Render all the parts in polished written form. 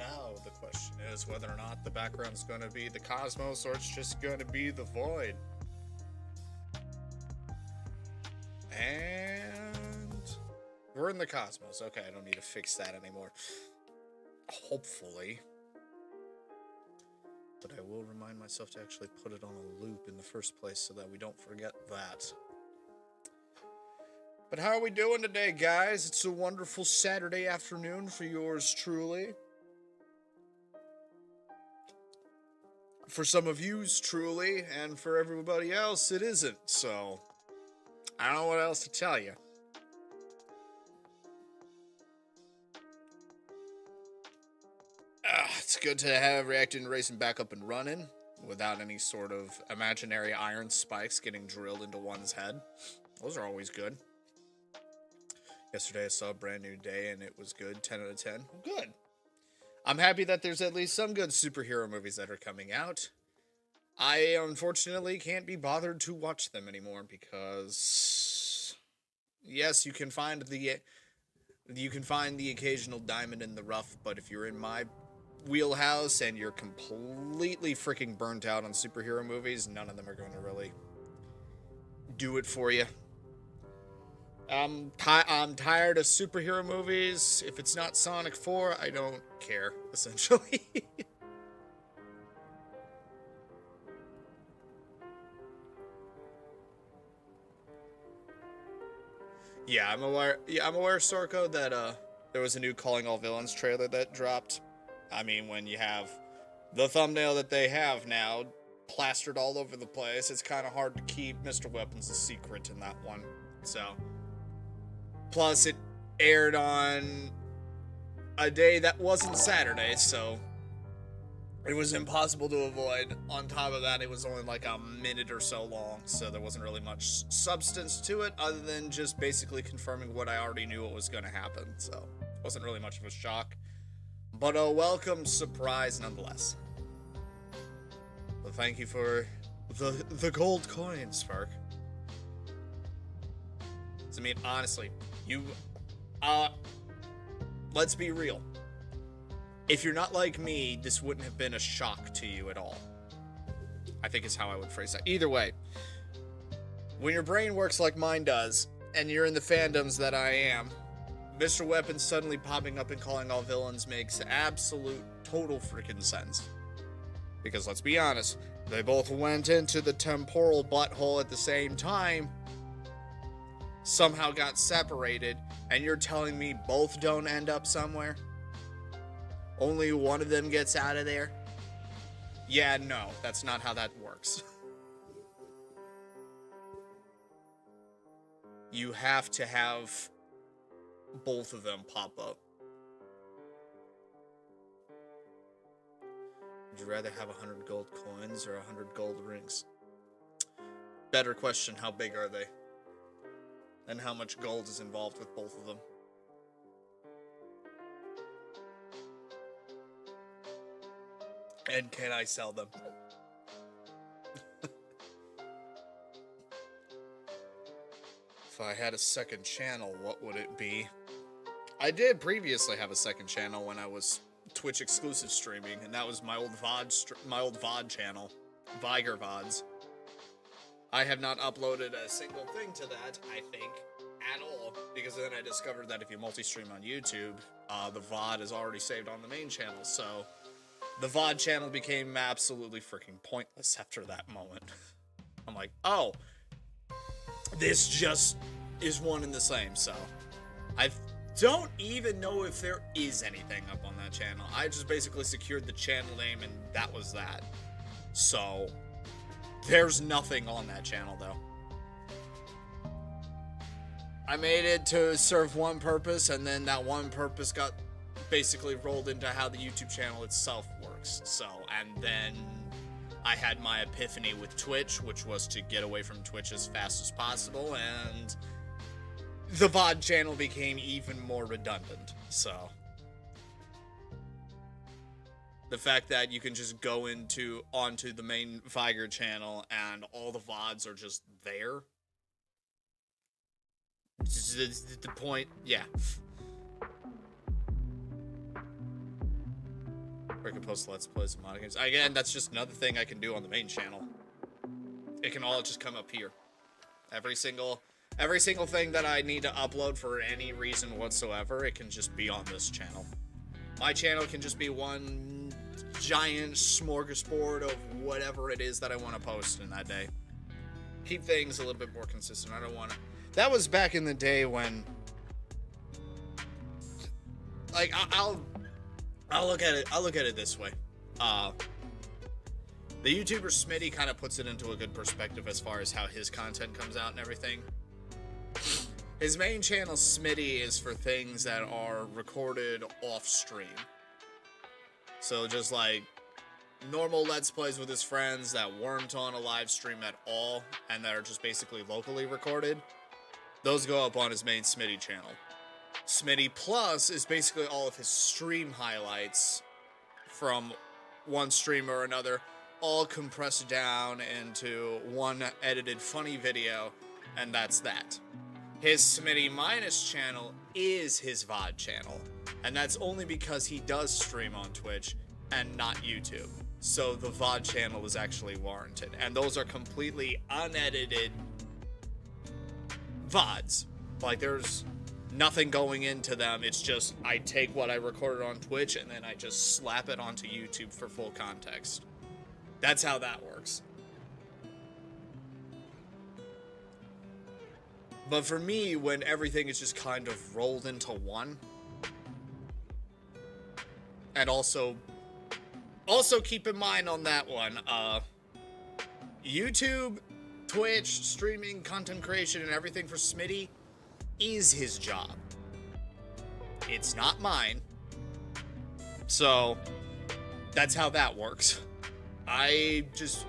Now the question is whether or not the background's going to be the cosmos or it's just going to be the void. And we're in the cosmos. Okay, I don't need to fix that anymore. Hopefully. But I will remind myself to actually put it on a loop in the first place so that we don't forget that. But how are we doing today, guys? It's a wonderful Saturday afternoon for yours truly. For some of yous, truly, and for everybody else, it isn't. So, I don't know what else to tell you. It's good to have Reacting Racing back up and running without any sort of imaginary iron spikes getting drilled into one's head. Those are always good. Yesterday I saw a brand new day and it was good. 10 out of 10. Good. I'm happy that there's at least some good superhero movies that are coming out. I unfortunately can't be bothered to watch them anymore because yes, you can find the occasional diamond in the rough, but if you're in my wheelhouse and you're completely freaking burnt out on superhero movies, none of them are going to really do it for you. I'm tired of superhero movies. If it's not Sonic 4, I don't care, essentially. Yeah, I'm aware, Sorko, that there was a new Calling All Villains trailer that dropped. I mean, when you have the thumbnail that they have now plastered all over the place, it's kind of hard to keep Mr. Weapons a secret in that one. So, plus it aired on a day that wasn't Saturday, so it was impossible to avoid. On top of that, it was only like a minute or so long, so there wasn't really much substance to it other than just basically confirming what I already knew what was going to happen. So it wasn't really much of a shock, but a welcome surprise nonetheless. Well, thank you for the gold coin, Spark. I mean, honestly, let's be real. If you're not like me, this wouldn't have been a shock to you at all. I think is how I would phrase that. Either way, when your brain works like mine does, and you're in the fandoms that I am, Mr. Weapons suddenly popping up and Calling All Villains makes absolute, total freaking sense. Because let's be honest, they both went into the temporal butthole at the same time, somehow got separated, and you're telling me both don't end up somewhere? Only one of them gets out of there? Yeah, no, that's not how that works. You have to have both of them pop up. Would you rather have 100 gold coins or 100 gold rings? Better question, how big are they? And how much gold is involved with both of them? And can I sell them? If I had a second channel, what would it be? I did previously have a second channel when I was Twitch exclusive streaming, and that was my old VOD channel, Viger VODs. I have not uploaded a single thing to that, I think, at all, because then I discovered that if you multi-stream on YouTube, the VOD is already saved on the main channel, so the VOD channel became absolutely freaking pointless after that moment. I'm like, oh, this just is one and the same, so I don't even know if there is anything up on that channel. I just basically secured the channel name and that was that. So there's nothing on that channel, though. I made it to serve one purpose, and then that one purpose got basically rolled into how the YouTube channel itself works. So, and then I had my epiphany with Twitch, which was to get away from Twitch as fast as possible, and the VOD channel became even more redundant. So the fact that you can just go onto the main Viger channel and all the VODs are just there. The point, yeah. Where I can post Let's Plays and mod games. Again, that's just another thing I can do on the main channel. It can all just come up here. Every single thing that I need to upload for any reason whatsoever, it can just be on this channel. My channel can just be one giant smorgasbord of whatever it is that I want to post in that day. Keep things a little bit more consistent. I don't want to... That was back in the day when... Like, I'll look at it this way. The YouTuber Smitty kind of puts it into a good perspective as far as how his content comes out and everything. His main channel, Smitty, is for things that are recorded off stream. So just like normal Let's Plays with his friends that weren't on a live stream at all and that are just basically locally recorded, those go up on his main Smitty channel. Smitty Plus is basically all of his stream highlights from one stream or another, all compressed down into one edited funny video, and that's that. His Smitty Minus channel is his VOD channel, and that's only because he does stream on Twitch and not YouTube. So the VOD channel is actually warranted, and those are completely unedited VODs. Like, there's nothing going into them. It's just I take what I recorded on Twitch and then I just slap it onto YouTube for full context. That's how that works. But for me, when everything is just kind of rolled into one, and also keep in mind on that one, YouTube, Twitch, streaming, content creation, and everything for Smitty is his job. It's not mine. So, that's how that works. I just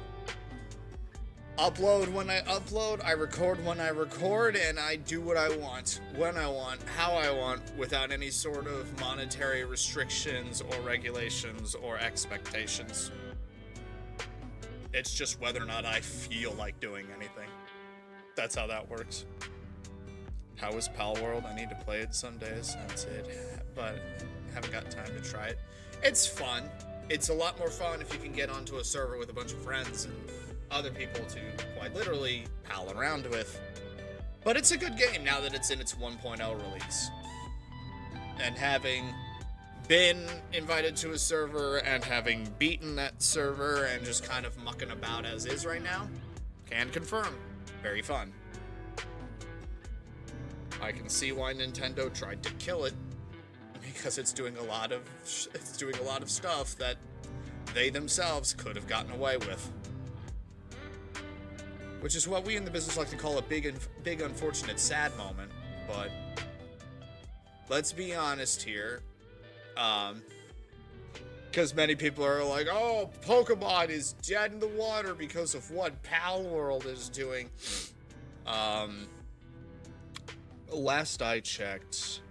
upload when I upload, I record when I record, and I do what I want, when I want, how I want, without any sort of monetary restrictions or regulations or expectations. It's just whether or not I feel like doing anything. That's how that works. How is Palworld? I need to play it some days, that's it, but haven't got time to try it. It's fun. It's a lot more fun if you can get onto a server with a bunch of friends and other people to quite literally pal around with. But it's a good game now that it's in its 1.0 release. And having been invited to a server and having beaten that server and just kind of mucking about as is right now, can confirm, very fun. I can see why Nintendo tried to kill it, because it's doing a lot of stuff that they themselves could have gotten away with. Which is what we in the business like to call a big unfortunate sad moment, but let's be honest here. Because many people are like, oh, Pokemon is dead in the water because of what Palworld is doing. Last I checked,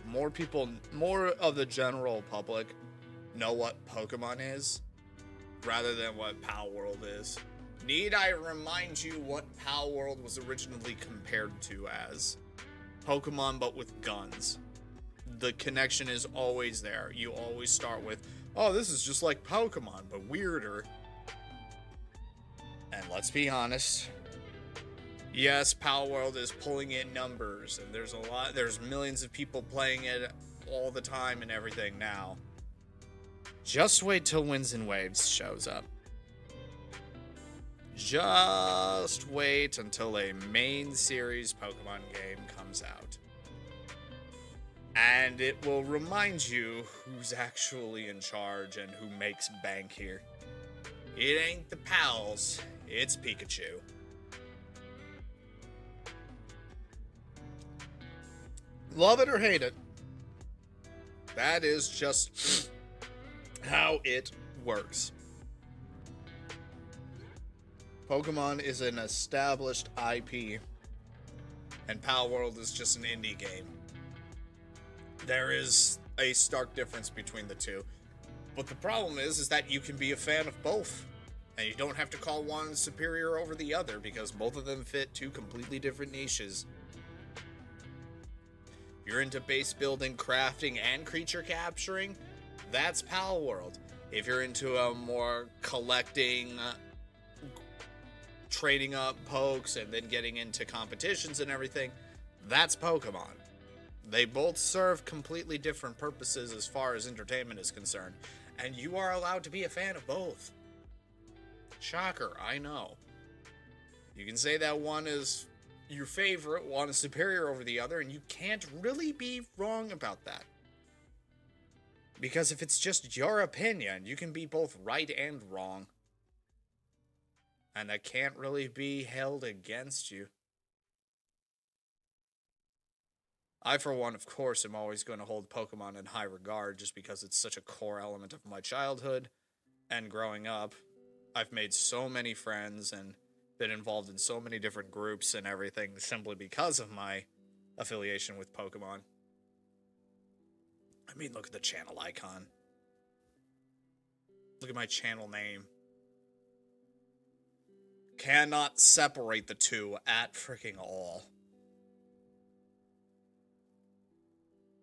more of the general public know what Pokemon is, rather than what Palworld is. Need I remind you what Palworld was originally compared to as? Pokemon, but with guns. The connection is always there. You always start with, oh, this is just like Pokemon, but weirder. And let's be honest, yes, Palworld is pulling in numbers, and there's millions of people playing it all the time and everything now. Just wait till Winds and Waves shows up. Just wait until a main series Pokemon game comes out. And it will remind you who's actually in charge and who makes bank here. It ain't the pals, it's Pikachu. Love it or hate it, that is just how it works. Pokemon is an established IP, and Palworld is just an indie game. There is a stark difference between the two. But the problem is that you can be a fan of both, and you don't have to call one superior over the other, because both of them fit two completely different niches. If you're into base building, crafting, and creature capturing, that's Pal World. If you're into a more collecting, trading up pokes, and then getting into competitions and everything, that's Pokemon. They both serve completely different purposes as far as entertainment is concerned, and you are allowed to be a fan of both. Shocker, I know. You can say that one is your favorite, one is superior over the other, and you can't really be wrong about that. Because if it's just your opinion, you can be both right and wrong. And that can't really be held against you. I, for one, of course, am always going to hold Pokemon in high regard just because it's such a core element of my childhood and growing up. I've made so many friends and been involved in so many different groups and everything simply because of my affiliation with Pokemon. I mean, look at the channel icon. Look at my channel name. Cannot separate the two at freaking all.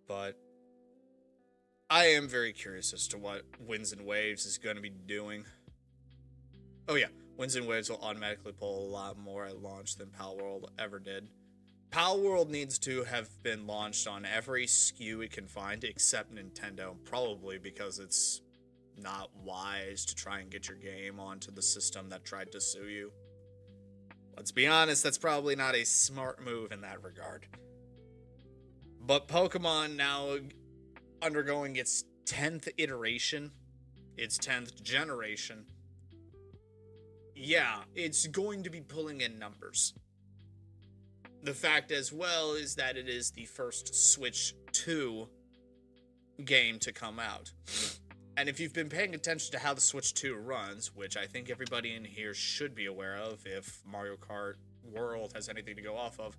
But I am very curious as to what Winds and Waves is going to be doing. Oh yeah, Winds and Waves will automatically pull a lot more at launch than Pal World ever did. Pal World needs to have been launched on every SKU it can find except Nintendo, probably because it's not wise to try and get your game onto the system that tried to sue you. Let's be honest, that's probably not a smart move in that regard. But Pokemon now undergoing its 10th iteration, its 10th generation. Yeah, it's going to be pulling in numbers. The fact as well is that it is the first Switch 2 game to come out. And if you've been paying attention to how the Switch 2 runs, which I think everybody in here should be aware of if Mario Kart World has anything to go off of,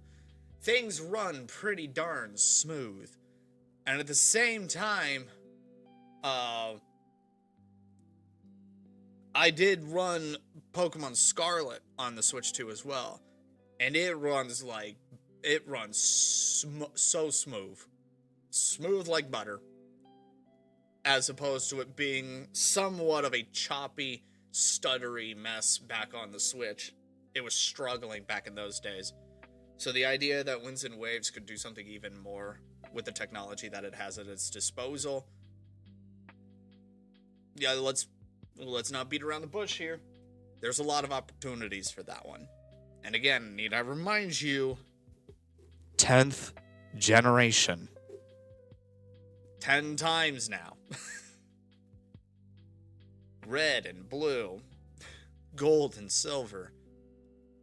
things run pretty darn smooth. And at the same time, I did run Pokemon Scarlet on the Switch 2 as well. And it runs so smooth. Smooth like butter. As opposed to it being somewhat of a choppy, stuttery mess back on the Switch. It was struggling back in those days. So the idea that Winds and Waves could do something even more with the technology that it has at its disposal. Yeah, let's not beat around the bush here. There's a lot of opportunities for that one. And again, need I remind you, 10th generation. 10 times now. Red and blue, gold and silver,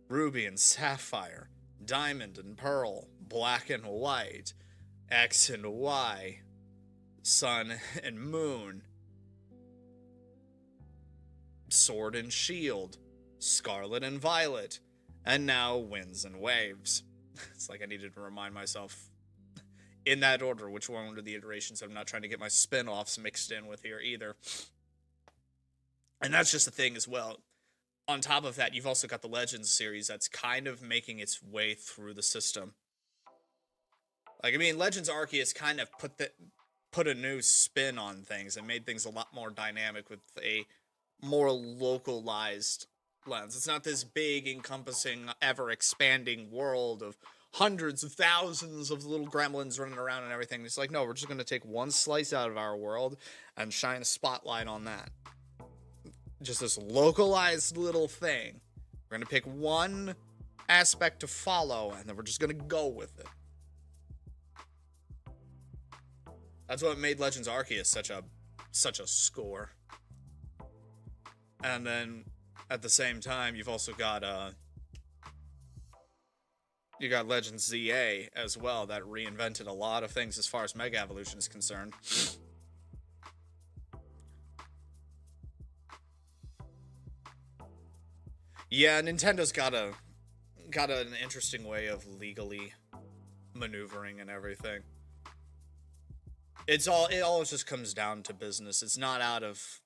ruby and sapphire, diamond and pearl, black and white, X and Y, sun and moon, sword and shield, scarlet and violet, and now Winds and Waves. It's like I needed to remind myself in that order which one are the iterations. I'm not trying to get my spin-offs mixed in with here either. And that's just the thing as well. On top of that, you've also got the Legends series that's kind of making its way through the system. Like, I mean, Legends Arceus kind of put a new spin on things and made things a lot more dynamic with a more localized lens. It's not this big, encompassing, ever-expanding world of hundreds of thousands of little gremlins running around and everything. It's like, no, we're just going to take one slice out of our world and shine a spotlight on that. Just this localized little thing. We're going to pick one aspect to follow, and then we're just going to go with it. That's what made Legends Arceus such a score. And then, at the same time, you've also got, you got Legends ZA as well, that reinvented a lot of things as far as Mega Evolution is concerned. Yeah, Nintendo's got an interesting way of legally maneuvering and everything. It always just comes down to business. It's not out of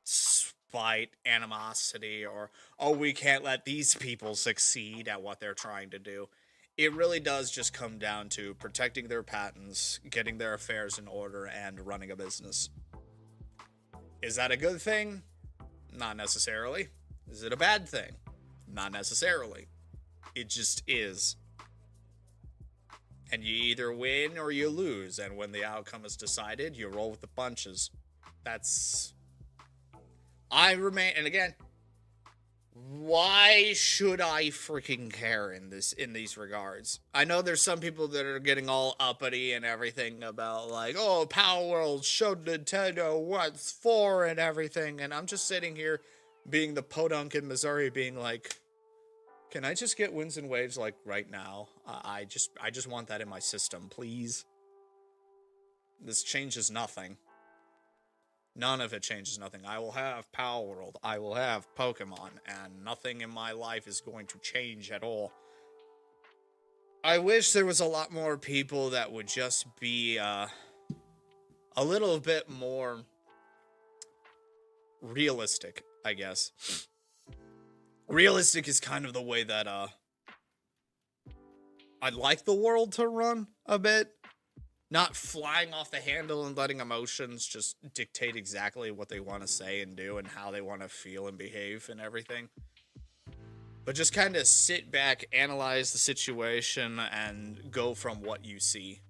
spite, animosity, or, oh, we can't let these people succeed at what they're trying to do. It really does just come down to protecting their patents, getting their affairs in order, and running a business. Is that a good thing? Not necessarily. Is it a bad thing? Not necessarily. It just is. And you either win or you lose, and when the outcome is decided, you roll with the punches. And again, why should I freaking care in these regards? I know there's some people that are getting all uppity and everything about like, oh, Power World showed Nintendo what's for and everything, and I'm just sitting here being the podunk in Missouri being like, can I just get Winds and Waves like right now? I just want that in my system, please. This changes nothing. None of it changes nothing. I will have Power World. I will have Pokemon. And nothing in my life is going to change at all. I wish there was a lot more people that would just be a little bit more realistic, I guess. Realistic is kind of the way that I'd like the world to run a bit. Not flying off the handle and letting emotions just dictate exactly what they want to say and do and how they want to feel and behave and everything. But just kind of sit back, analyze the situation, and go from what you see.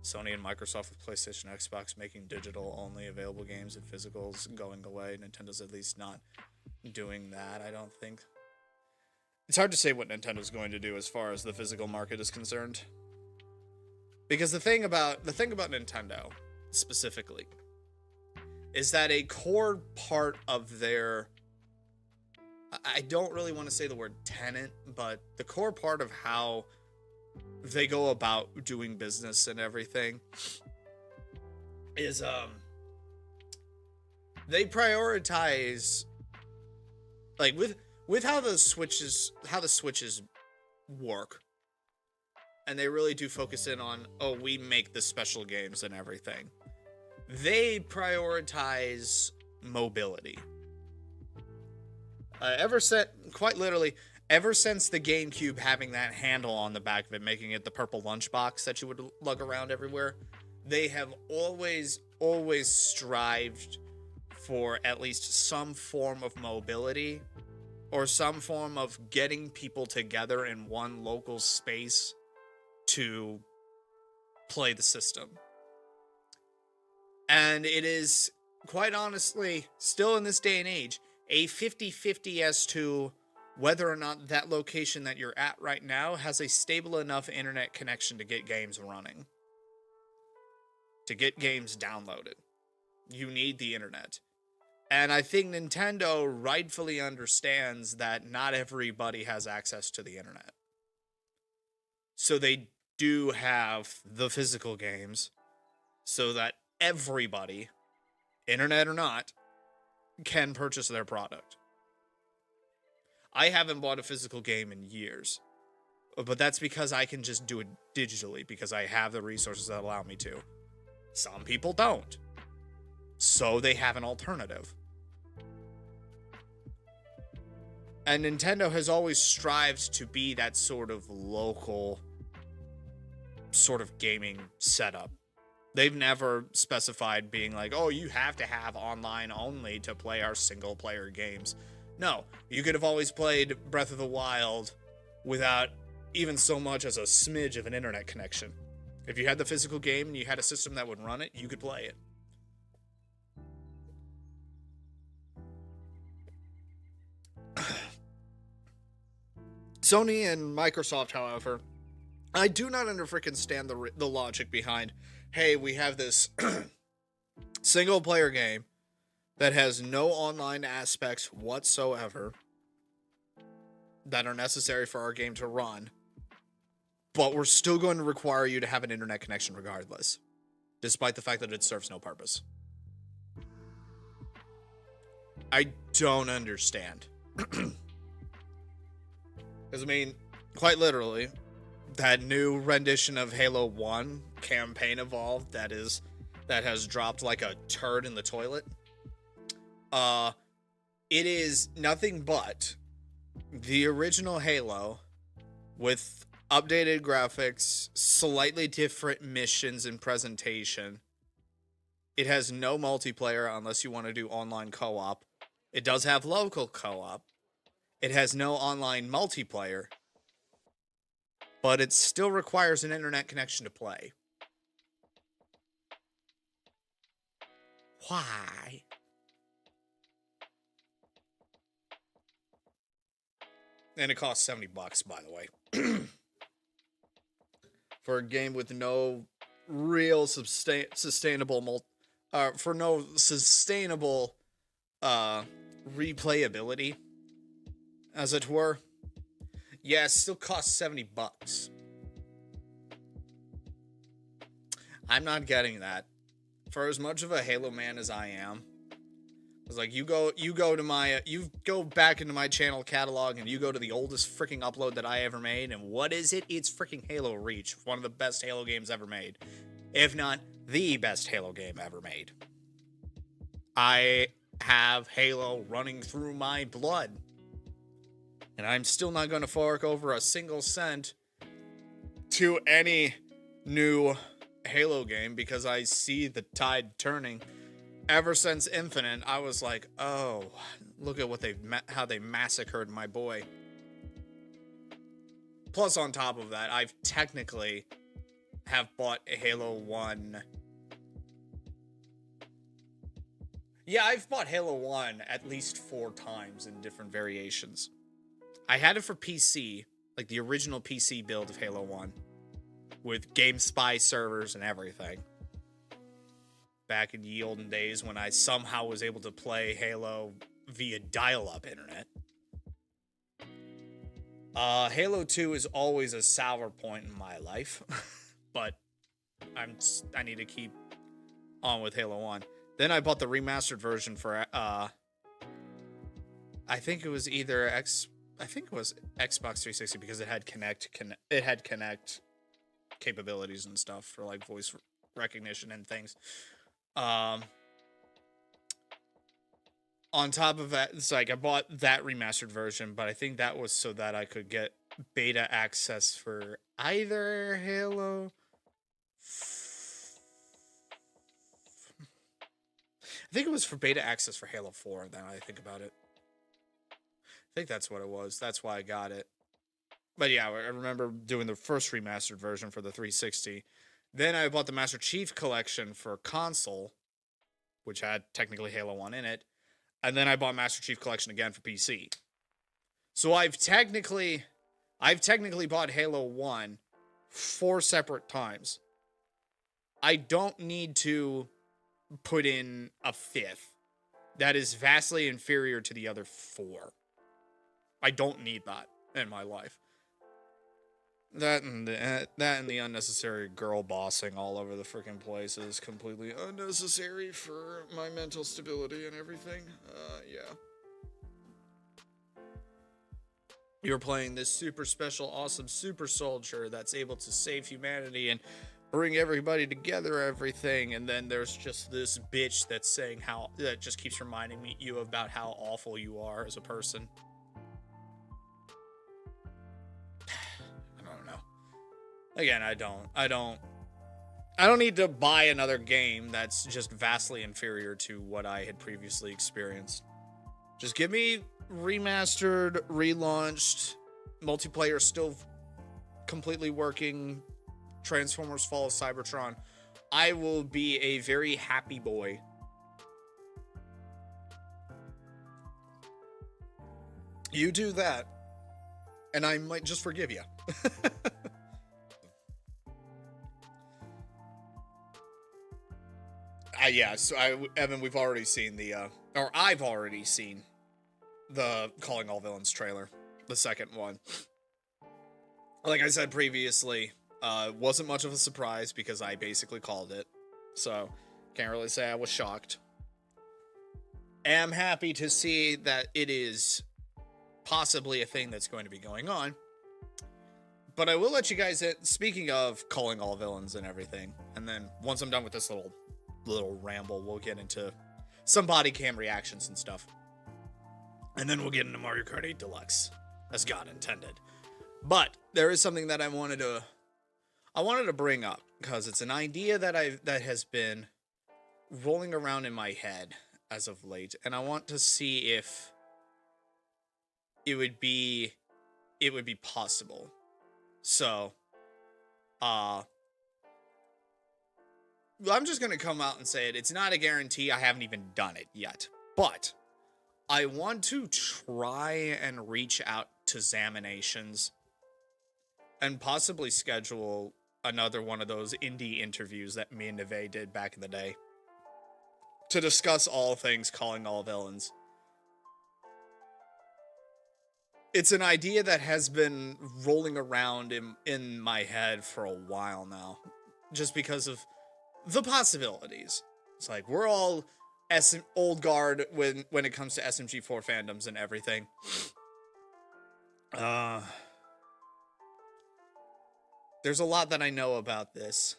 Sony and Microsoft with PlayStation, Xbox making digital-only available games and physicals going away. Nintendo's at least not doing that, I don't think. It's hard to say what Nintendo's going to do as far as the physical market is concerned. Because the thing about Nintendo, specifically, is that a core part of their... I don't really want to say the word tenant, but the core part of how they go about doing business and everything is, they prioritize, like, with how the switches work, and they really do focus in on, oh, we make the special games and everything. They prioritize mobility. Ever since the GameCube having that handle on the back of it, making it the purple lunchbox that you would lug around everywhere, they have always strived for at least some form of mobility or some form of getting people together in one local space to play the system. And it is, quite honestly, still in this day and age, a 50-50 as to whether or not that location that you're at right now has a stable enough internet connection to get games running. To get games downloaded. You need the internet. And I think Nintendo rightfully understands that not everybody has access to the internet. So they do have the physical games so that everybody, internet or not, can purchase their product. I haven't bought a physical game in years, but that's because I can just do it digitally because I have the resources that allow me to. Some people don't. So they have an alternative. And Nintendo has always strived to be that sort of local sort of gaming setup. They've never specified being like, oh, you have to have online only to play our single player games. No, you could have always played Breath of the Wild without even so much as a smidge of an internet connection. If you had the physical game and you had a system that would run it, you could play it. Sony and Microsoft, however, I do not understand the logic behind, hey, we have this single-player game that has no online aspects whatsoever that are necessary for our game to run, but we're still going to require you to have an internet connection regardless, despite the fact that it serves no purpose. I don't understand. Because, I mean, quite literally, that new rendition of Halo 1 campaign evolved that has dropped like a turd in the toilet. It is nothing but the original Halo with updated graphics, slightly different missions and presentation, It has no multiplayer unless you want to do online co-op. It does have local co-op. It has no online multiplayer, but it still requires an internet connection to play. Why? And it costs $70, by the way. For a game with no real sustainable replayability, as it were. Yeah, it still costs $70. I'm not getting that. For as much of a Halo man as I am, it's like you go back into my channel catalog and you go to the oldest freaking upload that I ever made, and what is it? It's freaking Halo Reach, one of the best Halo games ever made, if not the best Halo game ever made. I have Halo running through my blood, and I'm still not going to fork over a single cent to any new Halo game because I see the tide turning. Ever since Infinite, I was like, oh, look at what how they massacred my boy. Plus, on top of that, I've technically have bought Halo 1. Yeah, I've bought Halo 1 at least 4 times in different variations. I had it for PC, like the original PC build of Halo 1, with GameSpy servers and everything. Back in the olden days when I somehow was able to play Halo via dial-up internet. Halo 2 is always a sour point in my life, but I need to keep on with Halo 1. Then I bought the remastered version for I think it was Xbox 360 because it had Kinect capabilities and stuff for like voice recognition and things. On top of that, it's like I bought that remastered version, but I think that was so that I could get beta access for either Halo. I think it was for beta access for Halo 4, now I think about it. I think that's what it was. That's why I got it. But yeah, I remember doing the first remastered version for the 360. Then I bought the Master Chief Collection for console, which had technically Halo 1 in it. And then I bought Master Chief Collection again for PC. So I've technically bought Halo 1 4 separate times. I don't need to put in a 5th. That is vastly inferior to the other 4. I don't need that in my life. That and the unnecessary girl bossing all over the freaking place is completely unnecessary for my mental stability and everything. Yeah. You're playing this super special, awesome super soldier that's able to save humanity and bring everybody together, everything, and then there's just this bitch that's saying that just keeps reminding you about how awful you are as a person. Again, I don't need to buy another game that's just vastly inferior to what I had previously experienced. Just give me remastered, relaunched, multiplayer still completely working Transformers Fall of Cybertron. I will be a very happy boy. You do that, and I might just forgive you. Yeah, so Evan, we've already seen I've already seen the Calling All Villains trailer, the second one. Like I said previously, wasn't much of a surprise because I basically called it, so can't really say I was shocked. Am happy to see that it is possibly a thing that's going to be going on, but I will let you guys in, speaking of Calling All Villains and everything, and then once I'm done with this little ramble, we'll get into some body cam reactions and stuff, and then we'll get into Mario Kart 8 Deluxe, as God intended. But there is something that I wanted to bring up because it's an idea that has been rolling around in my head as of late, and I want to see if it would be possible. So, uh I'm just gonna come out and say it. It's not a guarantee. I haven't even done it yet, but I want to try and reach out to Zaminations and possibly schedule another one of those indie interviews that me and Neve did back in the day to discuss all things Calling All Villains. It's an idea that has been rolling around in my head for a while now, just because of the possibilities. It's like, we're all old guard when it comes to SMG4 fandoms and everything. There's a lot that I know about this.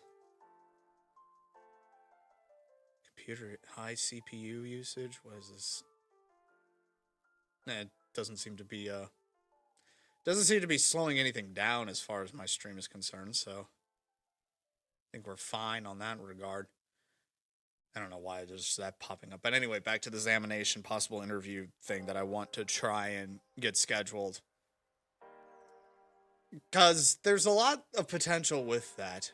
Computer high CPU usage? What is this? It doesn't seem to be slowing anything down as far as my stream is concerned, so I think we're fine on that regard. I don't know why there's that popping up. But anyway, back to the Zamination possible interview thing that I want to try and get scheduled. Because there's a lot of potential with that.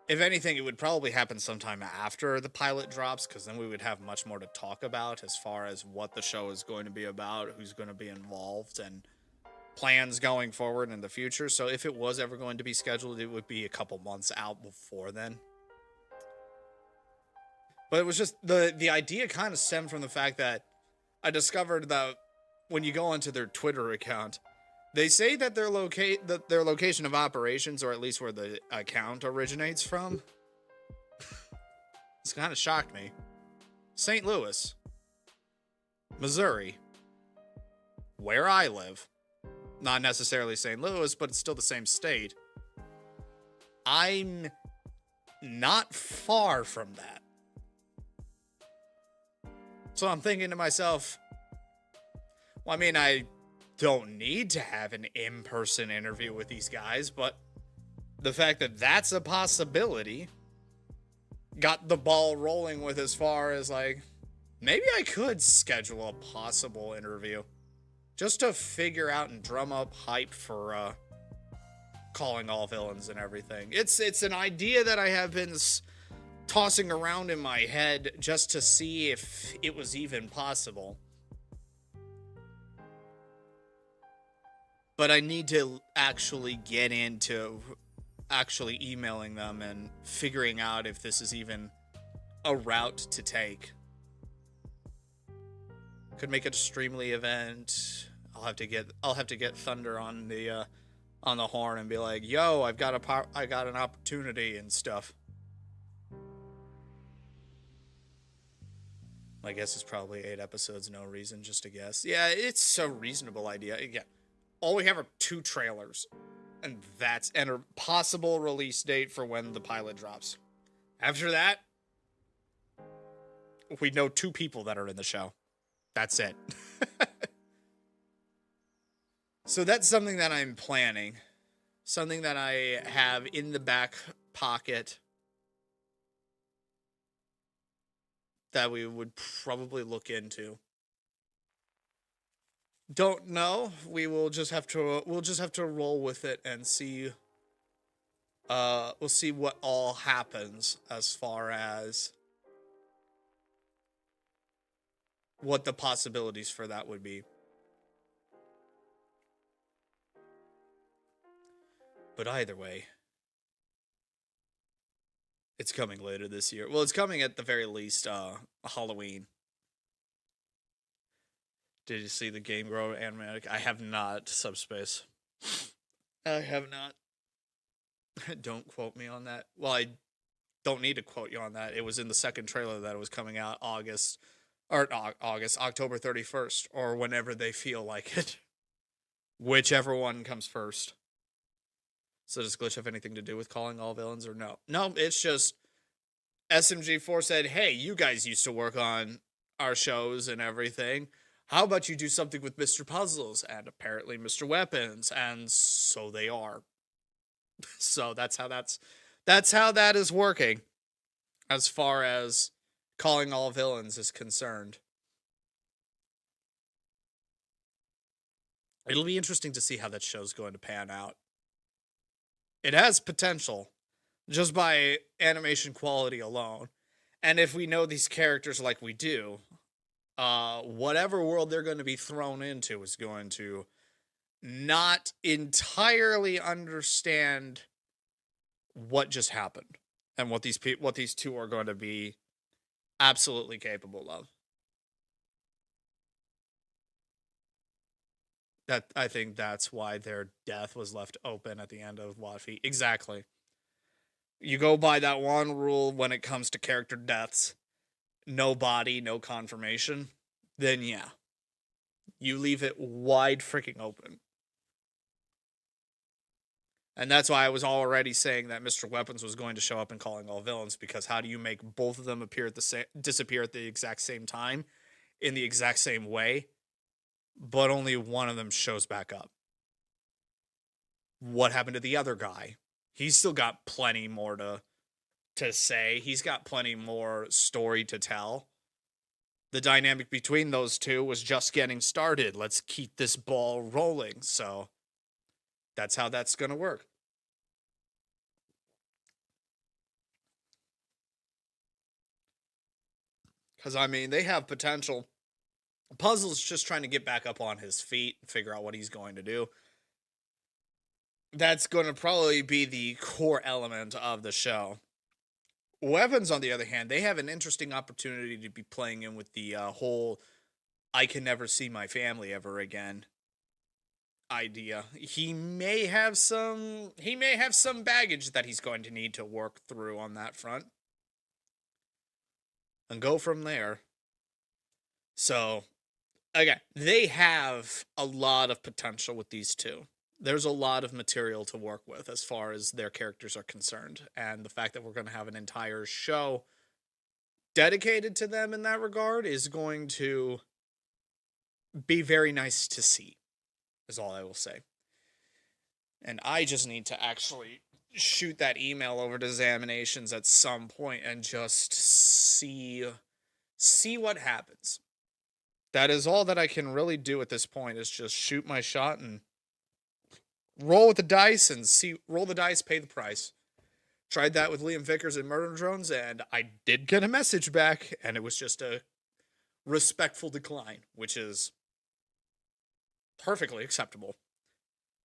If anything, it would probably happen sometime after the pilot drops, because then we would have much more to talk about as far as what the show is going to be about, who's going to be involved, and plans going forward in the future. So if it was ever going to be scheduled, it would be a couple months out before then. But it was just, the idea kind of stemmed from the fact that I discovered that when you go into their Twitter account, they say that their location of operations, or at least where the account originates from, it's kind of shocked me. St. Louis, Missouri, where I live. Not necessarily St. Louis, but it's still the same state. I'm not far from that. So I'm thinking to myself, well, I mean, I don't need to have an in-person interview with these guys, but the fact that that's a possibility got the ball rolling with as far as, like, maybe I could schedule a possible interview just to figure out and drum up hype for Calling All Villains and everything. It's an idea that I have been tossing around in my head just to see if it was even possible. But I need to actually get into actually emailing them and figuring out if this is even a route to take. Could make it a Streamly event. I'll have to get Thunder on the horn and be like, "Yo, I got an opportunity and stuff." My guess is probably 8 episodes, no reason, just a guess. Yeah, it's a reasonable idea. Again, all we have are 2 trailers, and a possible release date for when the pilot drops. After that, we know 2 people that are in the show. That's it. So that's something that I'm planning. Something that I have in the back pocket that we would probably look into. Don't know. We'll just have to roll with it and see. We'll see what all happens as far as what the possibilities for that would be. But either way, it's coming later this year. Well, it's coming at the very least Halloween. Did you see the Game Grower animatic? I have not, Subspace. I have not. Don't quote me on that. Well, I don't need to quote you on that. It was in the second trailer that it was coming out October 31st, or whenever they feel like it. Whichever one comes first. So does Glitch have anything to do with Calling All Villains or no? No, it's just SMG4 said, "Hey, you guys used to work on our shows and everything. How about you do something with Mr. Puzzles and apparently Mr. Weapons?" And so they are. So that's That's how that is working, as far as calling all villains is concerned. It'll be interesting to see how that show's going to pan out. It has potential, just by animation quality alone. And if we know these characters like we do, whatever world they're going to be thrown into is going to not entirely understand what just happened and what these two are going to be absolutely capable of. That I think that's why their death was left open at the end of Watfi. Exactly. You go by that one rule when it comes to character deaths: no body, no confirmation. Then yeah, you leave it wide freaking open. And that's why I was already saying that Mr. Weapons was going to show up in Calling All Villains, because how do you make both of them disappear at the exact same time in the exact same way, but only one of them shows back up? What happened to the other guy? He's still got plenty more to say. He's got plenty more story to tell. The dynamic between those two was just getting started. Let's keep this ball rolling. So that's how that's going to work. Because, I mean, they have potential. Puzzle's just trying to get back up on his feet and figure out what he's going to do. That's going to probably be the core element of the show. Weapons, on the other hand, they have an interesting opportunity to be playing in with the whole "I can never see my family ever again" idea. He may have some baggage that he's going to need to work through on that front, and go from there. So, again, they have a lot of potential with these two. There's a lot of material to work with as far as their characters are concerned. And the fact that we're going to have an entire show dedicated to them in that regard is going to be very nice to see, is all I will say. And I just need to actually shoot that email over to Examinations at some point and just see what happens. That is all that I can really do at this point, is just shoot my shot and roll with the dice and roll the dice, pay the price. Tried that with Liam Vickers and Murder Drones, and I did get a message back, and it was just a respectful decline, which is perfectly acceptable.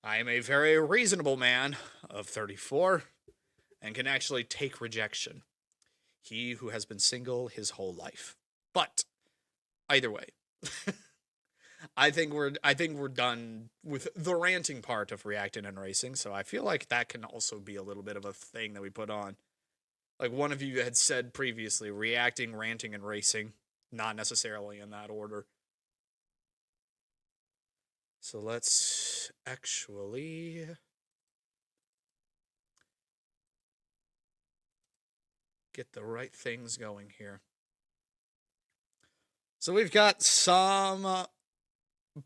I am a very reasonable man of 34 and can actually take rejection. He who has been single his whole life. But either way, I think we're done with the ranting part of reacting and racing, so I feel like that can also be a little bit of a thing that we put on. Like one of you had said previously, reacting, ranting, and racing, not necessarily in that order. So let's actually get the right things going here. So we've got some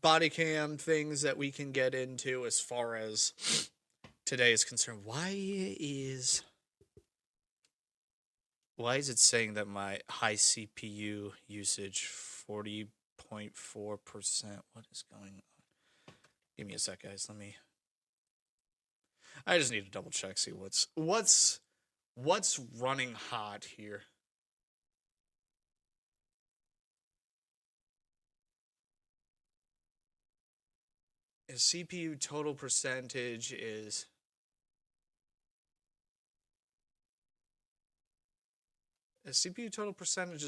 body cam things that we can get into as far as today is concerned. Why is it saying that my high CPU usage 40.4%? What is going on? Give me a sec, guys. I just need to double check, see what's running hot here. His CPU total percentage is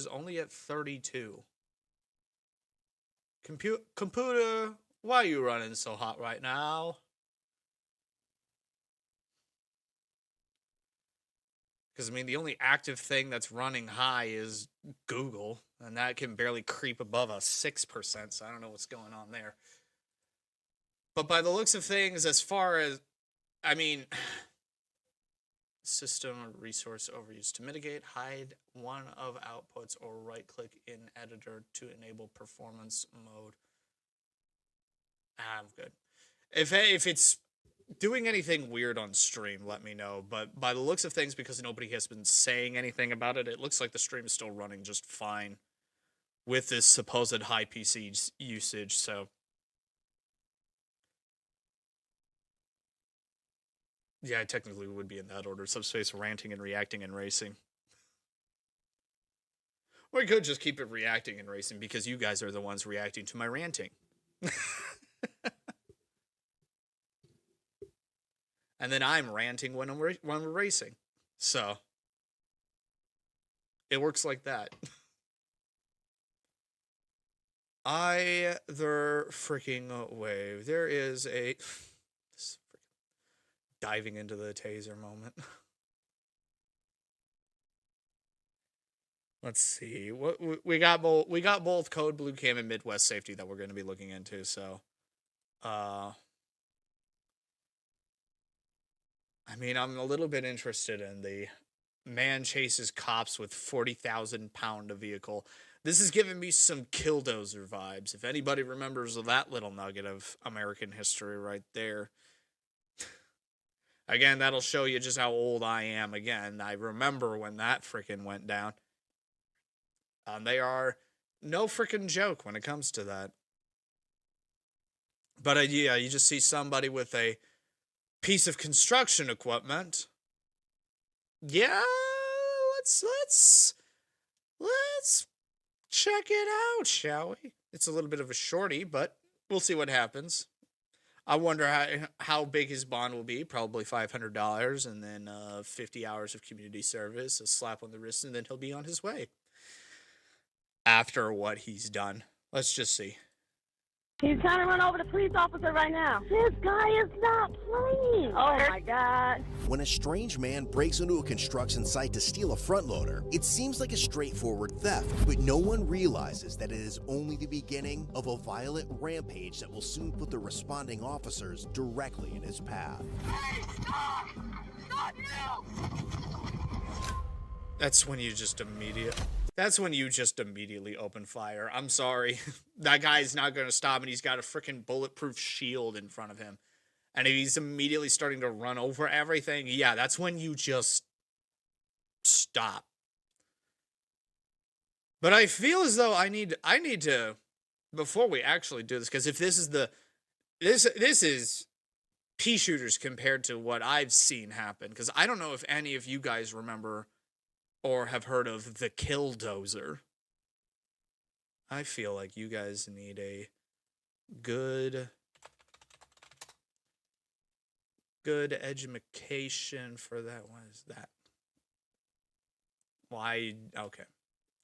only at 32. Computer, why are you running so hot right now? Because, I mean, the only active thing that's running high is Google, and that can barely creep above a 6%, so I don't know what's going on there. But by the looks of things, as far as, I mean, system resource overuse. To mitigate, hide one of outputs or right-click in editor to enable performance mode. I'm good. If it's doing anything weird on stream, let me know. But by the looks of things, because nobody has been saying anything about it, it looks like the stream is still running just fine with this supposed high PC usage. So yeah, I technically would be in that order: Subspace, ranting and reacting and racing. Or I could just keep it reacting and racing because you guys are the ones reacting to my ranting. And then I'm ranting when we're racing. So it works like that. Either freaking way. There is a diving into the taser moment. Let's see. What we got both Code Blue Cam and Midwest Safety that we're going to be looking into. So, I mean, I'm a little bit interested in the man chases cops with 40,000 pound a vehicle. This is giving me some Killdozer vibes. If anybody remembers that little nugget of American history right there. Again, that'll show you just how old I am. Again, I remember when that freaking went down. They are no freaking joke when it comes to that. But yeah, you just see somebody with a piece of construction equipment. Yeah, let's check it out, shall we? It's a little bit of a shorty, but we'll see what happens. I wonder how big his bond will be. Probably $500, and then 50 hours of community service, a slap on the wrist, and then he'll be on his way. After what he's done. Let's just see. He's trying to run over the police officer right now. This guy is not playing. Oh my God. When a strange man breaks into a construction site to steal a front loader, it seems like a straightforward theft, but no one realizes that it is only the beginning of a violent rampage that will soon put the responding officers directly in his path. Hey, stop! Not now! That's when you just immediately open fire. I'm sorry. That guy's not going to stop, and he's got a freaking bulletproof shield in front of him. And if he's immediately starting to run over everything, yeah, that's when you just stop. But I feel as though I need to, before we actually do this, because if this is this is pea shooters compared to what I've seen happen, because I don't know if any of you guys remember or have heard of the Killdozer. I feel like you guys need a good education for that. What is that? Why? Okay.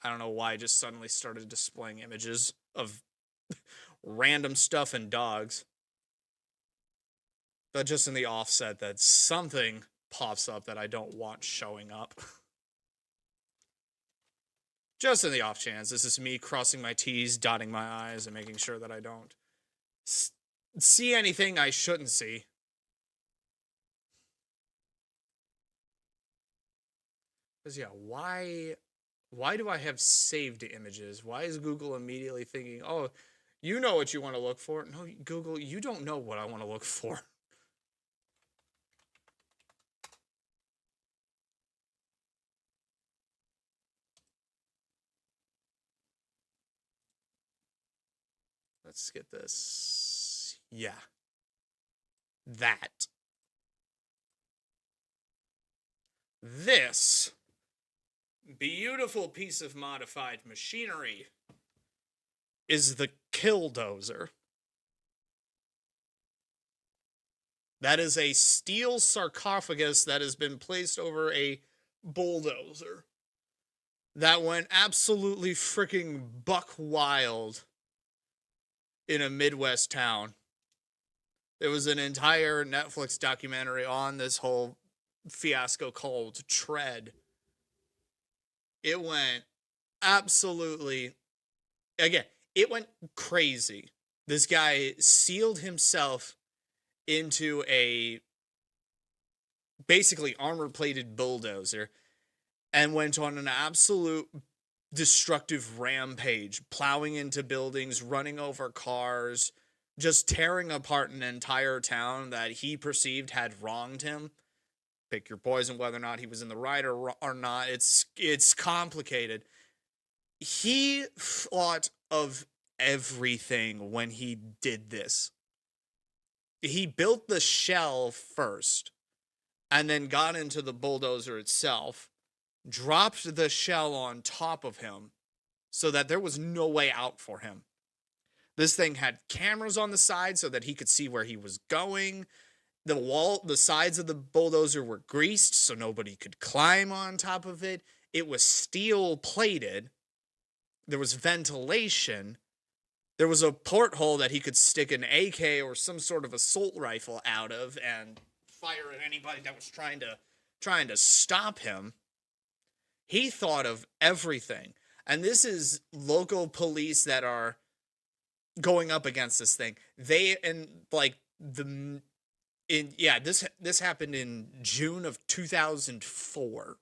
I don't know why I just suddenly started displaying images of random stuff and dogs. But just in the offset that something pops up that I don't want showing up. Just in the off chance. This is me crossing my T's, dotting my I's, and making sure that I don't see anything I shouldn't see. Because, yeah, why do I have saved images? Why is Google immediately thinking, oh, you know what you want to look for? No, Google, you don't know what I want to look for. Let's get this. Yeah. That. This beautiful piece of modified machinery is the Killdozer. That is a steel sarcophagus that has been placed over a bulldozer that went absolutely freaking buck wild in a Midwest town. There was an entire Netflix documentary on this whole fiasco called Tread. It went absolutely, again, it went crazy. This guy sealed himself into a basically armor-plated bulldozer and went on an absolute destructive rampage, plowing into buildings, running over cars, just tearing apart an entire town that he perceived had wronged him. Pick your poison, whether or not he was in the right or not. It's complicated. He thought of everything when he did this. He built the shell first, and then got into the bulldozer itself, dropped the shell on top of him so that there was no way out for him. This thing had cameras on the side so that he could see where he was going. The sides of the bulldozer were greased so nobody could climb on top of it. It was steel plated. There was ventilation. There was a porthole that he could stick an AK or some sort of assault rifle out of and fire at anybody that was trying to stop him. He thought of everything. And this is local police that are going up against this thing. This happened in June of 2004.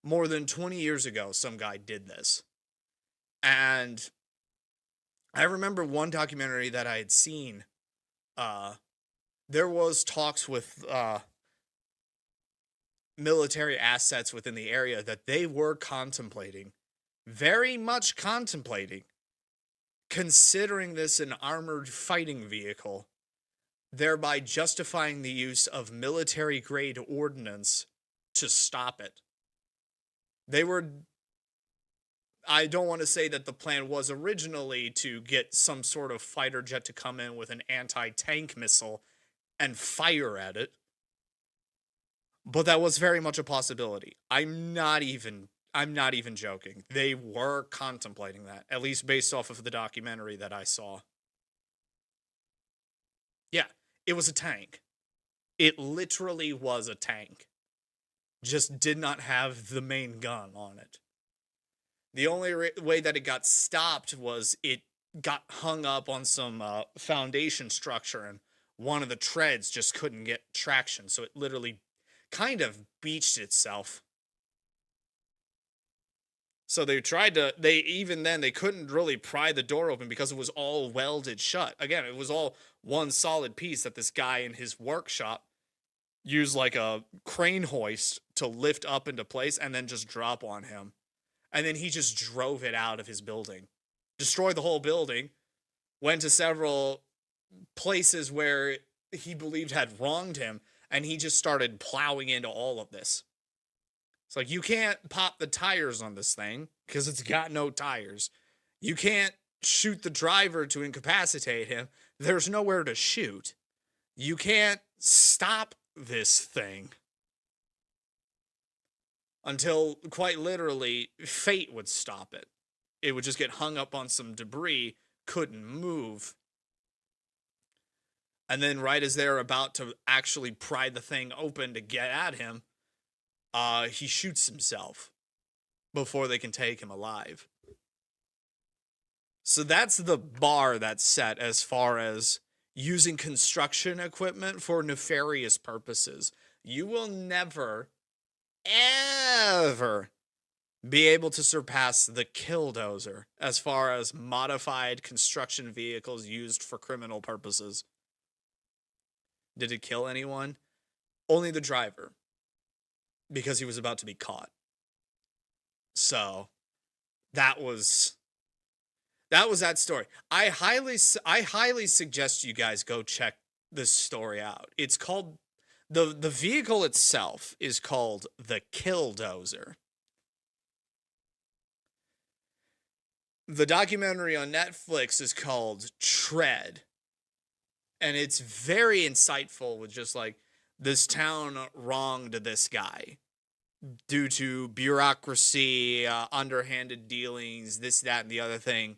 More than 20 years ago, some guy did this. And I remember one documentary that I had seen. There was talks with military assets within the area that they were contemplating, very much contemplating, considering this an armored fighting vehicle, thereby justifying the use of military-grade ordnance to stop it. I don't want to say that the plan was originally to get some sort of fighter jet to come in with an anti-tank missile and fire at it, but that was very much a possibility. I'm not even joking. They were contemplating that, at least based off of the documentary that I saw. Yeah, it was a tank. It literally was a tank. Just did not have the main gun on it. The only way that it got stopped was it got hung up on some foundation structure, and one of the treads just couldn't get traction, so it literally kind of beached itself. So they couldn't really pry the door open because it was all welded shut. Again, it was all one solid piece that this guy in his workshop used like a crane hoist to lift up into place and then just drop on him. And then he just drove it out of his building, destroyed the whole building, went to several places where he believed had wronged him, and he just started plowing into all of this. It's like, you can't pop the tires on this thing because it's got no tires. You can't shoot the driver to incapacitate him. There's nowhere to shoot. You can't stop this thing until, quite literally, fate would stop it. It would just get hung up on some debris, couldn't move. And then right as they're about to actually pry the thing open to get at him, he shoots himself before they can take him alive. So that's the bar that's set as far as using construction equipment for nefarious purposes. You will never, ever be able to surpass the Killdozer as far as modified construction vehicles used for criminal purposes. Did it kill anyone? Only the driver, because he was about to be caught. So that was that story. I highly suggest you guys go check this story out. It's called the vehicle itself is called the Killdozer. The documentary on Netflix is called Tread. And it's very insightful with just like, this town wronged this guy due to bureaucracy, underhanded dealings, this, that, and the other thing.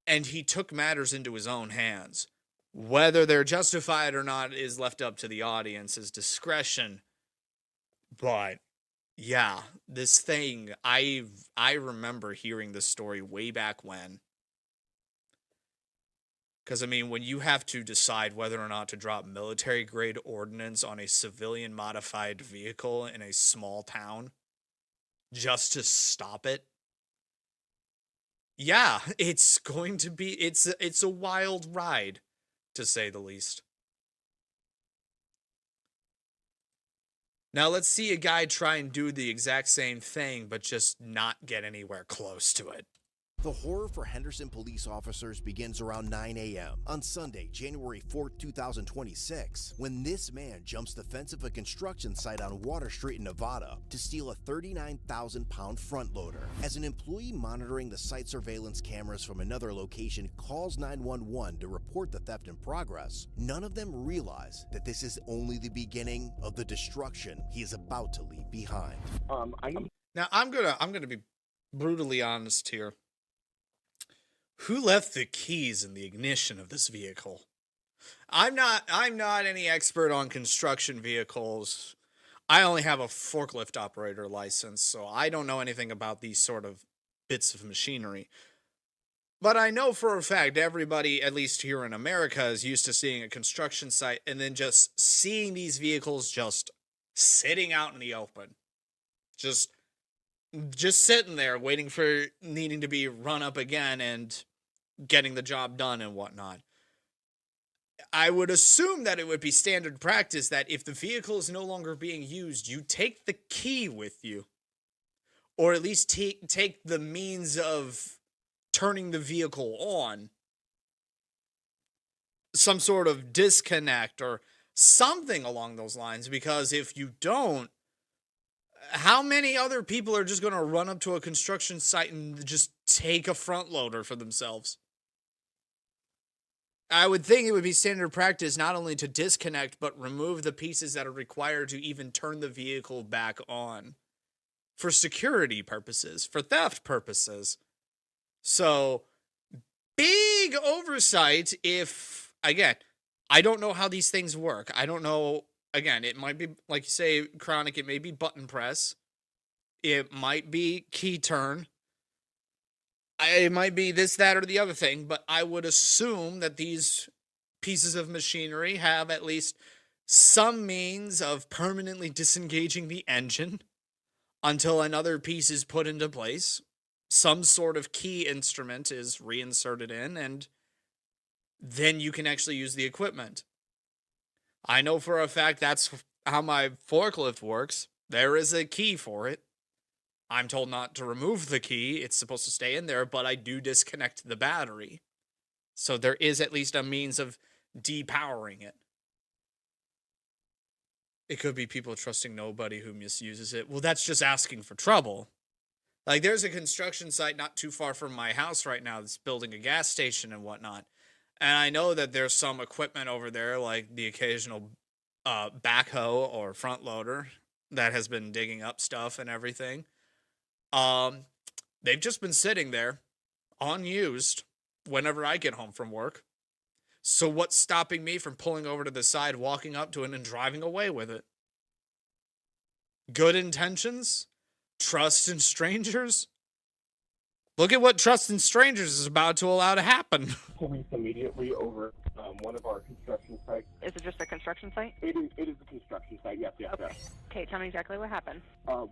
And he took matters into his own hands. Whether they're justified or not is left up to the audience's discretion. But yeah, this thing, I remember hearing this story way back when. Because, I mean, when you have to decide whether or not to drop military-grade ordnance on a civilian-modified vehicle in a small town just to stop it, yeah, it's going to be, it's a wild ride, to say the least. Now let's see a guy try and do the exact same thing, but just not get anywhere close to it. The horror for Henderson police officers begins around 9 a.m. on Sunday, January 4th, 2026, when this man jumps the fence of a construction site on Water Street in Nevada to steal a 39,000-pound front loader. As an employee monitoring the site surveillance cameras from another location calls 911 to report the theft in progress, none of them realize that this is only the beginning of the destruction he is about to leave behind. Now I'm gonna be brutally honest here. Who left the keys in the ignition of this vehicle? I'm not any expert on construction vehicles. I only have a forklift operator license, so I don't know anything about these sort of bits of machinery. But I know for a fact everybody, at least here in America, is used to seeing a construction site and then just seeing these vehicles just sitting out in the open. Just sitting there waiting for needing to be run up again and getting the job done and whatnot. I would assume that it would be standard practice that if the vehicle is no longer being used, you take the key with you. Or at least take the means of turning the vehicle on. Some sort of disconnect or something along those lines, because if you don't, how many other people are just going to run up to a construction site and just take a front loader for themselves? I would think it would be standard practice not only to disconnect, but remove the pieces that are required to even turn the vehicle back on. For security purposes, for theft purposes. So, big oversight if, again, I don't know how these things work. I don't know. Again, it might be, like you say, Chronic, it may be button press. It might be key turn. It might be this, that, or the other thing, but I would assume that these pieces of machinery have at least some means of permanently disengaging the engine until another piece is put into place. Some sort of key instrument is reinserted in, and then you can actually use the equipment. I know for a fact that's how my forklift works. There is a key for it. I'm told not to remove the key. It's supposed to stay in there, but I do disconnect the battery. So there is at least a means of depowering it. It could be people trusting nobody who misuses it. Well, that's just asking for trouble. Like, there's a construction site not too far from my house right now that's building a gas station and whatnot. And I know that there's some equipment over there, like the occasional backhoe or front loader that has been digging up stuff and everything. They've just been sitting there, unused, whenever I get home from work. So what's stopping me from pulling over to the side, walking up to it, and driving away with it? Good intentions? Trust in strangers? Look at what trust in strangers is about to allow to happen. Police immediately over one of our construction sites. Is it just a construction site? It is a construction site, yes. Okay, tell me exactly what happened.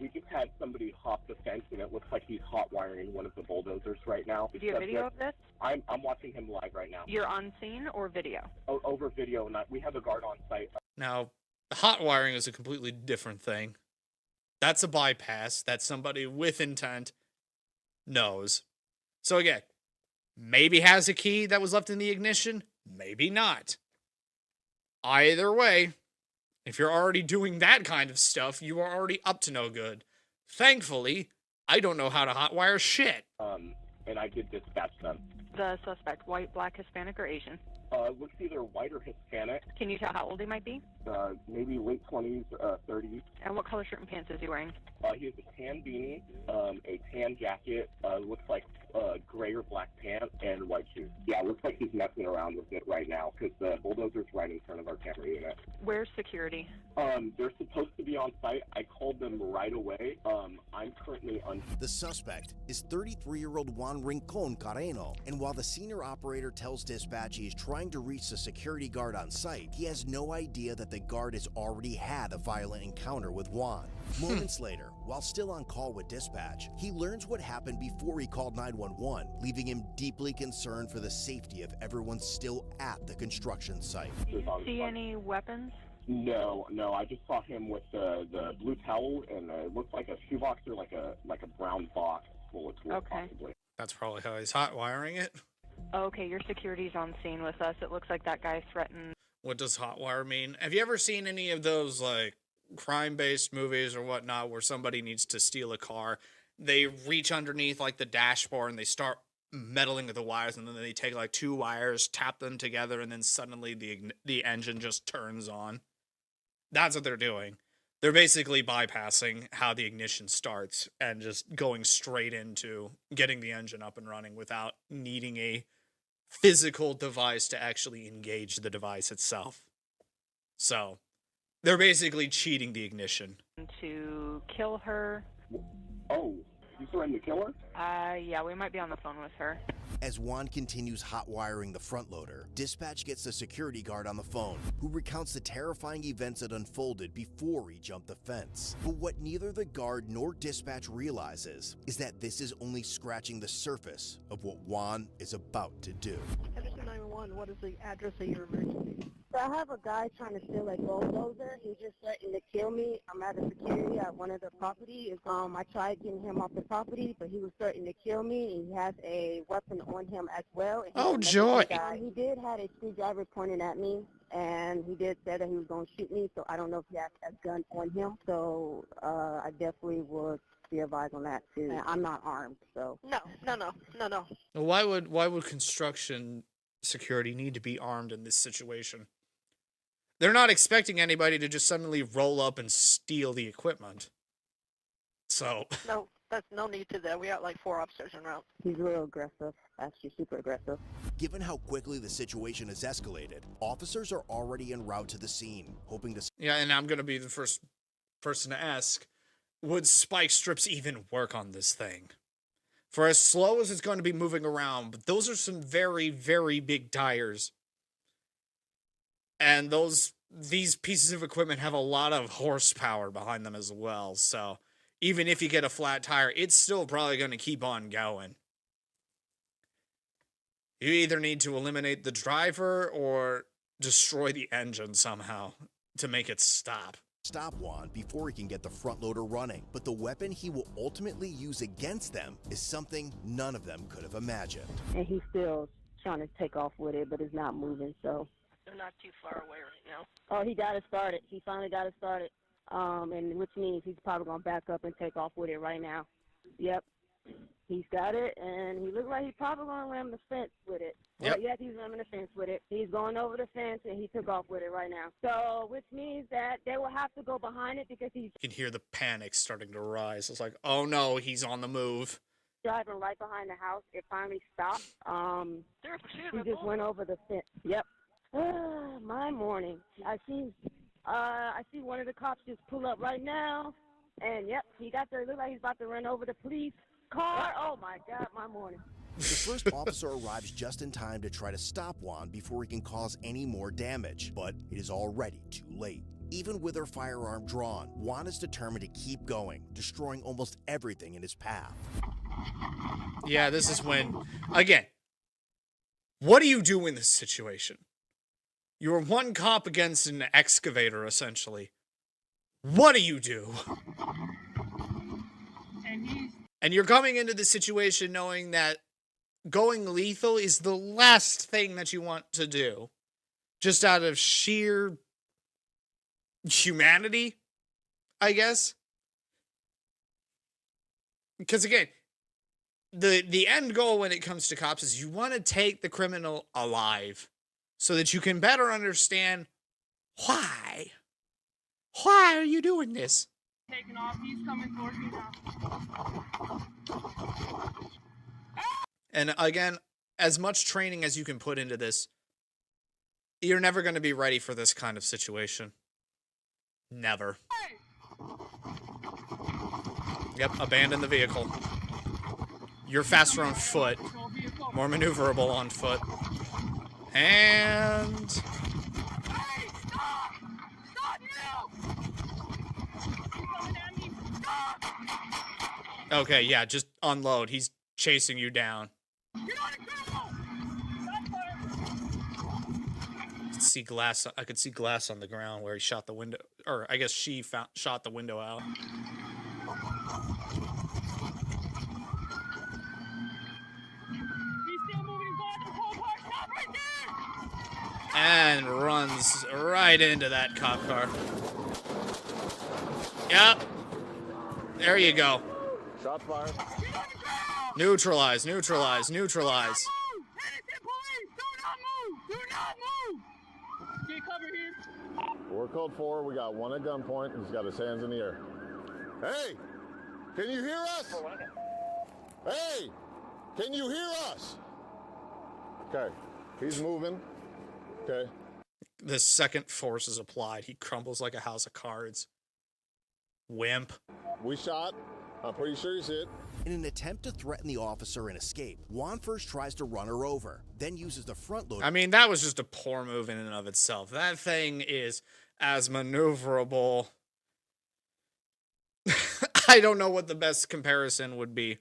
We just had somebody hop the fence, and it looks like he's hot wiring one of the bulldozers right now. Do you have video of this? I'm watching him live right now. You're on scene or video? Over video, and we have a guard on site. Now, hot wiring is a completely different thing. That's a bypass that somebody with intent knows. So again, maybe has a key that was left in the ignition, maybe not. Either way, if you're already doing that kind of stuff, you are already up to no good. Thankfully, I don't know how to hotwire shit. And I did dispatch them. The suspect, white, black, Hispanic, or Asian? Looks either white or Hispanic. Can you tell how old he might be? Maybe late 20s, 30s. And what color shirt and pants is he wearing? He has a tan beanie, a tan jacket, looks like gray or black pants, and white shoes. Yeah, looks like he's messing around with it right now, because the bulldozer's right in front of our camera unit. Where's security? They're supposed to be on site. I called them right away. I'm currently on... The suspect is 33-year-old Juan Rincon Carreno, and while the senior operator tells dispatch he is trying to reach the security guard on site, he has no idea that the guard has already had a violent encounter with Juan. Moments later, While still on call with dispatch, he learns what happened before he called 911, leaving him deeply concerned for the safety of everyone still at the construction site. Do you see any weapons? No, I just saw him with the blue towel, and it looks like a shoebox or like a brown box full of tools, possibly. That's probably how he's hot wiring it. Okay, your security's on scene with us. It looks like that guy threatened. What does hotwire mean? Have you ever seen any of those, like, crime-based movies or whatnot where somebody needs to steal a car? They reach underneath, like, the dashboard and they start meddling with the wires, and then they take, like, 2 wires, tap them together, and then suddenly the engine just turns on. That's what they're doing. They're basically bypassing how the ignition starts and just going straight into getting the engine up and running without needing a physical device to actually engage the device itself. So, they're basically cheating the ignition. To kill her. Oh, you threatened to kill her? Yeah, we might be on the phone with her. As Juan continues hot wiring the front loader, dispatch gets the security guard on the phone, who recounts the terrifying events that unfolded before he jumped the fence. But what neither the guard nor dispatch realizes is that this is only scratching the surface of what Juan is about to do. Henderson 911, what is the address of your emergency? So I have a guy trying to steal a bulldozer. He's just threatening to kill me. I'm at a security at one of the properties. I tried getting him off the property, but he was threatening to kill me. He has a weapon on him as well. And Oh, joy. He did have a screwdriver pointed at me, and he did say that he was going to shoot me, so I don't know if he has a gun on him. So I definitely would be advised on that, too. And I'm not armed, so. No. Why would construction security need to be armed in this situation? They're not expecting anybody to just suddenly roll up and steal the equipment. So, No, that's no need to that. We got like 4 officers en route. He's real aggressive, actually super aggressive. Given how quickly the situation has escalated, officers are already en route to the scene, hoping to yeah, and I'm going to be the first person to ask, would spike strips even work on this thing? For as slow as it's going to be moving around, but those are some very, very big tires. And these pieces of equipment have a lot of horsepower behind them as well. So even if you get a flat tire, it's still probably going to keep on going. You either need to eliminate the driver or destroy the engine somehow to make it stop. stop Juan before he can get the front loader running. But the weapon he will ultimately use against them is something none of them could have imagined. And he's still trying to take off with it, but it's not moving, so. They're not too far away right now. Oh, he got it started. He finally got it started. And which means he's probably going to back up and take off with it right now. Yep. He's got it, and he looks like he's probably going to ram the fence with it. Yep. Well, yes, he's ramming the fence with it. He's going over the fence, and he took off with it right now. So, which means that they will have to go behind it because he's You can hear the panic starting to rise. It's like, oh no, he's on the move. driving right behind the house. It finally stopped. They're pursuing He my just bull. went over the fence. Yep. My morning. I see one of the cops just pull up right now, and yep, he got to look like he's about to run over the police car. Oh my God, my morning. The first officer arrives just in time to try to stop Juan before he can cause any more damage, but it is already too late. Even with her firearm drawn, Juan is determined to keep going, destroying almost everything in his path. Yeah, this is when, again, what do you do in this situation? You're one cop against an excavator, essentially. What do you do? And you're coming into this situation knowing that going lethal is the last thing that you want to do. Just out of sheer humanity, I guess. Because again, the end goal when it comes to cops is you want to take the criminal alive so that you can better understand why. Why are you doing this? Taking off. He's coming towards me now. And again, as much training as you can put into this, you're never going to be ready for this kind of situation. Never. Yep, abandon the vehicle. You're faster on foot, more maneuverable on foot. And... Hey, stop! Stop now! He's coming at me. Stop! Okay, yeah, just unload. He's chasing you down. Get on the ground! I could see glass on the ground where he shot the window, or I guess she shot the window out. He's still moving his body. Hold hard. Stop right there! And runs right into that cop car. Yep. There you go. Shots fired. Get on the ground! Neutralize, neutralize, neutralize. Move! Innocent police! Do not move! Do not move! Get cover here. We're code 4. We got one at gunpoint. He's got his hands in the air. Hey! Can you hear us? Hey! Can you hear us? Okay. He's moving. Okay. The second force is applied. He crumbles like a house of cards. Wimp. We shot. I'm pretty sure he's hit. In an attempt to threaten the officer and escape, Juan first tries to run her over, then uses the front loader. I mean, that was just a poor move in and of itself. That thing is as maneuverable. I don't know what the best comparison would be.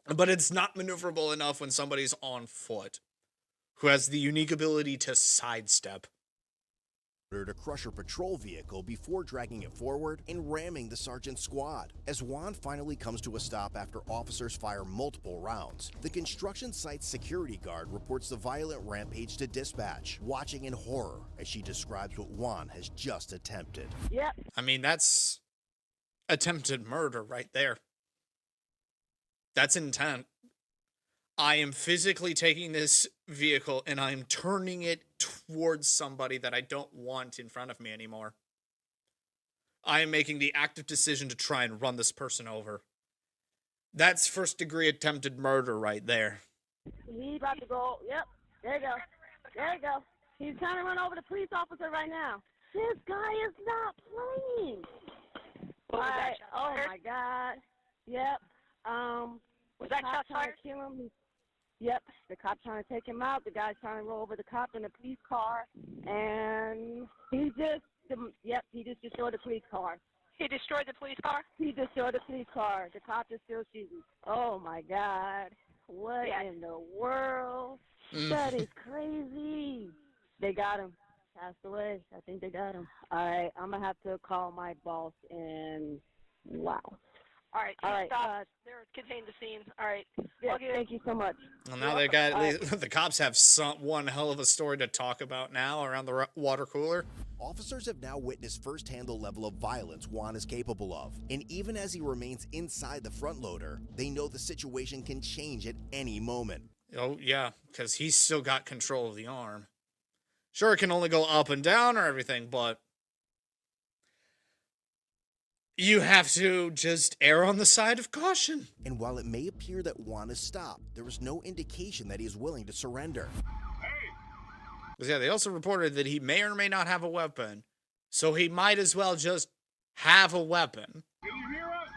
But it's not maneuverable enough when somebody's on foot, who has the unique ability to sidestep. To crush her patrol vehicle before dragging it forward and ramming the sergeant's squad. As Juan finally comes to a stop after officers fire multiple rounds, the construction site's security guard reports the violent rampage to dispatch, watching in horror as she describes what Juan has just attempted. Yep. I mean, that's attempted murder right there. That's intent. I am physically taking this vehicle and I'm turning it towards somebody that I don't want in front of me anymore. I am making the active decision to try and run this person over. That's first-degree attempted murder right there. He's about to go. Yep. There you go. There you go. He's trying to run over the police officer right now. This guy is not playing. What was that Right. shot Oh fired? my God. Yep. Was that cop shot trying fired? to kill him. Yep. The cop's trying to take him out. The guy's trying to roll over the cop in the police car, and he just destroyed the police car. He destroyed the police car? He destroyed the police car. The cop is still shooting. Oh my God. What Yeah. in the world? That is crazy. They got him. Passed away. I think they got him. All right. I'm going to have to call my boss and wow. All right, All right, stop. They're contained the scene. All right. Yeah, I'll get thank you so much. Well, now they got the cops have one hell of a story to talk about now around the water cooler. Officers have now witnessed firsthand the level of violence Juan is capable of. And even as he remains inside the front loader, they know the situation can change at any moment. Oh, yeah, because he's still got control of the arm. Sure, it can only go up and down or everything, but you have to just err on the side of caution. And while it may appear that Juan is stopped, there is no indication that he is willing to surrender. But yeah, they also reported that he may or may not have a weapon, so he might as well just have a weapon. Can you hear us?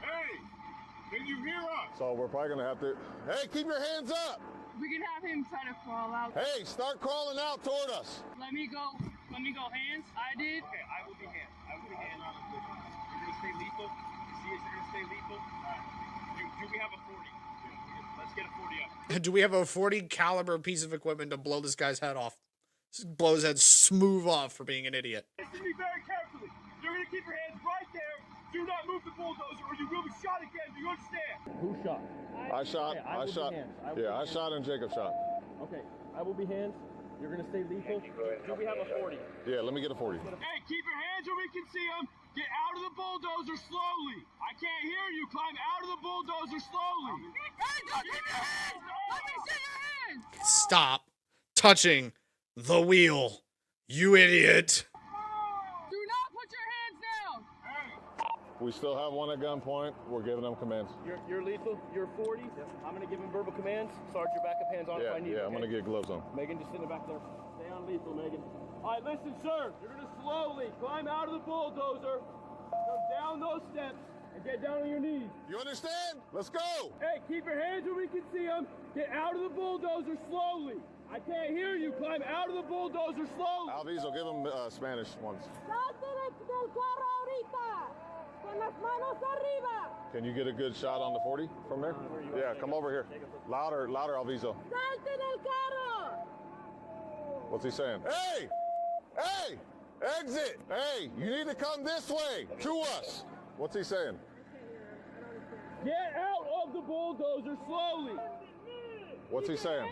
Hey! Can you hear us? So we're probably going to have to... Hey, keep your hands up! We can have him try to crawl out. Hey, start crawling out toward us. Let me go. Hands. I did. Okay, I will be hands. You're gonna stay lethal. See if you're gonna stay lethal. All right. Do we have a 40? Let's get a 40 up. Do we have a 40 caliber piece of equipment to blow this guy's head off? Blow his head smooth off for being an idiot. Listen to me very carefully. You're gonna keep your hands right there. Do not move the bulldozer or you will be shot again. Do you understand? Who shot? I shot. Okay, I shot. I shot and Jacob shot. Okay, I will be hands. You're gonna stay lethal. Do we have a 40? Yeah, let me get a 40. Hey, keep your hands where we can see them. Get out of the bulldozer slowly. I can't hear you. Climb out of the bulldozer slowly. Hey, don't keep your hands. Let me see your hands. Stop touching the wheel, you idiot. Do not put your hands down. We still have one at gunpoint. We're giving them commands. You're lethal. You're 40. I'm gonna give him verbal commands. Sarge, your backup hands on if I need. I'm okay? gonna get gloves on. Megan, just sitting back there. Stay on lethal, Megan. All right, listen, sir. You're gonna slowly climb out of the bulldozer, go down those steps, and get down on your knees. You understand? Let's go. Hey, keep your hands where we can see them. Get out of the bulldozer slowly. I can't hear you. Climb out of the bulldozer slowly. Alviso, give them Spanish ones. Can you get a good shot on the 40 from there? Yeah, come over here. Louder, Alviso. What's he saying? Hey! Hey! Exit! Hey, you need to come this way, to us. What's he saying? Get out of the bulldozer slowly. What's he saying?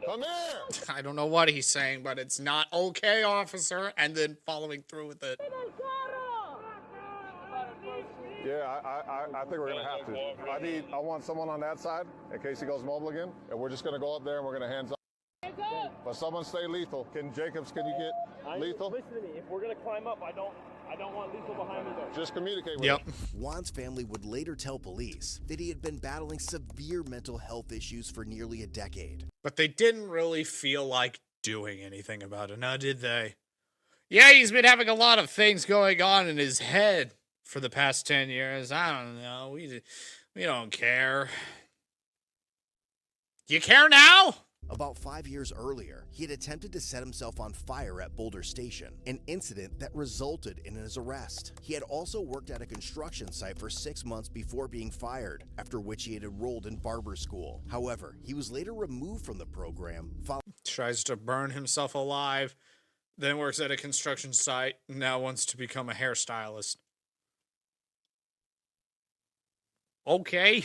Come here! I don't know what he's saying, but it's not okay, officer, and then following through with it. Yeah, I think we're gonna have to. I want someone on that side in case he goes mobile again, and we're just gonna go up there and we're gonna hands up. But someone stay lethal. Can you get lethal? Listen to me. If we're gonna climb up, I don't want lethal behind me though. Just communicate with Yep. him. Juan's family would later tell police that he had been battling severe mental health issues for nearly a decade. But they didn't really feel like doing anything about it, now did they? Yeah, he's been having a lot of things going on in his head for the past 10 years. I don't know. We don't care. You care now? About 5 years earlier, he had attempted to set himself on fire at Boulder Station, an incident that resulted in his arrest. He had also worked at a construction site for 6 months before being fired, after which he had enrolled in barber school. However, he was later removed from the program. Tries to burn himself alive, then works at a construction site, now wants to become a hairstylist. Okay.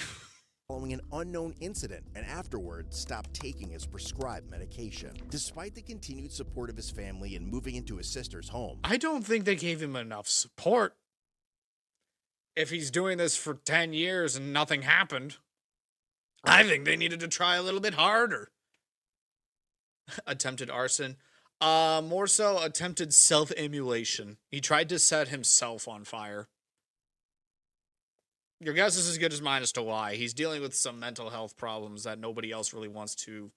Following an unknown incident, and afterward stopped taking his prescribed medication. Despite the continued support of his family in moving into his sister's home, I don't think they gave him enough support. If he's doing this for 10 years and nothing happened, I think they needed to try a little bit harder. Attempted arson. More so attempted self-immolation. He tried to set himself on fire. Your guess is as good as mine as to why. He's dealing with some mental health problems that nobody else really wants to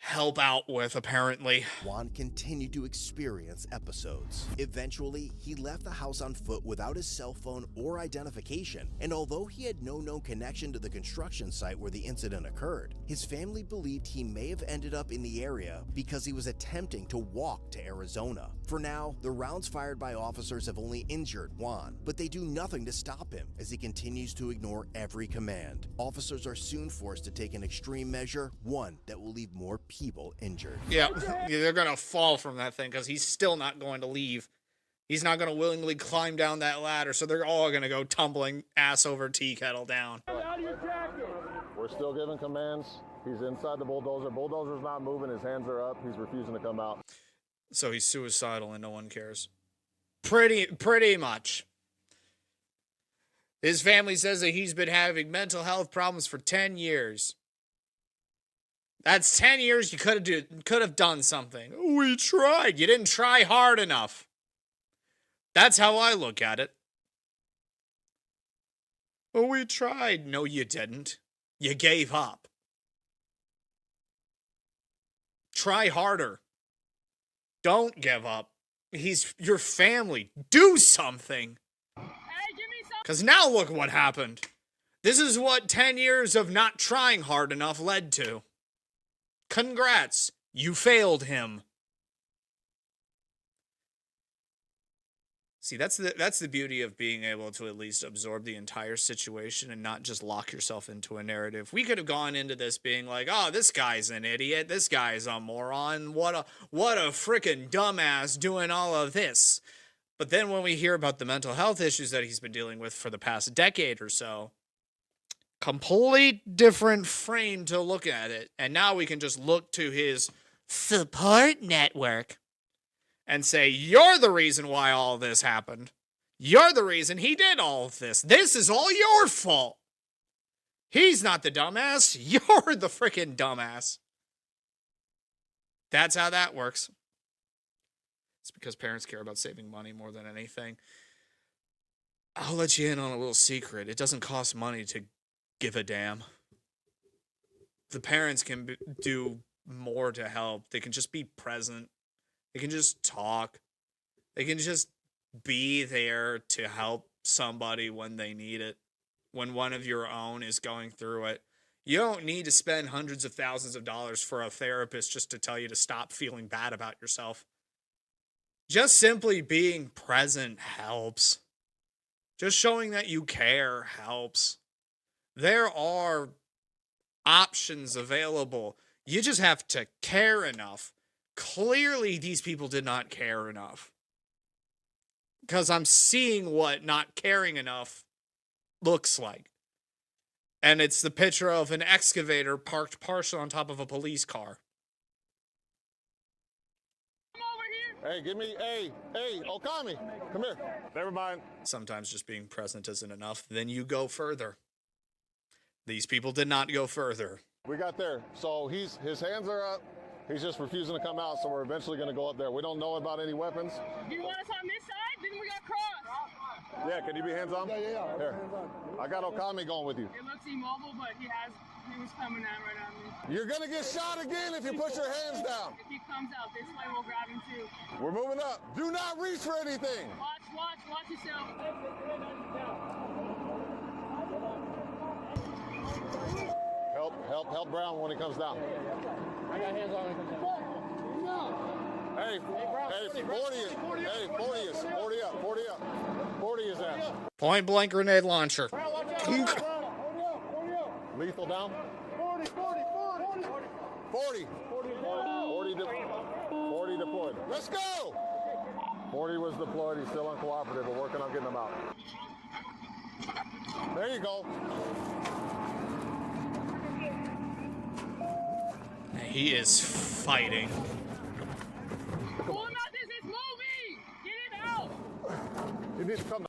help out with, apparently. Juan continued to experience episodes. Eventually, he left the house on foot without his cell phone or identification, and although he had no known connection to the construction site where the incident occurred, his family believed he may have ended up in the area because he was attempting to walk to Arizona. For now, the rounds fired by officers have only injured Juan, but they do nothing to stop him as he continues to ignore every command. Officers are soon forced to take an extreme measure, one that will leave more people injured. Yeah, they're going to fall from that thing because he's still not going to leave. He's not going to willingly climb down that ladder, so they're all going to go tumbling ass over tea kettle down. We're still giving commands. He's inside the bulldozer. Bulldozer's not moving. His hands are up. He's refusing to come out. So he's suicidal and no one cares. Pretty much. His family says that he's been having mental health problems for 10 years. That's 10 years you could have done something. We tried. You didn't try hard enough. That's how I look at it. Oh, we tried. No, you didn't. You gave up. Try harder. Don't give up. He's your family. Do something. Hey, give me some. Because now look what happened. This is what 10 years of not trying hard enough led to. Congrats. You failed him. See, that's the beauty of being able to at least absorb the entire situation and not just lock yourself into a narrative. We could have gone into this being like, oh, this guy's an idiot. This guy's a moron. What a freaking dumbass doing all of this. But then when we hear about the mental health issues that he's been dealing with for the past decade or so, complete different frame to look at it. And now we can just look to his support network and say, you're the reason why all this happened. You're the reason he did all of this. This is all your fault. He's not the dumbass. You're the freaking dumbass. That's how that works. It's because parents care about saving money more than anything. I'll let you in on a little secret. It doesn't cost money to give a damn. The parents can do more to help. They can just be present. They can just talk. They can just be there to help somebody when they need it. When one of your own is going through it. You don't need to spend hundreds of thousands of dollars for a therapist just to tell you to stop feeling bad about yourself. Just simply being present helps. Just showing that you care helps. There are options available. You just have to care enough. Clearly, these people did not care enough. Because I'm seeing what not caring enough looks like. And it's the picture of an excavator parked partially on top of a police car. Hey, hey, Okami, come here. Never mind. Sometimes just being present isn't enough. Then you go further. These people did not go further. We got there. So his hands are up. He's just refusing to come out, so we're eventually going to go up there. We don't know about any weapons. Do you want us on this side? Then we got cross. Yeah, can you be hands on? Yeah. Here. I got Okami going with you. It looks immobile, but he was coming out right at me. You're going to get shot again if you put your hands down. If he comes out this way, we'll grab him too. We're moving up. Do not reach for anything. Watch yourself. Help Brown when he comes down. I got hands on him. Hey, 40 up. 40 is that. Point blank grenade launcher. Lethal down. 40 deployed. Let's go! 40 was deployed. He's still uncooperative. We're working on getting him out. There you go. He is fighting. Pull him out, this is moving! Get him out! He needs to come.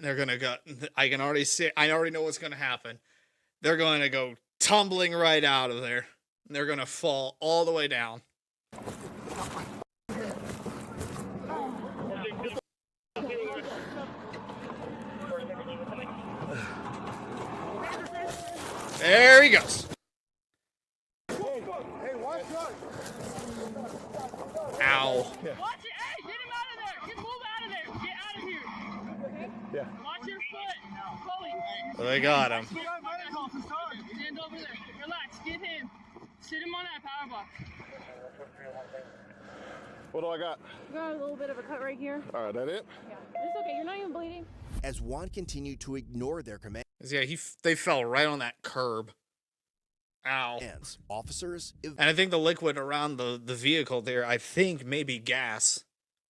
They're gonna go. I can already see. I already know what's gonna happen. They're going to go tumbling right out of there. They're gonna fall all the way down. There he goes. Ow. Watch it! Hey, get him out of there! Get move out of there! Get out of here! Yeah. Watch your foot! Chloe! They got him. Stand over there. Relax. Get him. Sit him on that power box. What do I got? You got a little bit of a cut right here. All right, that it? Yeah. It's okay. You're not even bleeding. As Juan continued to ignore their commands, Yeah, they fell right on that curb. Ow. Officers, and I think the liquid around the vehicle there, I think maybe gas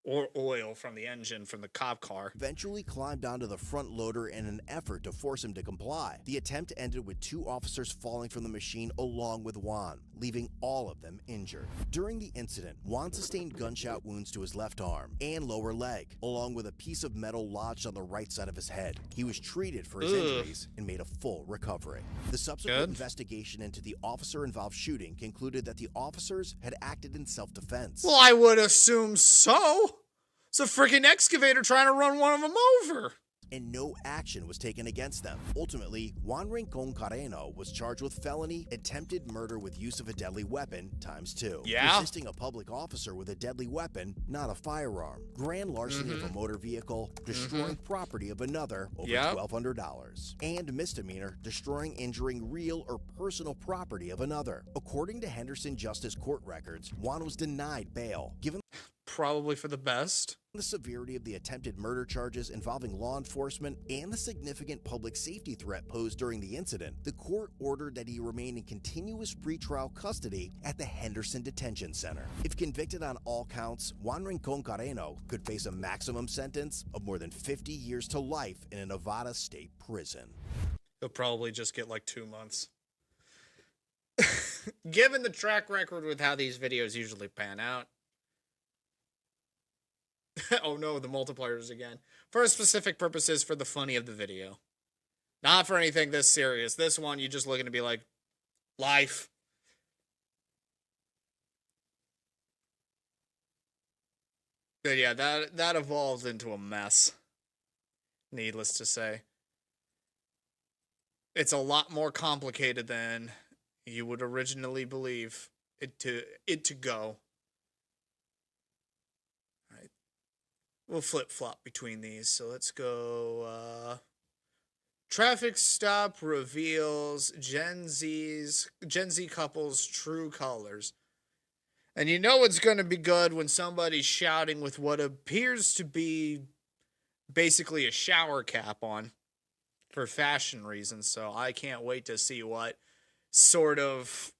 or oil from the engine from the cop car. Eventually climbed onto the front loader in an effort to force him to comply. The attempt ended with 2 officers falling from the machine along with Juan, leaving all of them injured. During the incident, Juan sustained gunshot wounds to his left arm and lower leg, along with a piece of metal lodged on the right side of his head. He was treated for his injuries and made a full recovery. The subsequent investigation into the officer-involved shooting concluded that the officers had acted in self-defense. Well, I would assume so. It's a freaking excavator trying to run one of them over. And no action was taken against them. Ultimately, Juan Rincon Carreno was charged with felony attempted murder with use of a deadly weapon ×2. Yeah. Resisting a public officer with a deadly weapon, not a firearm. Grand larceny of a motor vehicle, destroying property of another over $1,200. And misdemeanor, destroying, injuring real or personal property of another. According to Henderson Justice Court records, Juan was denied bail, given probably for the best. The severity of the attempted murder charges involving law enforcement and the significant public safety threat posed during the incident, the court ordered that he remain in continuous pretrial custody at the Henderson Detention Center. If convicted on all counts, Juan Rincon Carreno could face a maximum sentence of more than 50 years to life in a Nevada state prison. He'll probably just get like 2 months. Given the track record with how these videos usually pan out. Oh no, the multipliers again. For specific purposes, for the funny of the video. Not for anything this serious. This one, you just looking to be like, life. But yeah, that evolves into a mess. Needless to say. It's a lot more complicated than you would originally believe it to go. We'll flip-flop between these. So let's go Traffic stop reveals Gen Z couples' true colors. And you know it's going to be good when somebody's shouting with what appears to be basically a shower cap on for fashion reasons. So I can't wait to see what sort of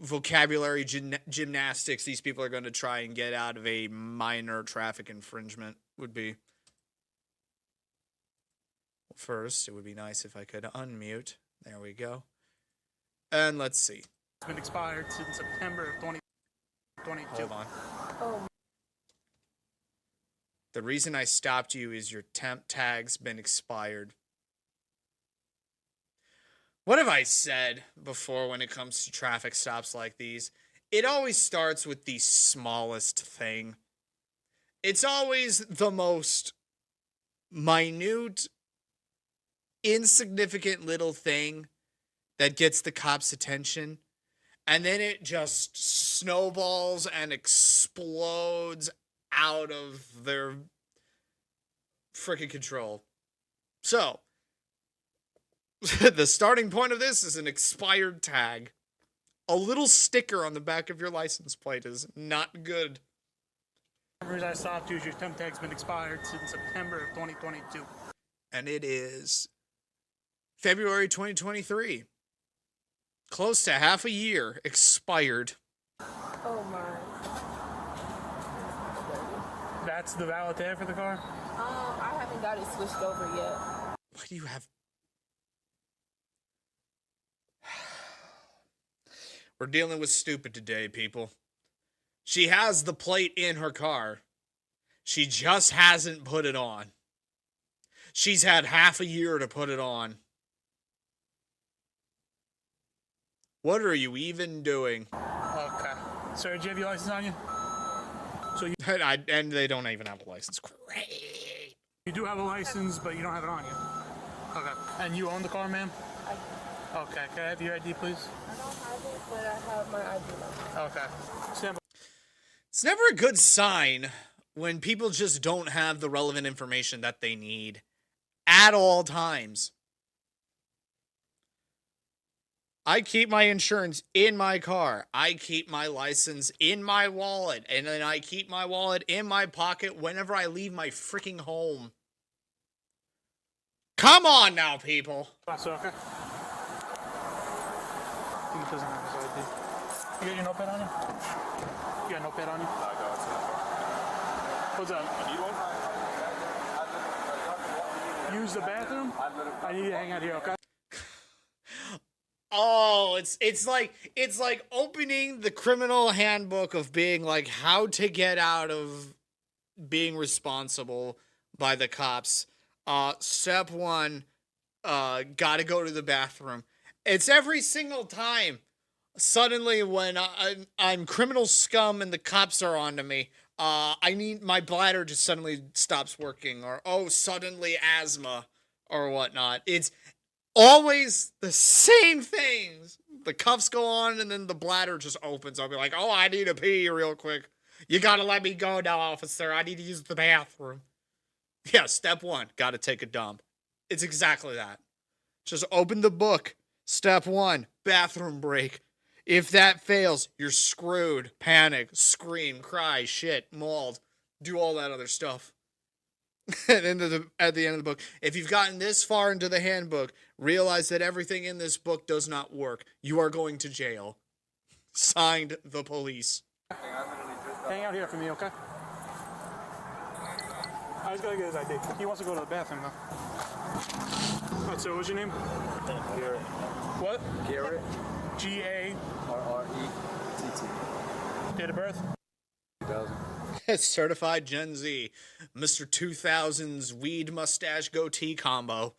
vocabulary gymnastics these people are going to try and get out of a minor traffic infringement would be. First, it would be nice if I could unmute. There we go. And let's see. It's been expired since September of 2022. Hold on. Oh. The reason I stopped you is your temp tag's been expired. What have I said before when it comes to traffic stops like these? It always starts with the smallest thing. It's always the most minute, insignificant little thing that gets the cops' attention. And then it just snowballs and explodes out of their freaking control. So, the starting point of this is an expired tag. A little sticker on the back of your license plate is not good. The reason I stopped you is your temp tag's been expired since September of 2022. And it is February 2023. Close to half a year expired. Oh my. That's the valid tag for the car? I haven't got it switched over yet. Why do you have... We're dealing with stupid today, people. She has the plate in her car. She just hasn't put it on. She's had half a year to put it on. What are you even doing? Okay. Sir, do you have your license on you? So you... And they don't even have a license. Great. You do have a license, but you don't have it on you. Okay. And you own the car, ma'am? Okay. Can I have your ID, please? I don't have it, but I have my ID number. Okay. Stand by. It's never a good sign when people just don't have the relevant information that they need at all times. I keep my insurance in my car. I keep my license in my wallet. And then I keep my wallet in my pocket whenever I leave my freaking home. Come on now, people. That's okay. He doesn't have his ID. You got your notepad on you? You got a notepad on you? No, I don't. What's up? You need one? Use the bathroom? I need you to hang out here, okay? Oh, it's like opening the criminal handbook of being like how to get out of being responsible by the cops. Step 1, gotta go to the bathroom. It's every single time. Suddenly when I'm criminal scum and the cops are onto me, I need my bladder just suddenly stops working, or suddenly asthma or whatnot. It's always the same things. The cuffs go on and then the bladder just opens. I'll be like, I need to pee real quick. You gotta let me go now, officer. I need to use the bathroom. Yeah, step 1, gotta take a dump. It's exactly that. Just open the book. Step 1, bathroom break. If that fails, you're screwed. Panic, scream, cry, shit, mauled. Do all that other stuff. And at the end of the book, if you've gotten this far into the handbook, realize that everything in this book does not work. You are going to jail. Signed, the police. Hang out here for me, okay? I just gotta get his ID. He wants to go to the bathroom, though. Alright, so what's your name? Garrett. What? Garrett. Garrett. Date of birth? 2000. Certified Gen Z. Mr. 2000's weed mustache goatee combo.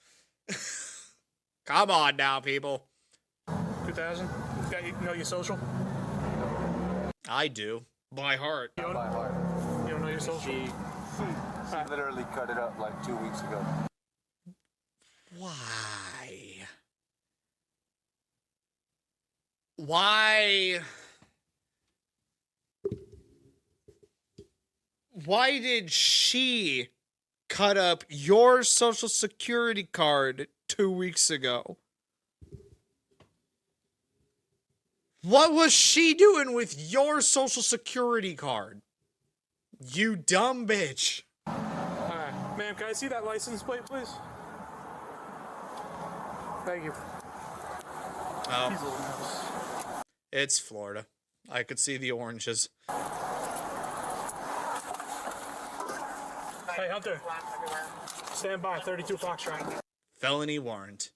Come on now, people. 2000? You know your social? I do. By heart. You don't, By heart. You don't know your social? She literally cut it up like 2 weeks ago. Why? Why? Why did she cut up your social security card 2 weeks ago. What was she doing with your social security card? You dumb bitch. Alright, ma'am, can I see that license plate, please? Thank you. Oh. He's a little nervous. It's Florida. I could see the oranges. Hey, Hunter. Stand by, 32 Foxtrot. Felony warrant.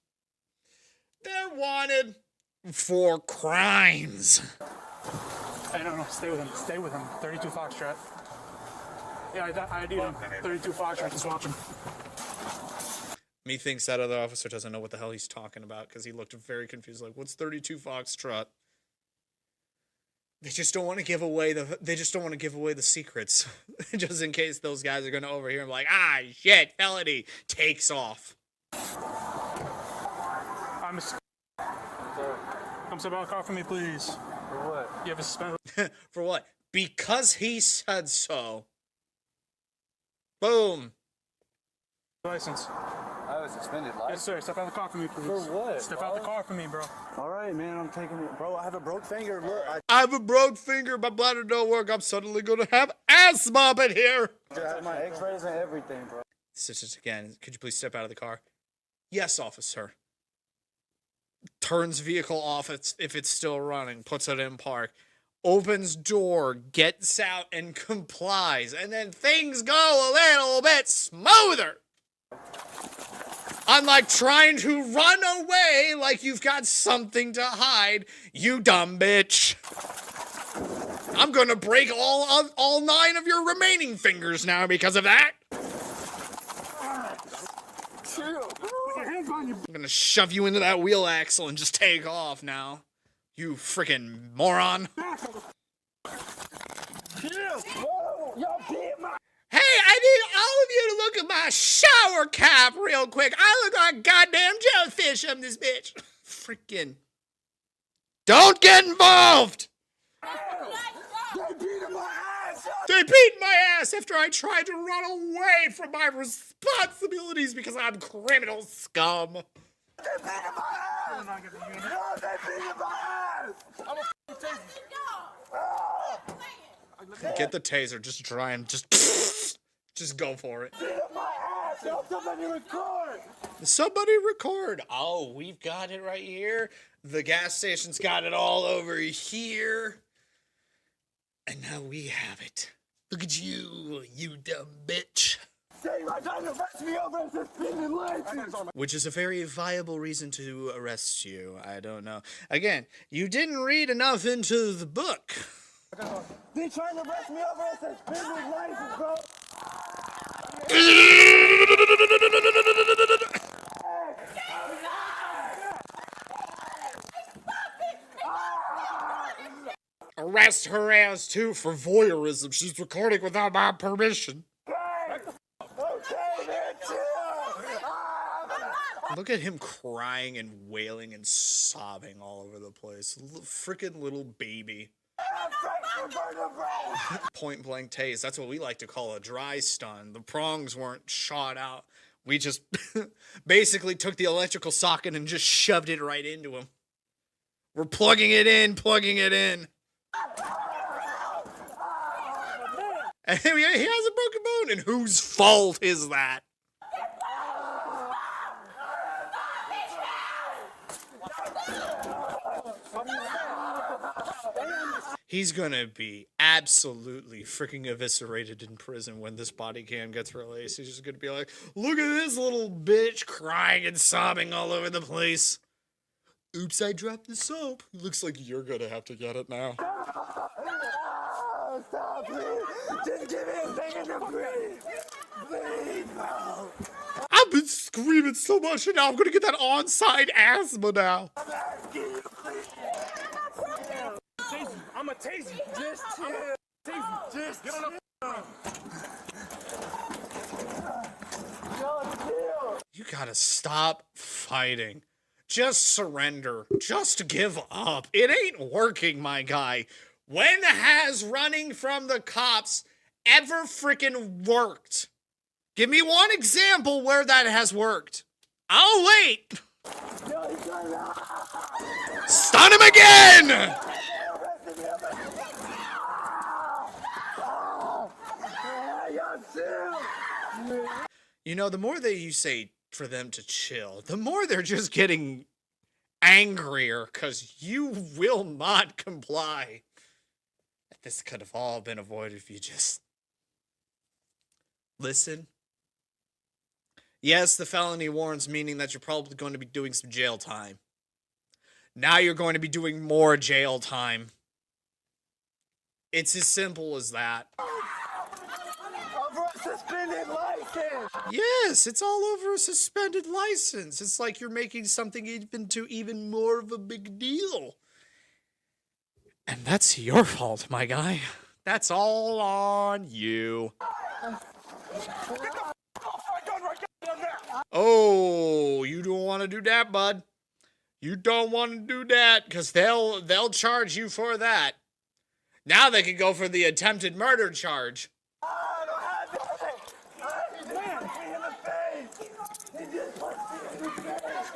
They're wanted for crimes. Hey, no, stay with him. Stay with him. 32 Foxtrot. Yeah, I ID'd him. 32 Foxtrot, just watch him. Methinks that other officer doesn't know what the hell he's talking about because he looked very confused. Like, what's 32 Foxtrot? They just don't want to give away the secrets, just in case those guys are gonna overhear and be like, ah, shit, felony, takes off. Come step out of the car for me, please. For what? You have a suspended. For what? Because he said so. Boom. License. I was suspended license. Yes, sir. Step out of the car for me, please. For what? Step out the car for me, bro. All right, man. I'm taking it. Bro, I have a broke finger. Look, I have a broke finger. My bladder don't work. I'm suddenly going to have asthma up in here. I have my x-rays and everything, bro. Just again, could you please step out of the car? Yes, officer. Turns vehicle off if it's still running. Puts it in park. Opens door. Gets out and complies. And then things go a little bit smoother. Unlike trying to run away like you've got something to hide, you dumb bitch. I'm gonna break all 9 of your remaining fingers now because of that. I'm gonna shove you into that wheel axle and just take off now. You freaking moron. Hey, I need all of you to look at my shower cap real quick. I look like a goddamn jellyfish on this bitch. Freaking. Don't get involved! They beat my ass after I tried to run away from my responsibilities because I'm criminal scum. Get the taser, just try and just go for it. Somebody record. Oh, we've got it right here. The gas station's got it all over here. And now we have it. Look at you, you dumb bitch. Which is a very viable reason to arrest you. I don't know. Again, you didn't read enough into the book. They trying to arrest me over a suspended license, bro. Arrest her ass too for voyeurism. She's recording without my permission. Look at him crying and wailing and sobbing all over the place. Freaking little baby. Point blank tase. That's what we like to call a dry stun. The prongs weren't shot out. We just basically took the electrical socket and just shoved it right into him. We're plugging it in, And he has a broken bone. And whose fault is that? He's gonna be absolutely freaking eviscerated in prison when this body cam gets released. He's just gonna be like, look at this little bitch crying and sobbing all over the place. Oops, I dropped the soap. Looks like you're gonna have to get it now. Stop, please. Just give me a second to breathe. Please, no. I've been screaming so much and now I'm gonna get that on-site asthma now. I'm asking you, please. I'm a taser. Just chill. Taser. Just get on the You gotta stop fighting. Just surrender. Just give up. It ain't working, my guy. When has running from the cops ever freaking worked? Give me one example where that has worked. I'll wait! Stun him again! You know, the more that you say for them to chill, the more they're just getting angrier because you will not comply. This could have all been avoided if you just listen. Yes, the felony warrants, meaning that you're probably going to be doing some jail time. Now you're going to be doing more jail time. It's as simple as that. Over a suspended license! Yes, it's all over a suspended license. It's like you're making something even more of a big deal. And that's your fault, my guy. That's all on you. Oh, you don't want to do that, bud. You don't want to do that, because they'll charge you for that. Now they can go for the attempted murder charge. I don't have anything. I hit me in the face. He just punched me in the face.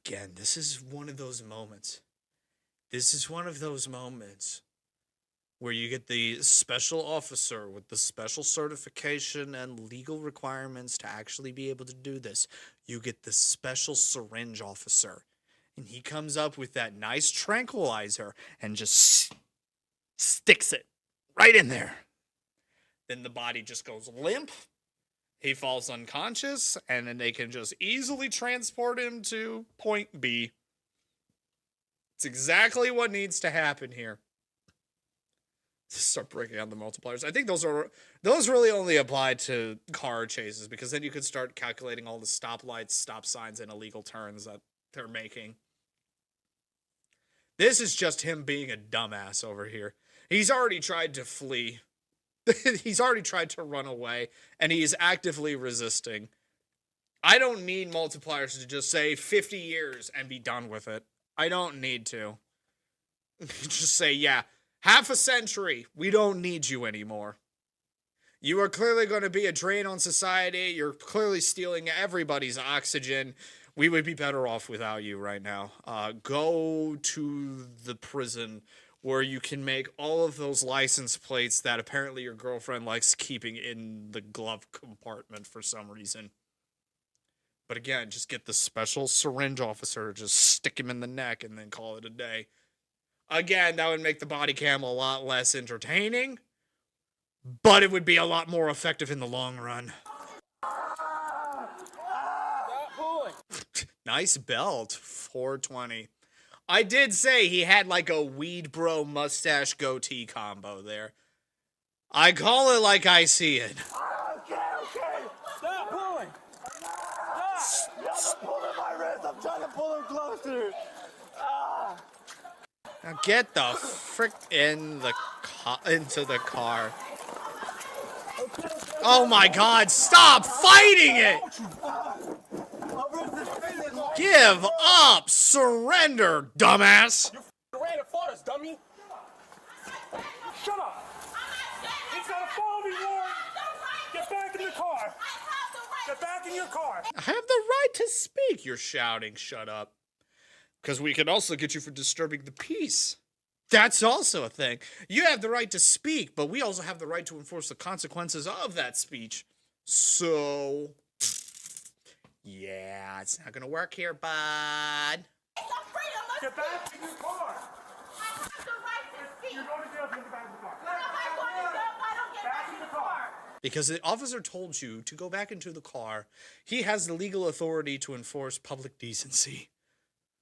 Again, this is one of those moments. This is one of those moments where you get the special officer with the special certification and legal requirements to actually be able to do this. You get the special syringe officer. And he comes up with that nice tranquilizer and just sticks it right in there. Then the body just goes limp. He falls unconscious, and then they can just easily transport him to point B. It's exactly what needs to happen here. Start breaking down the multipliers. I think those really only apply to car chases, because then you could start calculating all the stoplights, stop signs, and illegal turns that they're making. This is just him being a dumbass over here. He's already tried to flee. He's already tried to run away, and he is actively resisting. I don't need multipliers to just say 50 years and be done with it. I don't need to. Just say, yeah, half a century. We don't need you anymore. You are clearly going to be a drain on society. You're clearly stealing everybody's oxygen. We would be better off without you right now. Go to the prison where you can make all of those license plates that apparently your girlfriend likes keeping in the glove compartment for some reason. But again, just get the special syringe officer, just stick him in the neck and then call it a day. Again, that would make the body cam a lot less entertaining, but it would be a lot more effective in the long run. Nice belt, 420. I did say he had like a weed bro mustache goatee combo there. I call it like I see it. Okay. Stop pulling. Stop pulling my wrist. I'm trying to pull him closer. Now get the frick into the car. Oh my God, stop fighting it! Give up! Surrender, dumbass! You ran it for us, dummy! Shut up! It's got a felony warrant! Get back in the car! Get back in your car! I have the right to speak, you're shouting, shut up. Because we can also get you for disturbing the peace. That's also a thing. You have the right to speak, but we also have the right to enforce the consequences of that speech. So, yeah, it's not gonna work here, bud. Get back in your car! I have the right to speak! You're going to jail if you get back in the car. Where am I going to jail if I don't get back in the car? Because the officer told you to go back into the car. He has the legal authority to enforce public decency,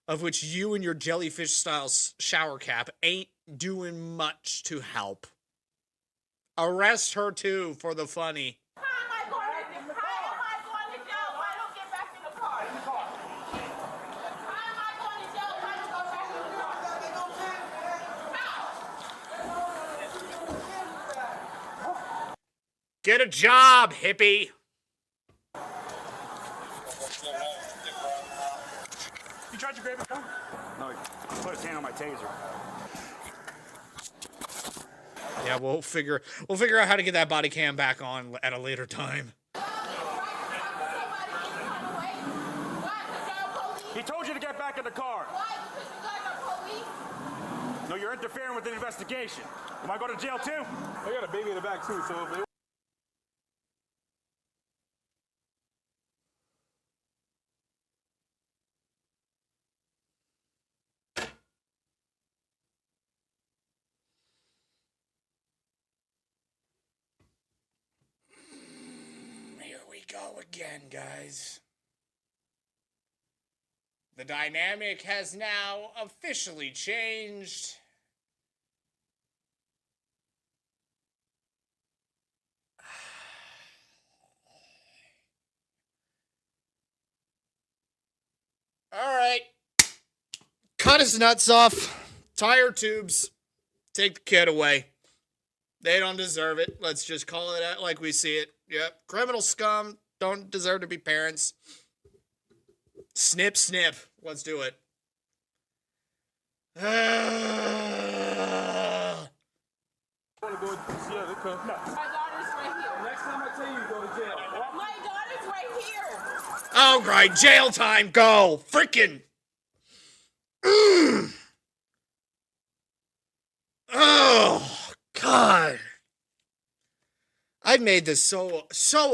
of which you and your jellyfish-style shower cap ain't doing much to help. Arrest her, too, for the funny. How am I going to jail if I don't get back in the car? How am I going to jail if I don't go back in the car? Get a job, hippie! You tried to grab a gun? No, he put his hand on my taser. Yeah, we'll figure out how to get that body cam back on at a later time. He told you to get back in the car. Why? Because you guys are police? No, you're interfering with the investigation. Am I going to jail too? I got a baby in the back too, so if they... Here we go again, guys. The dynamic has now officially changed. All right. Cut his nuts off. Tire tubes. Take the kid away. They don't deserve it. Let's just call it out like we see it. Yep. Criminal scum. Don't deserve to be parents. Snip, snip. Let's do it. I want to go to jail. They come. No. My daughter's right here. Next time I tell you, you go to jail. My daughter's right here. All right, jail time. Go. Freaking. Oh, God. I've made this so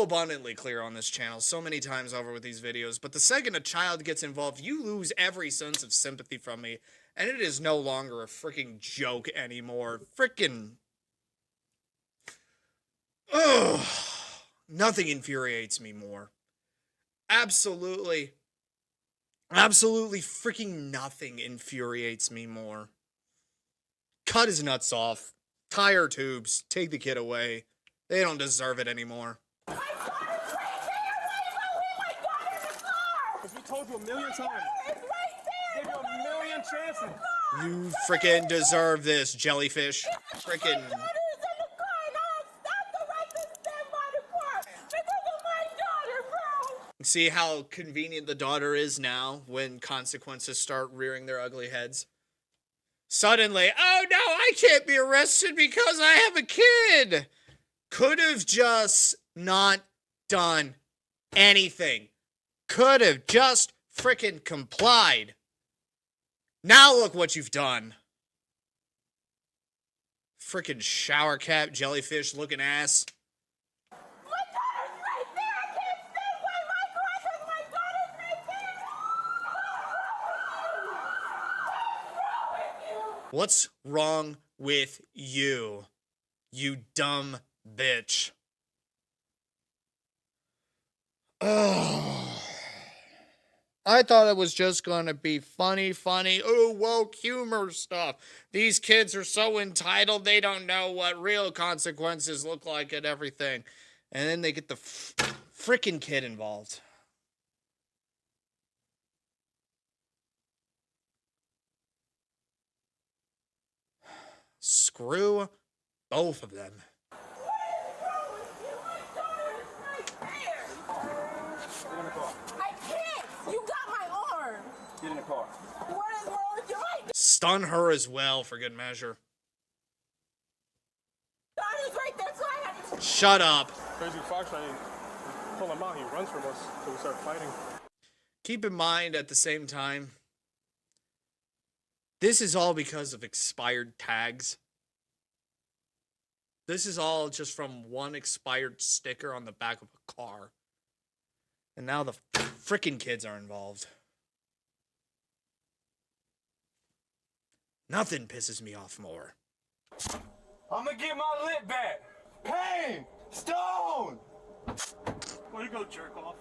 abundantly clear on this channel so many times over with these videos, but the second a child gets involved, you lose every sense of sympathy from me, and it is no longer a freaking joke anymore. Freaking. Ugh. Nothing infuriates me more. Absolutely freaking nothing infuriates me more. Cut his nuts off. Tire tubes. Take the kid away. They don't deserve it anymore. My daughter's right there. My daughter's in the car. If we told you a million times. It's right there. Give you a million chances. You freaking deserve this, jellyfish. Freaking. See how convenient the daughter is now when consequences start rearing their ugly heads? Suddenly, oh no, I can't be arrested because I have a kid. Could have just not done anything. Could have just freaking complied. Now look what you've done. Freaking shower cap, jellyfish looking ass. What's wrong with you, you dumb bitch? Oh, I thought it was just gonna be funny, oh, woke humor stuff. These kids are so entitled, they don't know what real consequences look like and everything. And then they get the frickin' kid involved. Screw both of them. I can't. You got my arm. Get in the car. What is wrong with your right? Stun her as well, for good measure. Daughter's right there, so I had to. Shut up. Crazy Fox, I pull him out. He runs from us until we start fighting. Keep in mind at the same time, this is all because of expired tags. This is all just from one expired sticker on the back of a car. And now the frickin' kids are involved. Nothing pisses me off more. I'm gonna get my lip back. Pain! Stone! Way to go, jerk off.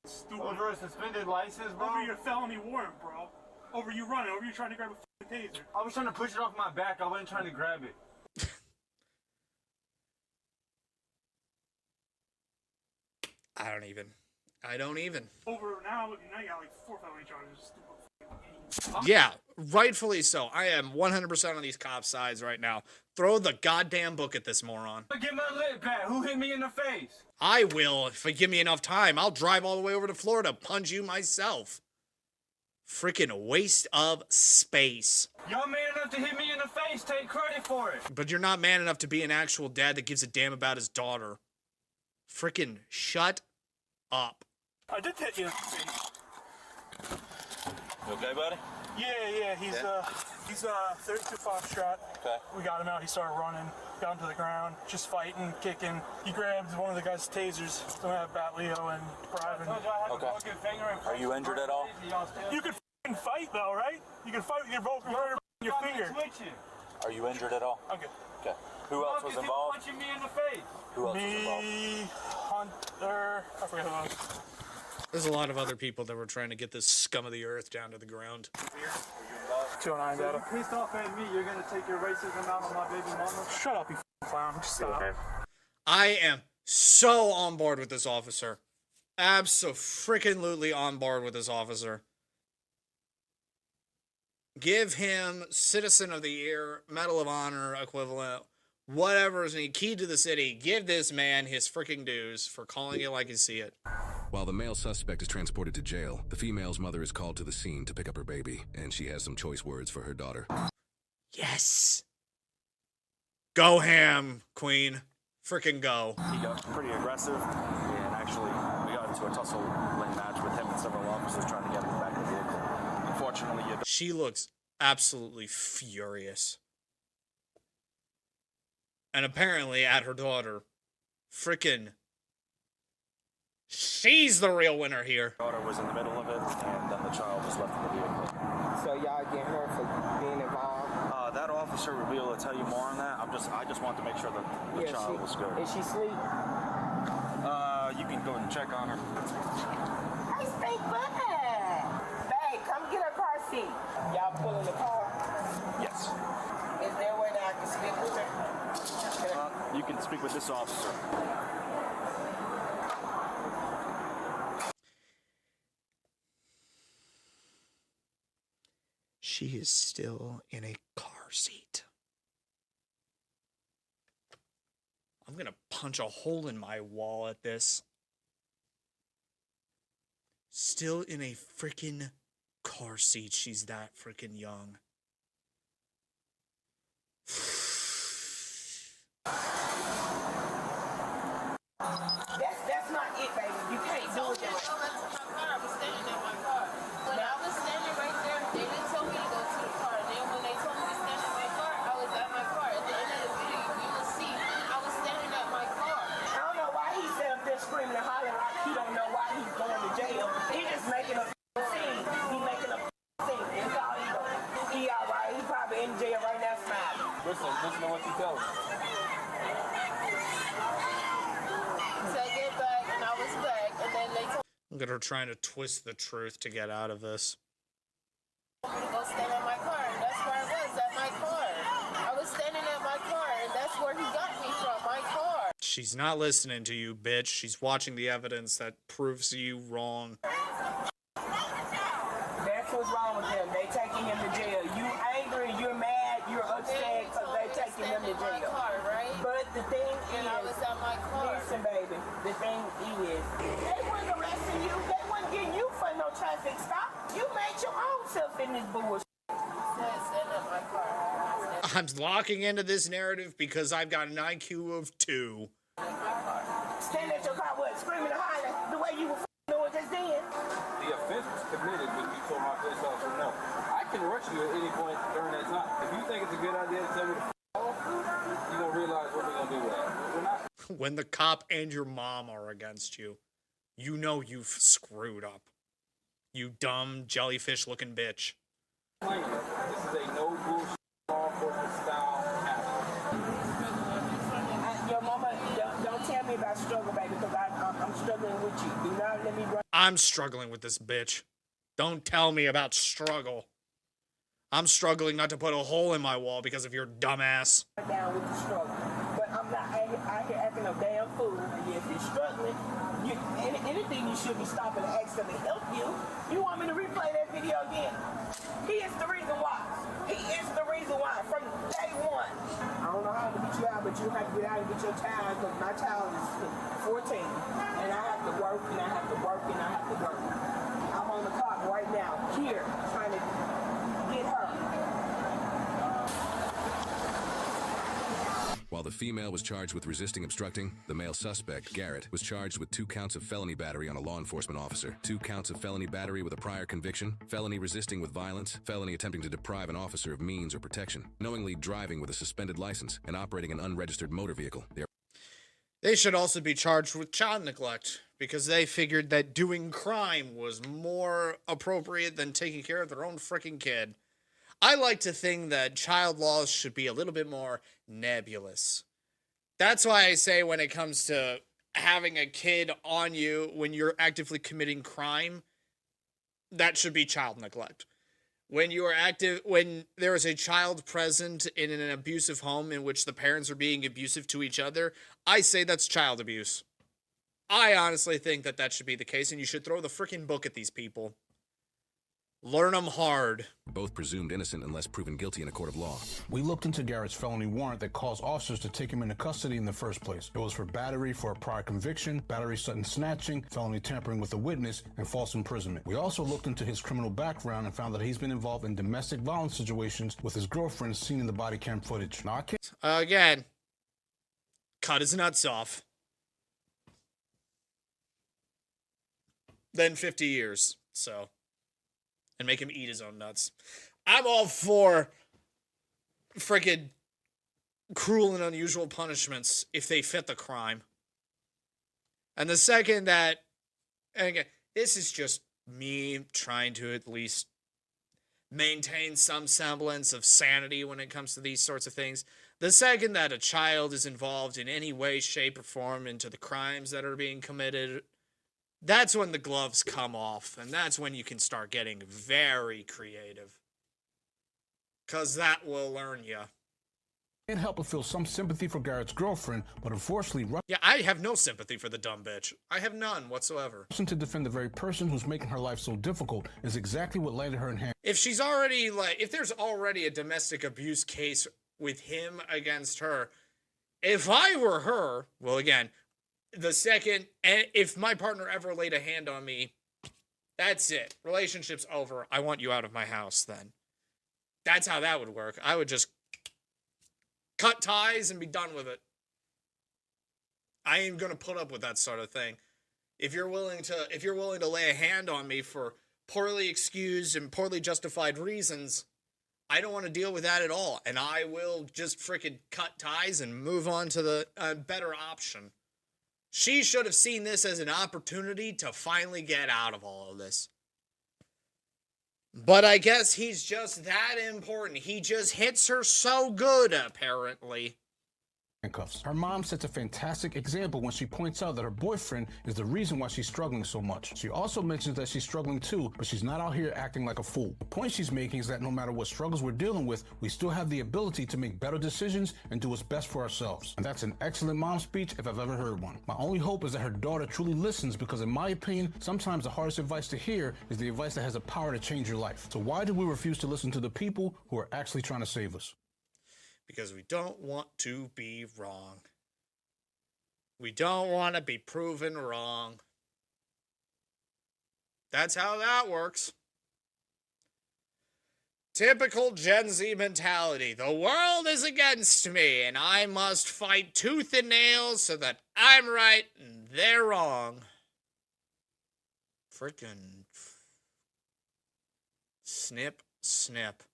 Stupid. Over a suspended license, bro? Over your felony warrant, bro. Over you running, over you trying to grab a taser. I was trying to push it off my back, I wasn't trying to grab it. I don't even. Over now you got like 4 felony charges. Yeah, rightfully so. I am 100% on these cops' sides right now. Throw the goddamn book at this moron. Get my lip back. Who hit me in the face? I will, if you give me enough time. I'll drive all the way over to Florida, punch you myself. Freaking waste of space. Y'all made enough enough to hit me in the face. Take credit for it. But you're not man enough to be an actual dad that gives a damn about his daughter. Frickin' shut up. I did hit you. You okay, buddy? Yeah, he's 32 Foxtrot. Okay. We got him out, he started running, got him to the ground, just fighting, kicking. He grabbed one of the guy's tasers, so I have Bat Leo and Brian. Okay. Are you injured at all? You could f***ing fight though, right? You can fight with your broken arm and your finger. Are you injured at all? Okay. Okay. Who else was involved? Punching me in the face. Who else was involved? Me, Hunter, I forget who else. There's a lot of other people that were trying to get this scum of the earth down to the ground. 209 data. You're pissed off at me. You're gonna take your racism out on my baby mama. Shut up, you clown. Just stop. I am so on board with this officer. Abso-freaking-lutely on board with this officer. Give him Citizen of the Year, Medal of Honor equivalent, whatever is needed. Key to the city. Give this man his freaking dues for calling it like you see it. While the male suspect is transported to jail, the female's mother is called to the scene to pick up her baby, and she has some choice words for her daughter. Yes. Go ham, queen. Frickin' go. He got pretty aggressive, and actually we got into a tussle-ling match with him and several officers trying to get him back in the vehicle. Unfortunately, she looks absolutely furious. And apparently at her daughter. Frickin' she's the real winner here. daughter was in the middle of it, and then the child was left in the vehicle. So y'all get her for being involved? That officer will be able to tell you more on that. I just want to make sure that the child was good. Is she asleep? You can go and check on her. Hey, stay good. Babe, come get her car seat. Y'all pull in the car? Yes. Is there a way that I can speak with her? You can speak with this officer. She is still in a car seat. I'm gonna punch a hole in my wall at this. Still in a freaking car seat. She's that freaking young. That's not it, baby. You can't do it that way. I was standing at my car. When I was standing right there, they didn't tell me to go to the car. Then when they told me to stand at my car, I was at my car. At the end of the video, you will see I was standing at my car. I don't know why he's sitting up there screaming and hollering like he don't know why he's going to jail. He's just making a scene. He's making a scene. That's all he's doing. He all right. He's probably in jail right now smiling. Listen to what you tell her. So I get back, and I was back, and then they told Look at her trying to twist the truth to get out of this. me to go stand at my car, and that's where I was, at my car. I was standing at my car, and that's where he got me from, my car. She's not listening to you, bitch. She's watching the evidence that proves you wrong. That's what's wrong with them. They taking him to jail. You angry, you're mad, you're upset because they taking him to jail. But the thing is, I was at my car. Listen, baby, the thing is, they wasn't arresting you. They wasn't getting you for no traffic stop. You made your own self in this bullshit. Stand at my car. I'm locking into this narrative because I've got an IQ of 2. Stand at your car, what, screaming and hollering the way you were doing just then. The offense was committed when you told my police officer no. I can rush you at any point during that time. If you think it's a good idea to tell me to off, you're going to realize what we're going to do with that. We're not. When the cop and your mom are against you, you know you've screwed up. You dumb, jellyfish-looking bitch. This is a no bullshit law enforcement style action. Your mama, don't tell me about struggle, baby, because I'm struggling with you. Do not let me run. I'm struggling with this bitch. Don't tell me about struggle. I'm struggling not to put a hole in my wall because of your dumbass. Down with the struggle. But I'm not out here acting a damn fool. If you're struggling, anything you should be stopping and asking to help you. You want me to replay that video again? He is the reason why. He is the reason why from day one. I don't know how to get you out, but you have to get out and get your child because my child is 14. And I have to work and I have to work and I have to work. I'm on the clock right now, here, trying to get her. While the female was charged with resisting obstructing, the male suspect, Garrett, was charged with 2 counts of felony battery on a law enforcement officer, 2 counts of felony battery with a prior conviction, felony resisting with violence, felony attempting to deprive an officer of means or protection, knowingly driving with a suspended license, and operating an unregistered motor vehicle. They should also be charged with child neglect because they figured that doing crime was more appropriate than taking care of their own freaking kid. I like to think that child laws should be a little bit more nebulous. That's why I say when it comes to having a kid on you when you're actively committing crime, that should be child neglect. When there is a child present in an abusive home in which the parents are being abusive to each other, I say that's child abuse. I honestly think that that should be the case, and you should throw the freaking book at these people. Learn them hard. Both presumed innocent unless proven guilty in a court of law. We looked into Garrett's felony warrant that caused officers to take him into custody in the first place. It was for battery for a prior conviction, battery sudden snatching, felony tampering with a witness, and false imprisonment. We also looked into his criminal background and found that he's been involved in domestic violence situations with his girlfriend seen in the body cam footage. Now, I can't... Again, cut his nuts off. Then 50 years, so... and make him eat his own nuts. I'm all for freaking cruel and unusual punishments if they fit the crime. And the second that, and again, this is just me trying to at least maintain some semblance of sanity when it comes to these sorts of things. The second that a child is involved in any way, shape, or form into the crimes that are being committed, that's when the gloves come off, and that's when you can start getting very creative. Because that will learn you. Can't help but feel some sympathy for Garrett's girlfriend, but unfortunately... Yeah, I have no sympathy for the dumb bitch. I have none whatsoever. To defend the very person who's making her life so difficult is exactly what landed her in hand. If she's already, if there's already a domestic abuse case with him against her, if I were her, well, again... the second, and if my partner ever laid a hand on me, that's it. Relationship's over. I want you out of my house then. That's how that would work. I would just cut ties and be done with it. I ain't gonna put up with that sort of thing. If you're willing to lay a hand on me for poorly excused and poorly justified reasons, I don't want to deal with that at all. And I will just freaking cut ties and move on to the better option. She should have seen this as an opportunity to finally get out of all of this. But I guess he's just that important. He just hits her so good, apparently. Handcuffs. Her mom sets a fantastic example when she points out that her boyfriend is the reason why she's struggling so much. She also mentions that she's struggling too, but she's not out here acting like a fool. The point she's making is that no matter what struggles we're dealing with, we still have the ability to make better decisions and do what's best for ourselves. And that's an excellent mom speech if I've ever heard one. My only hope is that her daughter truly listens because in my opinion, sometimes the hardest advice to hear is the advice that has the power to change your life. So why do we refuse to listen to the people who are actually trying to save us? Because we don't want to be wrong. We don't want to be proven wrong. That's how that works. Typical Gen Z mentality. The world is against me, and I must fight tooth and nail so that I'm right and they're wrong. Frickin' snip, snip.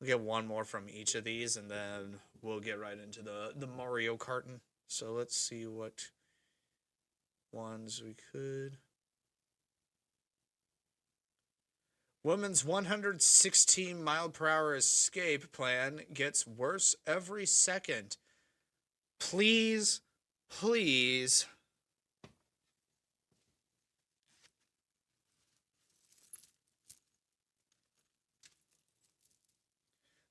We'll get one more from each of these, and then we'll get right into the Mario Kartin. So let's see what ones we could. Woman's 116 mile per hour escape plan gets worse every second. Please, please.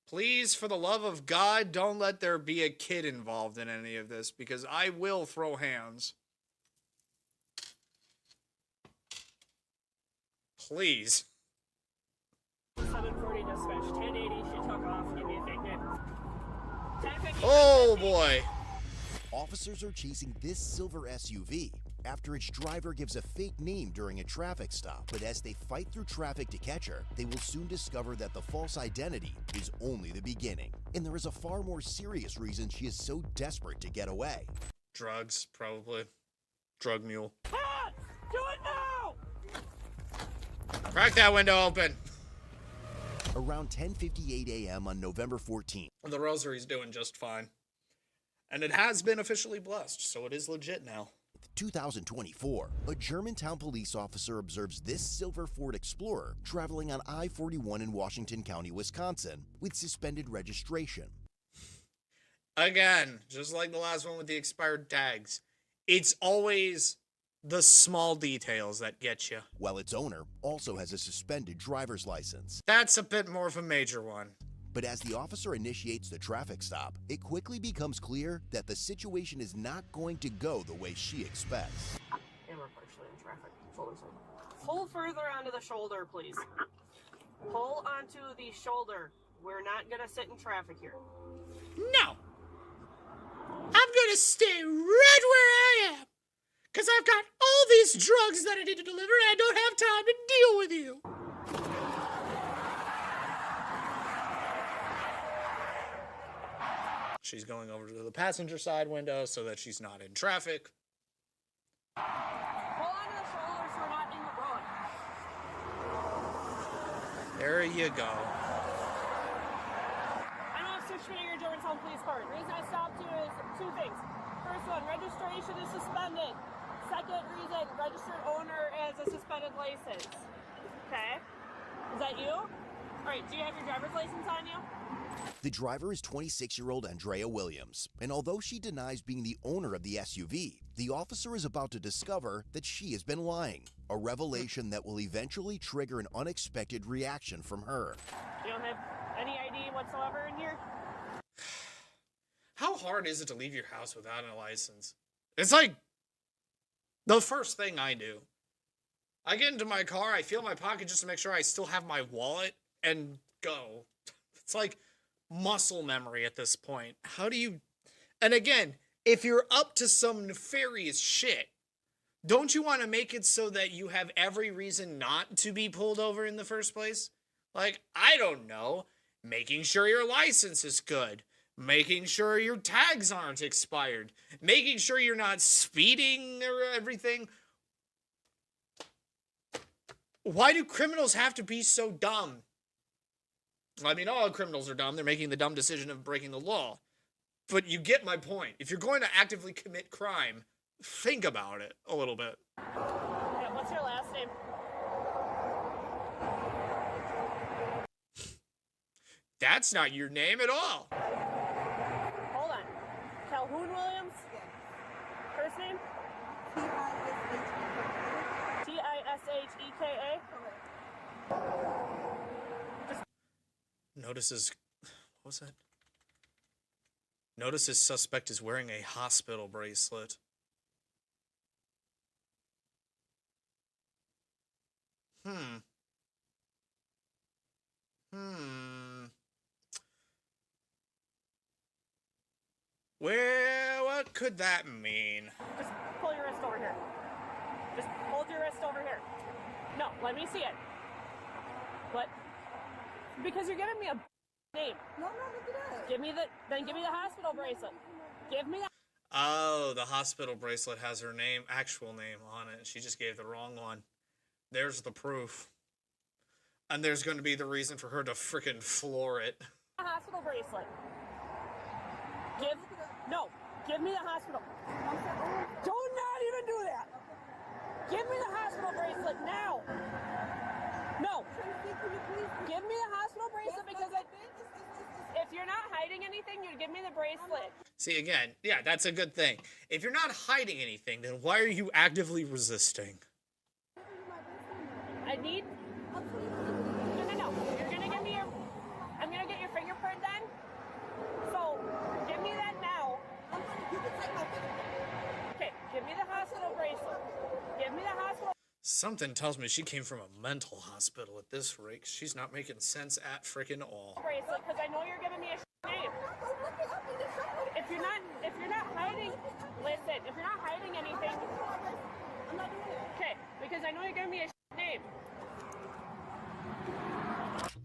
Please, for the love of God, don't let there be a kid involved in any of this, because I will throw hands. Please. 740 dispatch, 1080, she took off, give me a fake name. Oh boy. Officers are chasing this silver SUV after its driver gives a fake name during a traffic stop. But as they fight through traffic to catch her, they will soon discover that the false identity is only the beginning. And there is a far more serious reason she is so desperate to get away. Drugs, probably. Drug mule. Hands! Do it now! Crack that window open. Around 10:58 a.m. on November 14th. The rosary's doing just fine. And it has been officially blessed, so it is legit now. 2024, a Germantown police officer observes this silver Ford Explorer traveling on I-41 in Washington County, Wisconsin, with suspended registration. Again, just like the last one with the expired tags, it's always the small details that get you. While its owner also has a suspended driver's license. That's a bit more of a major one. But as the officer initiates the traffic stop, it quickly becomes clear that the situation is not going to go the way she expects. And we're partially in traffic. Pull further onto the shoulder, please. Pull onto the shoulder. We're not gonna sit in traffic here. No! I'm gonna stay right where I am! Because I've got all these drugs that I need to deliver and I don't have time to deal with you! She's going over to the passenger side window so that she's not in traffic. Pull onto the shoulder so we're not in the road. There you go. I'm Officer Schmidt, your Germantown Police Department. The reason I stopped you is two things. First one, registration is suspended. Second reason, registered owner has a suspended license. Okay? Is that you? Alright, do you have your driver's license on you? The driver is 26-year-old Andrea Williams, and although she denies being the owner of the SUV, the officer is about to discover that she has been lying, a revelation that will eventually trigger an unexpected reaction from her. You don't have any ID whatsoever in here? How hard is it to leave your house without a license? It's like the first thing I do. I get into my car, I feel my pocket just to make sure I still have my wallet, and go. It's like muscle memory at this point. How do you... And again, if you're up to some nefarious shit, don't you want to make it so that you have every reason not to be pulled over in the first place? Like, I don't know, making sure your license is good, making sure your tags aren't expired, making sure you're not speeding or everything. Why do criminals have to be so dumb? I mean, all criminals are dumb. They're making the dumb decision of breaking the law. But you get my point. If you're going to actively commit crime, think about it a little bit. Yeah, what's your last name? That's not your name at all. Hold on. Calhoun Williams? First name? Tisheka? Notices... What was that? Notices suspect is wearing a hospital bracelet. Well, what could that mean? Just pull your wrist over here. Just hold your wrist over here. No, let me see it. What? Because you're giving me a name. No, look at that. Give me the hospital bracelet. Give me that. Oh, the hospital bracelet has her name, actual name on it. She just gave the wrong one. There's the proof. And there's going to be the reason for her to frickin' floor it. Hospital bracelet. Give me the hospital. Do not even do that. Give me the hospital bracelet now. No. Give me the hospital bracelet because if you're not hiding anything, you give me the bracelet. See, again, yeah, that's a good thing. If you're not hiding anything, then why are you actively resisting? I need... No. You're gonna give me your... I'm gonna get your fingerprint done. So, give me that now. Okay, give me the hospital bracelet. Give me the hospital... Something tells me she came from a mental hospital at this rate. She's not making sense at frickin' all. Bracelet, because I know you're giving me a name. If you're not hiding, listen, if you're not hiding anything, I'm not doing it. Okay, because I know you're giving me a name.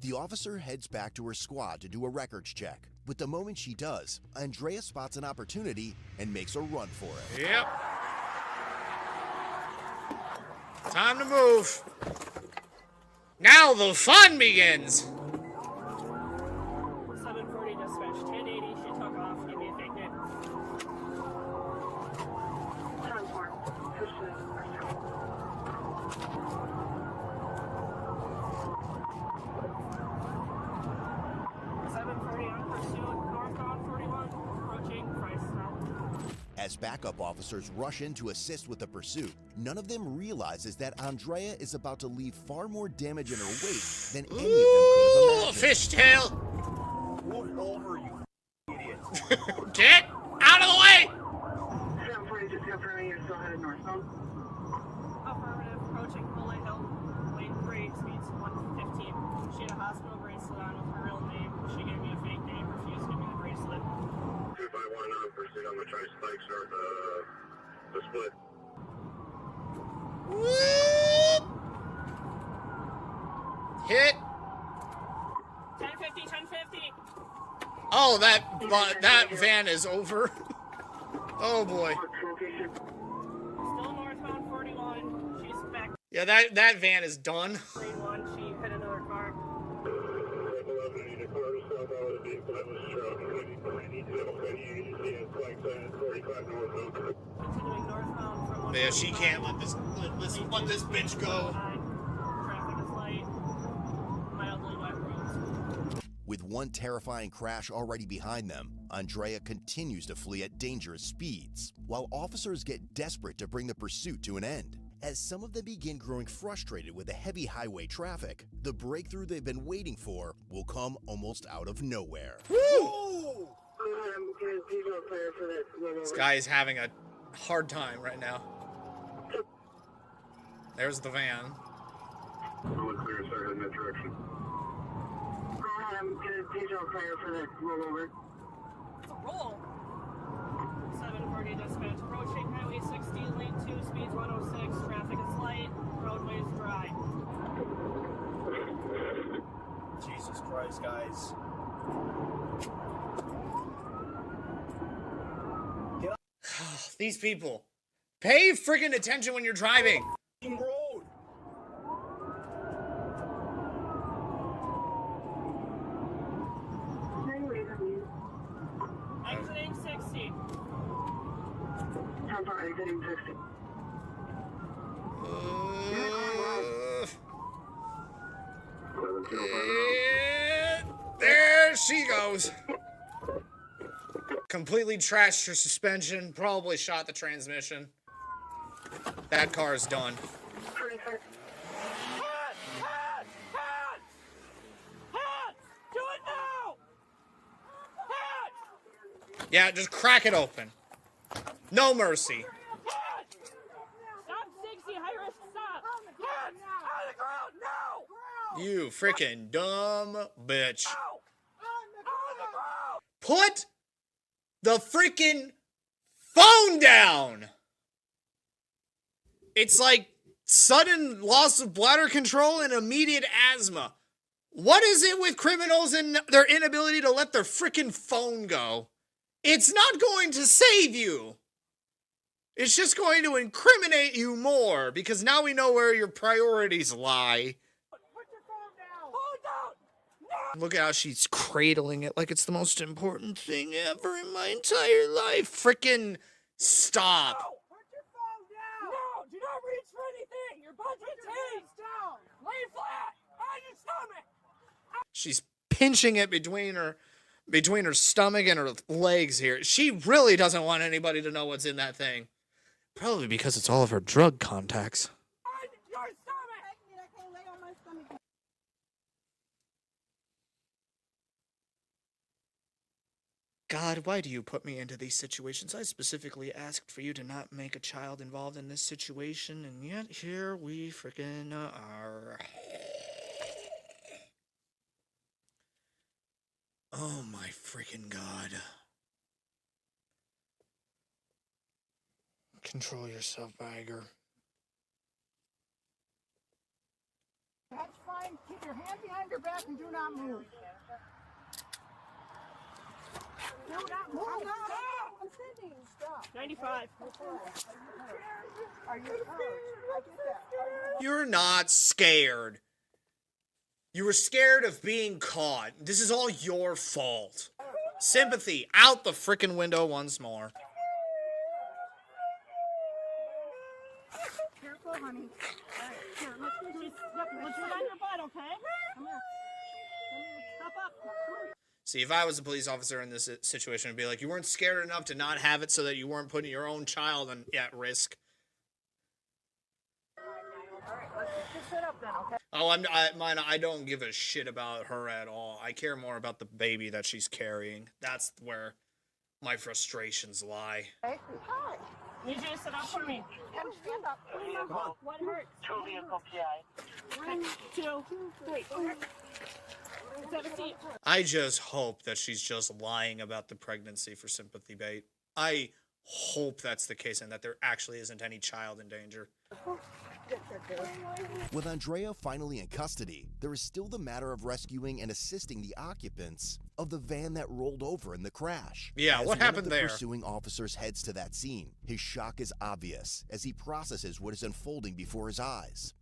The officer heads back to her squad to do a records check. But the moment she does, Andrea spots an opportunity and makes a run for it. Yep. Time to move. Now the fun begins. 740 dispatch, 1080, she took off, give me a fake name. 740 on pursuit, northbound 41, approaching Price South. As backup officers rush in to assist with the pursuit, none of them realizes that Andrea is about to leave far more damage in her wake than any of them could have imagined. Fishtail! Move over, you idiot. Get out of the way! 740, just confirming you're still headed northbound. Affirmative, approaching Bullet Hill, lane 3, speeds 115. She had a hospital bracelet on with her real name. She gave me a fake name, refused to give me the bracelet. 251 pursuit, I'm gonna try to spike start the split. Hit. 1050, 1050. Oh, that van is over. Oh boy. Still northbound 41. She's back. Yeah, that van is done. Green 1, she hit another car. Continuing northbound from Yeah, she can't let this bitch go. Traffic is light. Mildly wet roads. With one terrifying crash already behind them, Andrea continues to flee at dangerous speeds, while officers get desperate to bring the pursuit to an end. As some of them begin growing frustrated with the heavy highway traffic, the breakthrough they've been waiting for will come almost out of nowhere. Woo! This guy is having a hard time right now. There's the van. Clear, start heading that direction. I'm gonna detail fire for the rollover. It's a roll. 740 dispatch, approaching Highway 60, lane 2, speeds 106, traffic is light, roadway is dry. Jesus Christ, guys. These people. Pay friggin' attention when you're driving. Road. Exiting 60. How far exiting 60? There she goes. Completely trashed her suspension. Probably shot the transmission. That car is done. Do it now! Yeah, just crack it open. No mercy. Stop 60, high risk stop! Out of the ground, now! You freaking dumb bitch. Put the freaking phone down! It's like sudden loss of bladder control and immediate asthma. What is it with criminals and their inability to let their freaking phone go? It's not going to save you. It's just going to incriminate you more because now we know where your priorities lie. Look at how she's cradling it like it's the most important thing ever in my entire life. Frickin' stop. No, do not reach for anything! You're about to get tased! Down! Lay flat! On your stomach! She's pinching it between her stomach and her legs here. She really doesn't want anybody to know what's in that thing. Probably because it's all of her drug contacts. On your stomach! I can't lay on my stomach. God, why do you put me into these situations? I specifically asked for you to not make a child involved in this situation, and yet here we freaking are. Oh my freaking God. Control yourself, Bagger. That's fine. Keep your hand behind your back and do not move. Do not move. I'm sitting. Stop. 95. Are you hurt? I get that. You're not scared. You were scared of being caught. This is all your fault. Sympathy out the frickin' window once more. Careful, honey. All right, here, let's Let's put on your butt, okay? Come here. Stop up. See, if I was a police officer in this situation, I'd be like, you weren't scared enough to not have it so that you weren't putting your own child at risk. Alright, let's just sit up then, okay? Oh, I don't give a shit about her at all. I care more about the baby that she's carrying. That's where my frustrations lie. Hey, hi. Need you to sit up for me. Come stand up. Come on. What hurts? 2 vehicle PI. 1, 2, 3. Let's have a seat. I just hope that she's just lying about the pregnancy for sympathy bait. I hope that's the case and that there actually isn't any child in danger. With Andrea finally in custody, there is still the matter of rescuing and assisting the occupants of the van that rolled over in the crash. Yeah, As what one happened of the there? Pursuing officers heads to that scene. His shock is obvious as he processes what is unfolding before his eyes.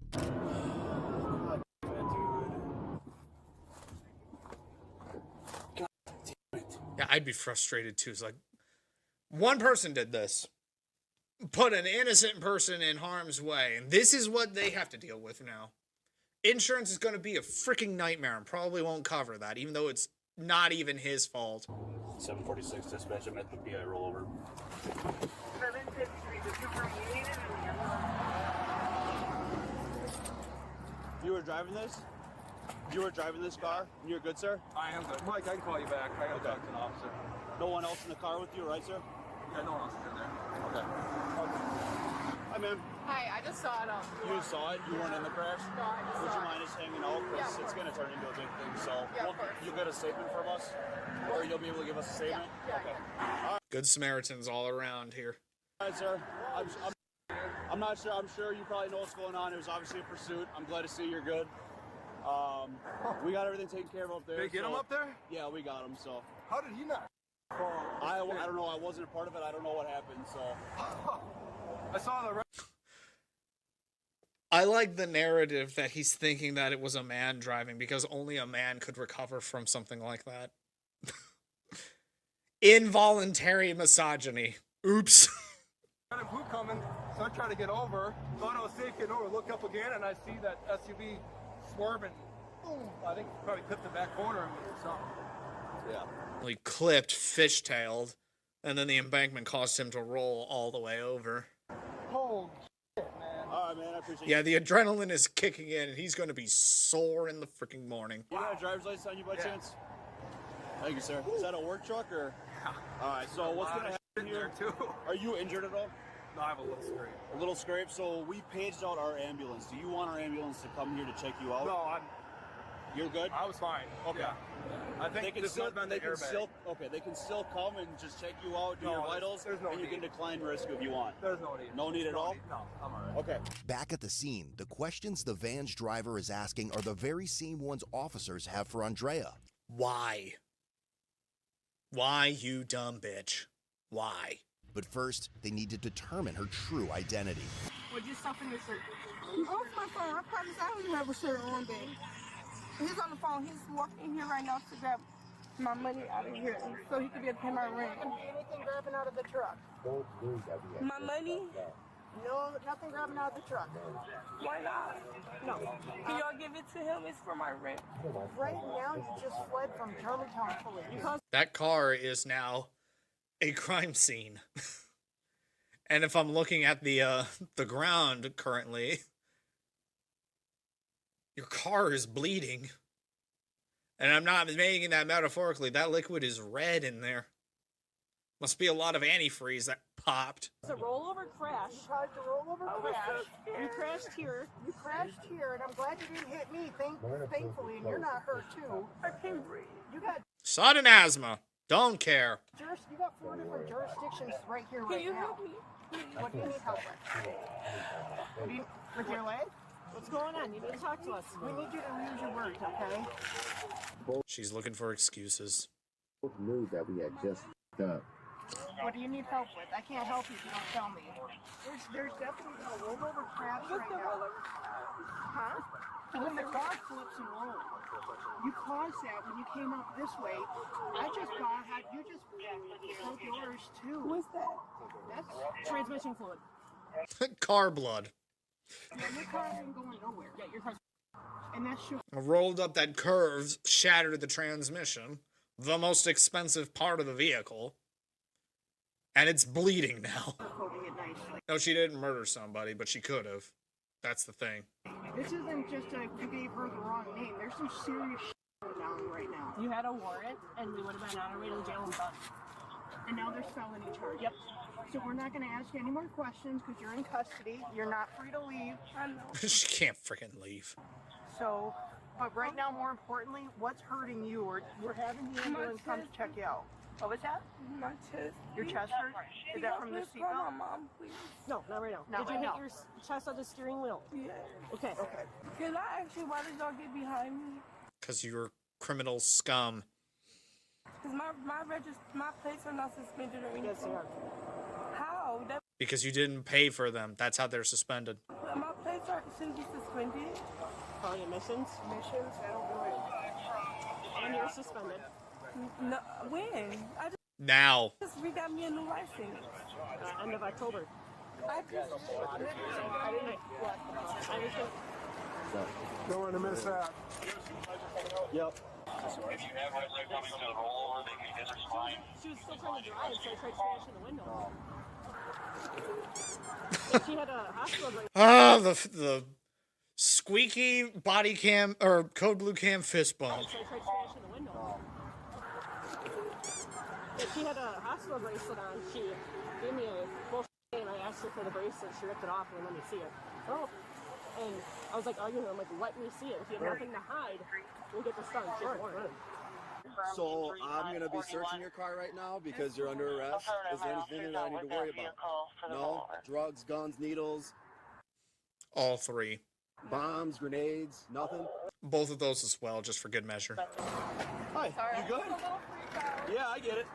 Yeah, I'd be frustrated too. It's like, one person did this. Put an innocent person in harm's way, and this is what they have to deal with now. Insurance is going to be a freaking nightmare and probably won't cover that, even though it's not even his fault. 746 dispatch, I'm at the PI rollover. You were driving this? You were driving this car? You're good, sir? I am good. Mike, I can call you back. I gotta talk to an officer. No one else in the car with you, right, sir? Yeah, no one else is in there. Okay. Hi, ma'am. Hi, I just saw it on. You saw it? You weren't in the crash? No, I just Would saw you it. mind just hanging out? Because Yeah, it's going to turn into a big thing. So Yeah, of course. you'll get a statement from us? Or you'll be able to give us a statement? Yeah, Okay. Good Samaritans all around here. All right, sir. I'm not sure. I'm sure you probably know what's going on. It was obviously a pursuit. I'm glad to see you're good. We got everything taken care of up there. They get him up there? Yeah, we got him. So How did he not? I don't know. I wasn't a part of it. I don't know what happened. So I saw the. I like the narrative that he's thinking that it was a man driving because only a man could recover from something like that. Involuntary misogyny. Oops. I had a boot coming, so I tried to get over. Thought I was safe getting over. Look up again, and I see that SUV swerving. Boom! I think probably clipped the back corner of me or something. Yeah. He clipped, fishtailed, and then the embankment caused him to roll all the way over. Oh, shit, man. All right, man. I appreciate Yeah, it. the adrenaline is kicking in, and he's going to be sore in the freaking morning. You got a driver's license on you by chance? Thank you, sir. Is that a work truck or? All right. So what's going to happen here? Too. Are you injured at all? No, I have a little scrape. A little scrape. So we paged out our ambulance. Do you want our ambulance to come here to check you out? No, You're good? I was fine. Okay. Yeah. I think they can this still, must have been the airbag. they can still come and just check you out, do No, your there's- vitals, there's no and you need. can decline risk if you want. There's no need. No need at all? No, I'm all right. Okay. Back at the scene, the questions the van's driver is asking are the very same ones officers have for Andrea. Why? Why, you dumb bitch? Why? But first, they need to determine her true identity. What'd you stuff in your shirt? Oh, my phone. I promise I don't even have a shirt on, babe. He's on the phone. He's walking in here right now to grab my money out of here so he can be able to pay my rent. Anything grabbing out of the truck? My money? No, nothing grabbing out of the truck. Why not? No. Can y'all give it to him? It's for my rent. Right now, you just fled from Germantown police. That car is now a crime scene. And if I'm looking at the ground currently, your car is bleeding. And I'm not making that metaphorically. That liquid is red in there. Must be a lot of antifreeze that popped. It's a rollover crash. You tried to roll over crash. You crashed here. You crashed here, and I'm glad you didn't hit me, thankfully, and you're not hurt, too. I can't breathe. You got Sudden asthma. Don't care. you got 4 different jurisdictions right here, Can right you now. help me? What do you need help with? With your leg? What's going on? You need to talk to us. We need you to use your words, okay? She's looking for excuses. Both knew that we had just done. What do you need help with? I can't help you if you don't tell me. There's definitely a rollover crash right now. Huh? When the car flips and rolls. You caused that when you came up this way. I just saw how you just broke yours too. What's that? That's transmission fluid. Car blood. Your car isn't going nowhere. Yeah, your car's... And that's your... Rolled up that curve, shattered the transmission. The most expensive part of the vehicle. And it's bleeding now. No, she didn't murder somebody, but she could have. That's the thing. This isn't just a, you gave her the wrong name. There's some serious shit going down right now. You had a warrant, and we would have been on our way to jail and done. And now there's felony charges. Yep. So we're not going to ask you any more questions because you're in custody. You're not free to leave. I know. She can't freaking leave. So, but right now, more importantly, what's hurting you? We're having the ambulance come to check you out. What was that? My chest. Your chest hurt? Is that from the Call seatbelt? my mom, please. No, not right now. Did you hit your chest on the steering wheel? Yeah. Okay. Okay. Can I ask you why did y'all get behind me? Because you're criminal scum. Because my plates are not suspended or anything. Yes, they are. How? Because you didn't pay for them. That's how they're suspended. My plates shouldn't be suspended. Probably emissions. Emissions? I don't do it. And you're suspended. No, when? I Now. just got me a new license. End of October. I just... Don't want to miss that. Yep. If you have red light coming to the rollover, they can hit her spine. She was still trying to drive, so I tried smashing the window. And she had a hospital break. Ah, the squeaky body cam or code blue cam fist bump. So I tried smashing the window. And she had a hospital bracelet on. She gave me a bullshit and I asked her for the bracelet. She ripped it off and let me see it. Oh. And I was like arguing with her. I'm like, let me see it. If you have nothing to hide, we'll get this done. Sure. So I'm going to be searching your car right now because you're under arrest. Is there anything that I need to worry about? No? Drugs, guns, needles? All three. Bombs, grenades, nothing? Both of those as well, just for good measure. Hi, you good? Yeah, I get it.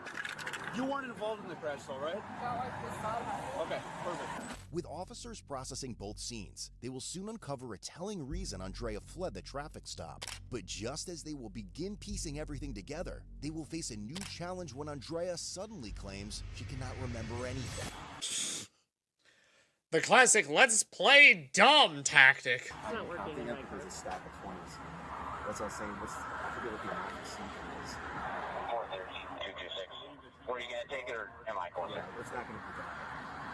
You weren't involved in the crash though, right? Okay, perfect. With officers processing both scenes, they will soon uncover a telling reason Andrea fled the traffic stop. But just as they will begin piecing everything together, they will face a new challenge when Andrea suddenly claims she cannot remember anything. The classic let's play dumb tactic. It's not working. I think there's a stack of 20s. That's what I was saying. I forget what the amount of something is. 413-226. Were you going to take it or am I going to? Yeah, it's not going to be done.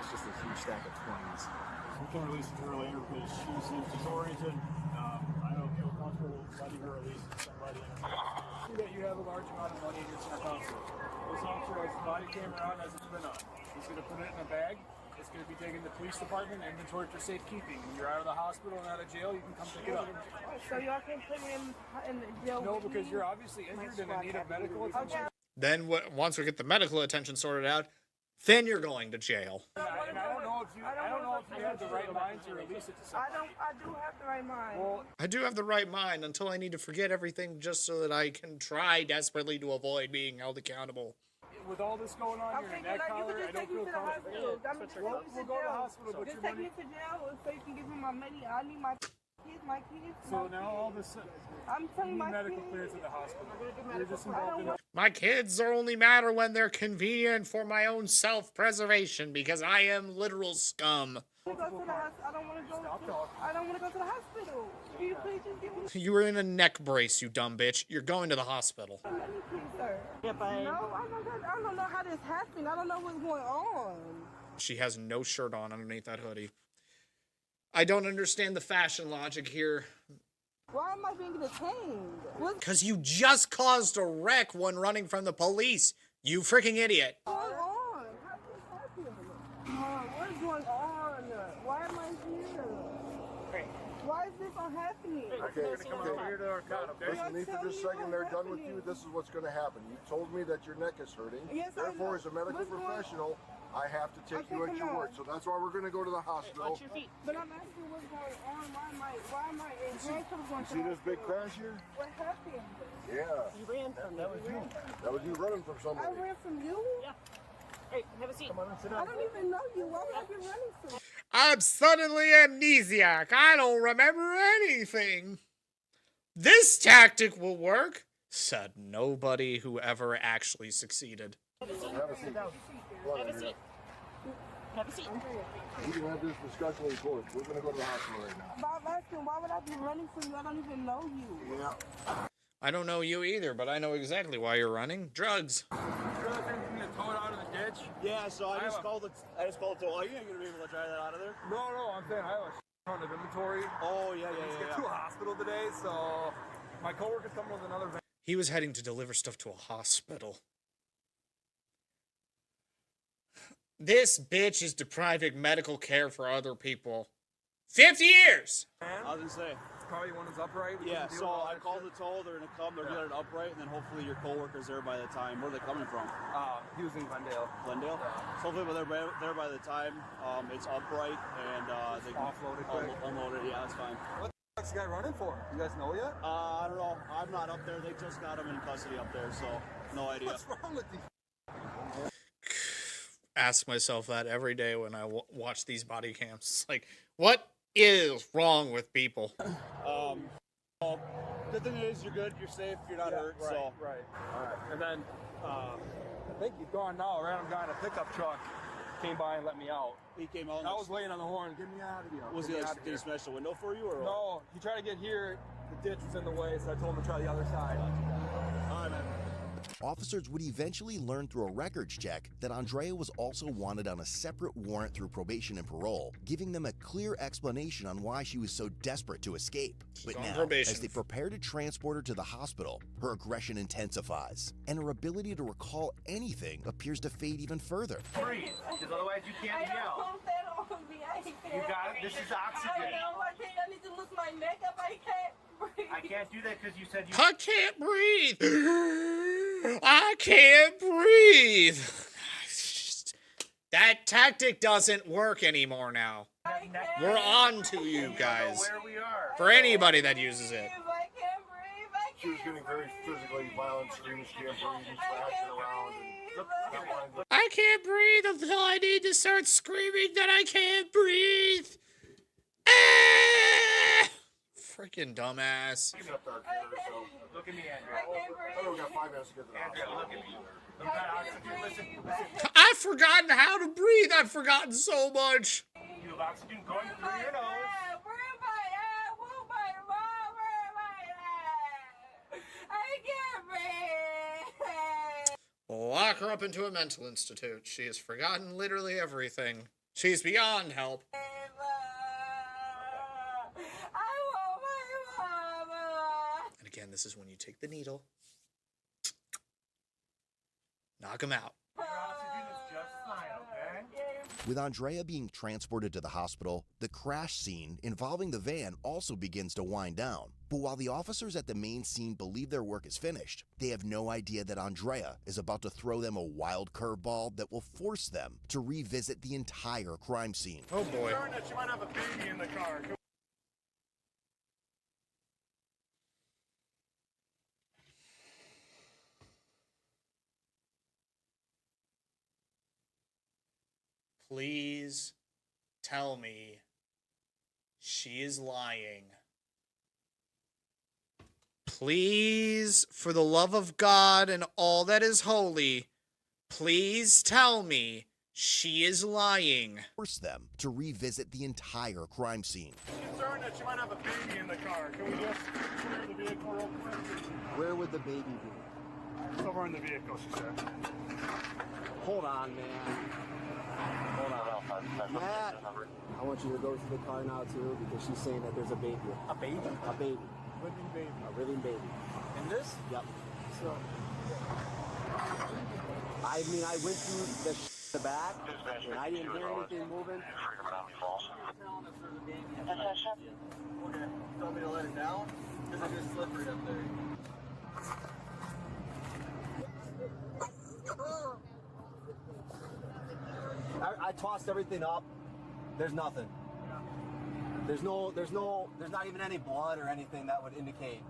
It's just a huge stack of 20s. We can release her later because she seems disoriented. I don't feel comfortable letting her release somebody. See that you have a large amount of money in your center console. This officer has his body camera on as it's been on. He's going to put it in a bag. It's going to be taken to the police department and inventory for safekeeping. When you're out of the hospital and out of jail, you can come pick it up. So y'all can put me in the jail? No, because you're obviously injured and in need of medical attention. Then once we get the medical attention sorted out, then you're going to jail. And I don't know if you have the right mind to release it to somebody. I do have the right mind. Well, I do have the right mind until I need to forget everything just so that I can try desperately to avoid being held accountable. with all this going on, you're in neck collar, I don't feel comfortable. We'll go to the hospital, but just your take me money... to jail so you can give me my money. I need my kids. So now all this... I'm telling you my need medical kids. clearance at the hospital. You're just involved in... My kids are only matter when they're convenient for my own self-preservation because I am literal scum. I don't want to go to the hospital. Can you please just give me You were in a neck brace, you dumb bitch. You're going to the hospital. money, please, sir? No, I don't know how this happened. I don't know what's going on. She has no shirt on underneath that hoodie. I don't understand the fashion logic here. Why am I being detained? What's Because you just caused a wreck when running from the police. You freaking idiot. going on? How did this happen? What is going on? Why am I here? Why is this all happening? Listen, leave for just a second. They're done with you. This is what's going to happen. You told me that your neck is hurting. Yes, I Therefore, know. as a medical What's going- professional, I have to take you at your word, so that's why we're going to go to the hospital. Watch your feet. But I'm asking what's going on. Why am I in handcuffs going to See this big crash here? What happened? Yeah. You ran from That was you. That was you running from somebody. I ran from you? Yeah. Hey, have a seat. Come on, sit down. I don't even know you. Why would I be running from you? I'm suddenly amnesiac. I don't remember anything. This tactic will work, said nobody who ever actually succeeded. Have a seat. Have a seat. Have a seat. Have a seat. We can have this discussion in court. We're going to go to the hospital right now. Bob asking, why would I be running from you? I don't even know you. Yeah. I don't know you either, but I know exactly why you're running. Drugs. Yeah, so I just called the toll. You ain't gonna be able to drive that out of there. No, I'm saying I have a ton of inventory. Oh, yeah. Let's get to a hospital today, so my coworker's coming with another van. He was heading to deliver stuff to a hospital. This bitch is depriving medical care for other people. 50 years! I was gonna say. Probably one is upright. Yeah, so I called the toll. They're gonna come. They're getting it upright, and then hopefully your coworker's there by the time. Where are they coming from? He was in Glendale. Glendale. So hopefully they're there by the time it's upright and they can offload it quick. Unload it. Yeah, that's fine. What the fuck's the guy running for? You guys know yet? I don't know. I'm not up there. They just got him in custody up there, so no idea. What's wrong with these? Ask myself that every day when I watch these body cams. It's like, what is wrong with people? Well, the thing is, you're good, you're safe, you're not hurt, right, so. Right. All right. And then, I think he's gone now. A random guy in a pickup truck came by and let me out. He came out. I was laying on the horn. Get me out of here. Was he like, did he smash the window for you, or? No, he tried to get here. The ditch was in the way, so I told him to try the other side. All right, man. Officers would eventually learn through a records check that Andrea was also wanted on a separate warrant through probation and parole, giving them a clear explanation on why she was so desperate to escape. But now, as they prepare to transport her to the hospital, her aggression intensifies, and her ability to recall anything appears to fade even further. Breathe, because otherwise you can't yell. You got it. This is oxygen. I need to lose my makeup. I can't breathe. I can't do that because you said you. I can't breathe. I can't breathe. That tactic doesn't work anymore now. We're on to you guys. Where we are. For anybody that uses it. She was getting very physically violent, screaming, she can't breathe, and thrashing around. I can't breathe until I need to start screaming that I can't breathe. Ah! Freaking dumbass. Look at me, Andrea. We got 5 minutes to get to the hospital. Look at me. You've got oxygen. Listen. I've forgotten how to breathe. I've forgotten so much. You have oxygen going through your nose. Lock her up into a mental institute. She has forgotten literally everything. She's beyond help. And again, this is when you take the needle, knock him out. Your oxygen is just fine, okay? With Andrea being transported to the hospital, the crash scene involving the van also begins to wind down. But while the officers at the main scene believe their work is finished, they have no idea that Andrea is about to throw them a wild curveball that will force them to revisit the entire crime scene. Oh boy. She might have a baby in the car. Please tell me she is lying. Please, for the love of God and all that is holy, please tell me she is lying. Force them to revisit the entire crime scene. She's concerned that she might have a baby in the car. Can we just clear the vehicle real quick? Where would the baby be? Somewhere in the vehicle, she said. Hold on, man. Hold on. Matt, I want you to go to the car now, too, because she's saying that there's a baby. A baby? A baby. Living baby. A living baby. In this? Yep. So. I mean, I went through the back, and I didn't hear anything moving. Okay. You told me to let it down? Because it is slippery up there. tossed everything up. There's nothing. There's not even any blood or anything that would indicate.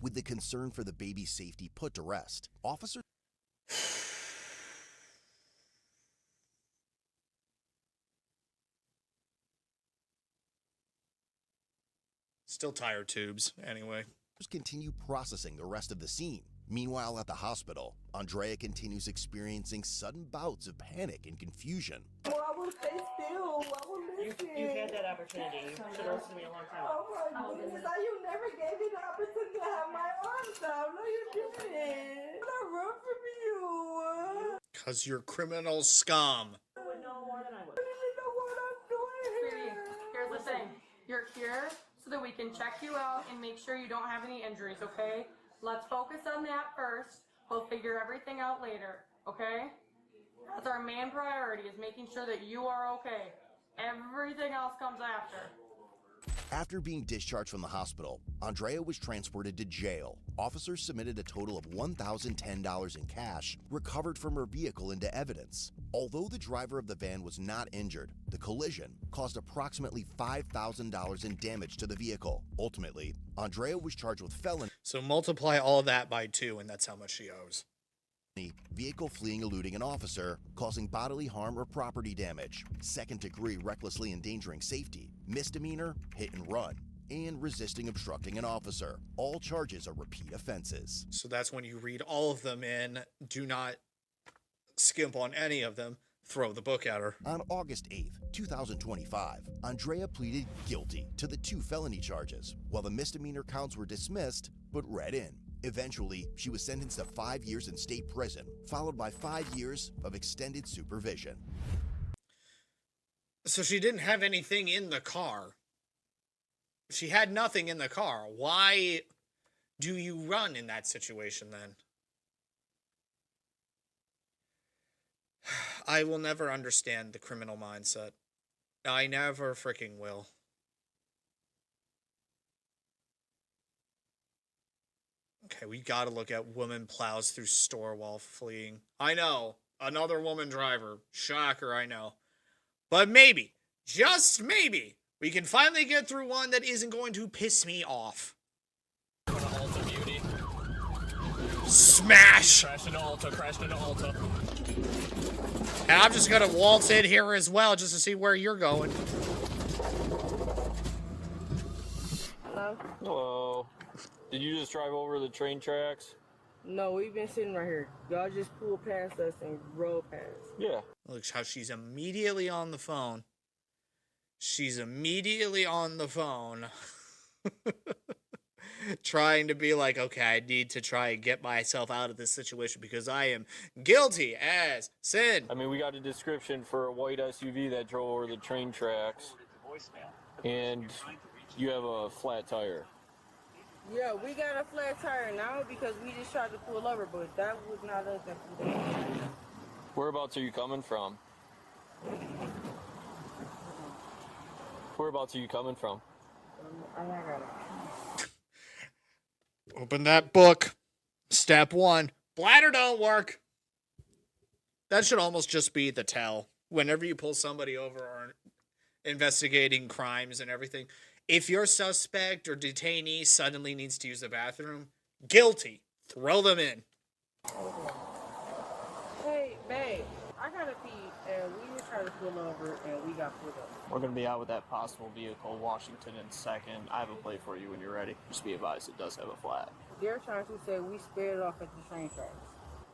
With the concern for the baby's safety put to rest, officers Still tire tubes, anyway. continue processing the rest of the scene. Meanwhile, at the hospital, Andrea continues experiencing sudden bouts of panic and confusion. Well, I will stay still. I will listen. You've had that opportunity. You should have listened to me a long time ago. Oh my goodness. You never gave me the opportunity to have my arms out. No, you didn't. I run from you. Because you're criminal scum. You would know more than I would. I didn't know what I'm doing Sweetie, here's the thing. You're here so that we can check you out and make sure you don't have any injuries, okay? Let's focus on that first. We'll figure everything out later, okay? That's our main priority, is making sure that you are okay. Everything else comes after. After being discharged from the hospital, Andrea was transported to jail. Officers submitted a total of $1,010 in cash recovered from her vehicle into evidence. Although the driver of the van was not injured, the collision caused approximately $5,000 in damage to the vehicle. Ultimately, Andrea was charged with felony. So multiply all of that by 2, and that's how much she owes. Vehicle fleeing, eluding an officer, causing bodily harm or property damage, second-degree recklessly endangering safety, misdemeanor, hit and run, and resisting obstructing an officer. All charges are repeat offenses. So that's when you read all of them in. Do not skimp on any of them. Throw the book at her. On August 8th, 2025, Andrea pleaded guilty to the 2 felony charges, while the misdemeanor counts were dismissed but read in. Eventually, she was sentenced to 5 years in state prison, followed by 5 years of extended supervision. So she didn't have anything in the car. She had nothing in the car. Why do you run in that situation then? I will never understand the criminal mindset. I never freaking will. Okay, we gotta look at woman plows through store while fleeing. I know, another woman driver. Shocker, I know. But maybe, just maybe, we can finally get through one that isn't going to piss me off. Ulta Beauty. Smash! Crashed into Ulta. And I'm just gonna waltz in here as well, just to see where you're going. Hello? Hello. Did you just drive over the train tracks? No, we've been sitting right here. Y'all just pulled past us and rode past. Yeah. Look how she's immediately on the phone. She's immediately on the phone. Trying to be like, okay, I need to try and get myself out of this situation because I am guilty as sin. I mean, we got a description for a white SUV that drove over the train tracks. And you have a flat tire. Yeah, we got a flat tire now because we just tried to pull over, but that was not us. Whereabouts are you coming from? Whereabouts are you coming from? Open that book. Step 1. Bladder don't work. That should almost just be the tell. Whenever you pull somebody over or investigating crimes and everything, if your suspect or detainee suddenly needs to use the bathroom, guilty. Throw them in. Hey, babe, I gotta pee, and we were trying to pull over, and we got pulled over. We're going to be out with that possible vehicle, Washington, in a second. I have a plate for you when you're ready. Just be advised, it does have a flat. They're trying to say we sped off at the train tracks.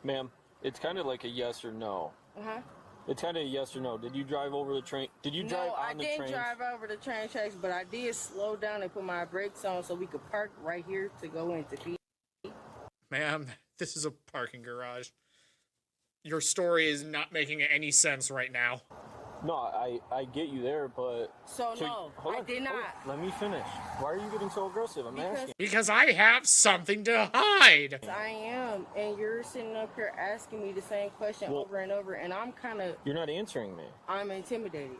Ma'am, it's kind of like a yes or no. Uh-huh. It's kind of a yes or no. Did you drive over the train? Did you drive on the train? No, I didn't drive over the train tracks, but I did slow down and put my brakes on so we could park right here to go into pee. Ma'am, this is a parking garage. Your story is not making any sense right now. No, I get you there, but... No, I did not. Let me finish. Why are you getting so aggressive? I'm asking. Because I have something to hide. I am, and you're sitting up here asking me the same question over and over, and I'm kind of... You're not answering me. I'm intimidated.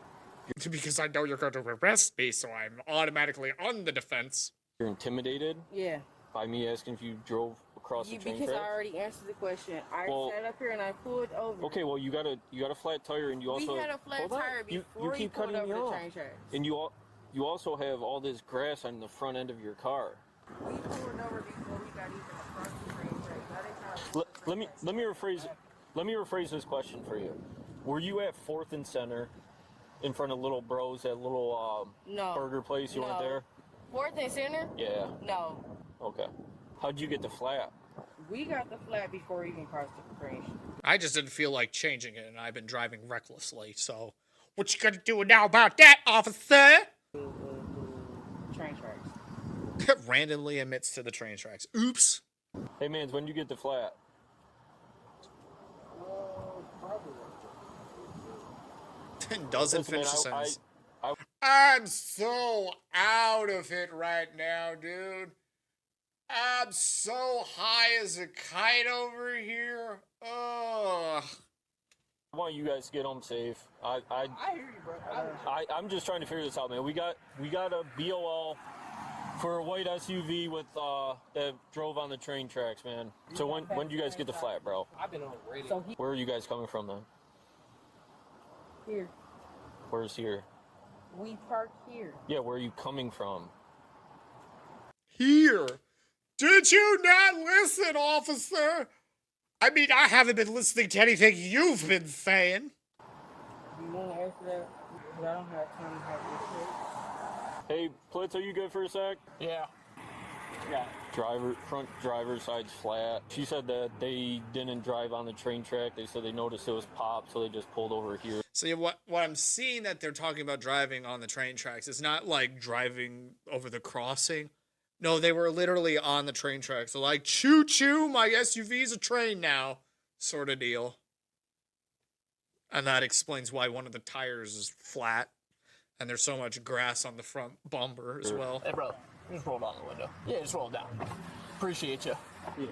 Because I know you're going to arrest me, so I'm automatically on the defense. You're intimidated? Yeah. By me asking if you drove across the train Because tracks? I already answered the question. I Well- sat up here and I pulled over. Okay, well you got a flat tire, and you also We had a flat hold on. tire You before we keep pulled cutting me over the off, train tracks. and you also have all this grass on the front end of your car. We pulled over before we got even across the train tracks. Now they trying to Let me rephrase this question for you. Were you at 4th and Center in front of Little Bros, that little No. burger place? You weren't No. there? 4th and Center? Yeah. No. Okay. How'd you get the flat? We got the flat before we even crossed the train. I just didn't feel like changing it, and I've been driving recklessly, so... What you gonna do now about that, officer? Train tracks. Randomly admits to the train tracks. Oops. Hey, mans, when did you get the flat? Doesn't Listen, man, finish the sentence. I I'm so out of it right now, dude. I'm so high as a kite over here. Ugh. I want you guys to get home safe. I hear you, bro. I'm just trying to figure this out, man. We got a BOL for a white SUV with that drove on the train tracks, man. So when do you guys get the flat, bro? I've been on radio. So Where are you guys coming from, then? here. Where's here? We parked here. Yeah, where are you coming from? Here. Did you not listen, officer? I mean, I haven't been listening to anything you've been saying. You want to answer that? Because I don't have time to have this. Hey, Plitz, are you good for a sec? Yeah. Yeah. Front driver's side's flat. She said that they didn't drive on the train track. They said they noticed it was popped, so they just pulled over here. So yeah, what I'm seeing that they're talking about driving on the train tracks is not like driving over the crossing. No, they were literally on the train tracks. So like, choo choo, my SUV's a train now, sort of deal. And that explains why one of the tires is flat, and there's so much grass on the front bumper as well. Hey, bro, just roll down the window. Yeah, just roll it down. Appreciate you. Yeah.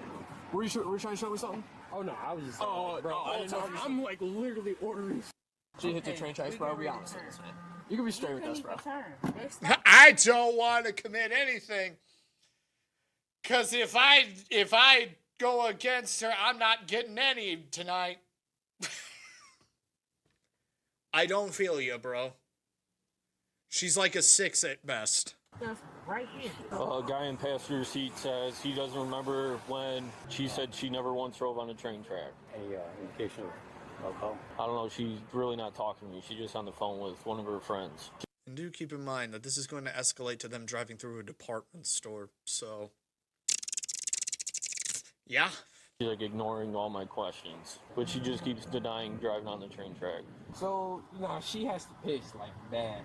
Were you trying to show me something? Oh no, I was just. Bro, I didn't know. I'm like literally ordering. She hit the train tracks, bro. Be honest with us, man. You can be straight with us, bro. I don't want to commit anything. Cause if I go against her, I'm not getting any tonight. I don't feel you, bro. She's like a 6 at best. Right here. A guy in passenger seat says he doesn't remember when she said she never once drove on a train track. Any indication of alcohol? I don't know. She's really not talking to me. She's just on the phone with one of her friends. And do keep in mind that this is going to escalate to them driving through a department store, so... Yeah? She's like ignoring all my questions, but she just keeps denying driving on the train track. So she has to piss like bad,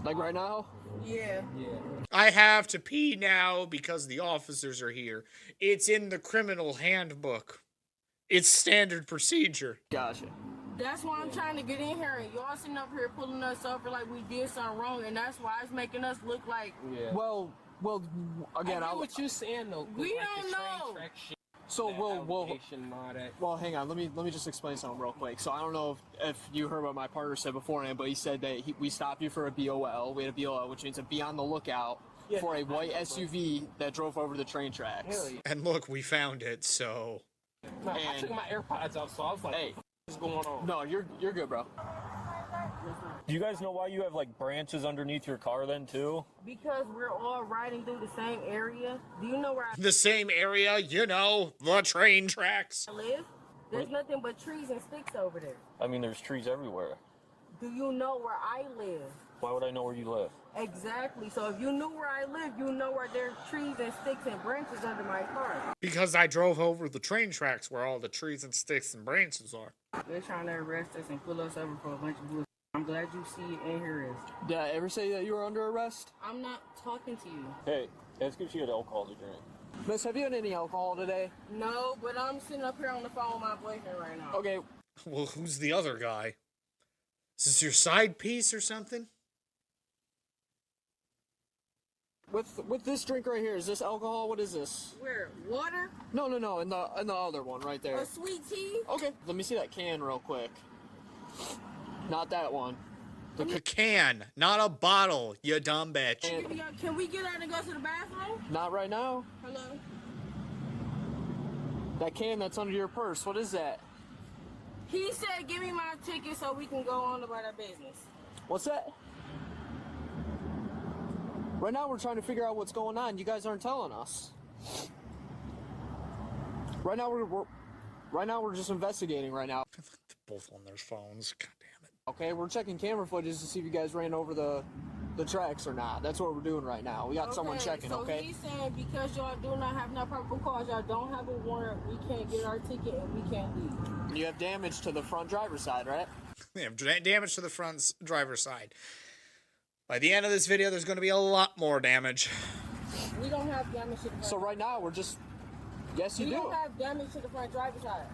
like right now. Yeah. Yeah. I have to pee now because the officers are here. It's in the criminal handbook. It's standard procedure. Gotcha. That's why I'm trying to get in here, and y'all sitting up here pulling us over like we did something wrong, and that's why it's making us look like. Yeah. Well, again, I get what you're saying though. We like don't the train know. track shit, So that allocation and all that. well, hang on. Let me just explain something real quick. So I don't know if you heard what my partner said beforehand, but he said that we stopped you for a BOL. We had a BOL, which means to be on the lookout for a white SUV that drove over the train tracks. Hell yeah. And look, we found it, so... No, I took my AirPods out, so I was like, Hey, what's going on? no, you're good, bro. Do you guys know why you have like branches underneath your car then too? Because we're all riding through the same area. Do you know where The same area, you know, the train tracks. I live? There's nothing but trees and sticks over there. I mean, there's trees everywhere. Do you know where I live? Why would I know where you live? Exactly. So if you knew where I live, you know where there's trees and sticks and branches under my car. Because I drove over the train tracks where all the trees and sticks and branches are. They're trying to arrest us and pull us over for a bunch of bullshit. I'm glad you see it in here. Did I ever say that you were under arrest? I'm not talking to you. Hey, ask if she had alcohol to drink. Miss, have you had any alcohol today? No, but I'm sitting up here on the phone with my boyfriend right now. Okay. Well, who's the other guy? Is this your side piece or something? With this drink right here, is this alcohol? What is this? Where? Water? No, in the other one right there. A sweet tea? Okay, let me see that can real quick. Not that one. A can, not a bottle, you dumb bitch. Can we get out and go to the bathroom? Not right now. Hello? That can that's under your purse, what is that? He said, give me my ticket so we can go on about our business. What's that? Right now we're trying to figure out what's going on. You guys aren't telling us. Right now we're just investigating right now. Both on their phones. God damn it. Okay, we're checking camera footage to see if you guys ran over the tracks or not. That's what we're doing right now. We got someone checking, so okay? He's saying because y'all do not have no probable cause, y'all don't have a warrant, we can't get our ticket and we can't leave. You have damage to the front driver's side, right? Yeah, damage to the front driver's side. By the end of this video, there's going to be a lot more damage. We don't have damage to the front. So right now, we're just... Yes, you do. We don't have damage to the front driver's side.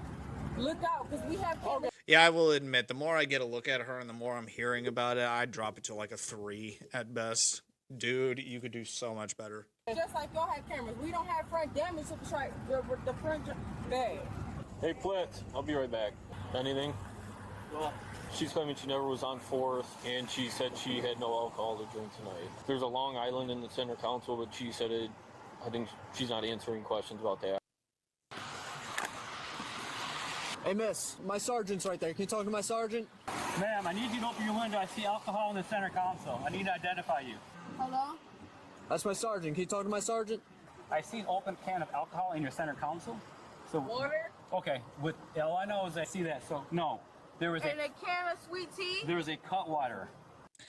Look out, because we have cameras. Yeah, I will admit, the more I get a look at her and the more I'm hearing about it, I drop it to like a 3 at best. Dude, you could do so much better. Just like y'all have cameras, we don't have front damage to the front bag. Hey, Plitz, I'll be right back. Anything? Well, she's claiming she never was on 4th, and she said she had no alcohol to drink tonight. There's a Long Island in the center council, but she said I think she's not answering questions about that. Hey, miss, my sergeant's right there. Can you talk to my sergeant? Ma'am, I need you to open your window. I see alcohol in the center console. I need to identify you. Hello? That's my sergeant. Can you talk to my sergeant? I see an open can of alcohol in your center console. So Water? Okay, all I know is I see that. So no, there was And a can of sweet tea? there was a Cutwater.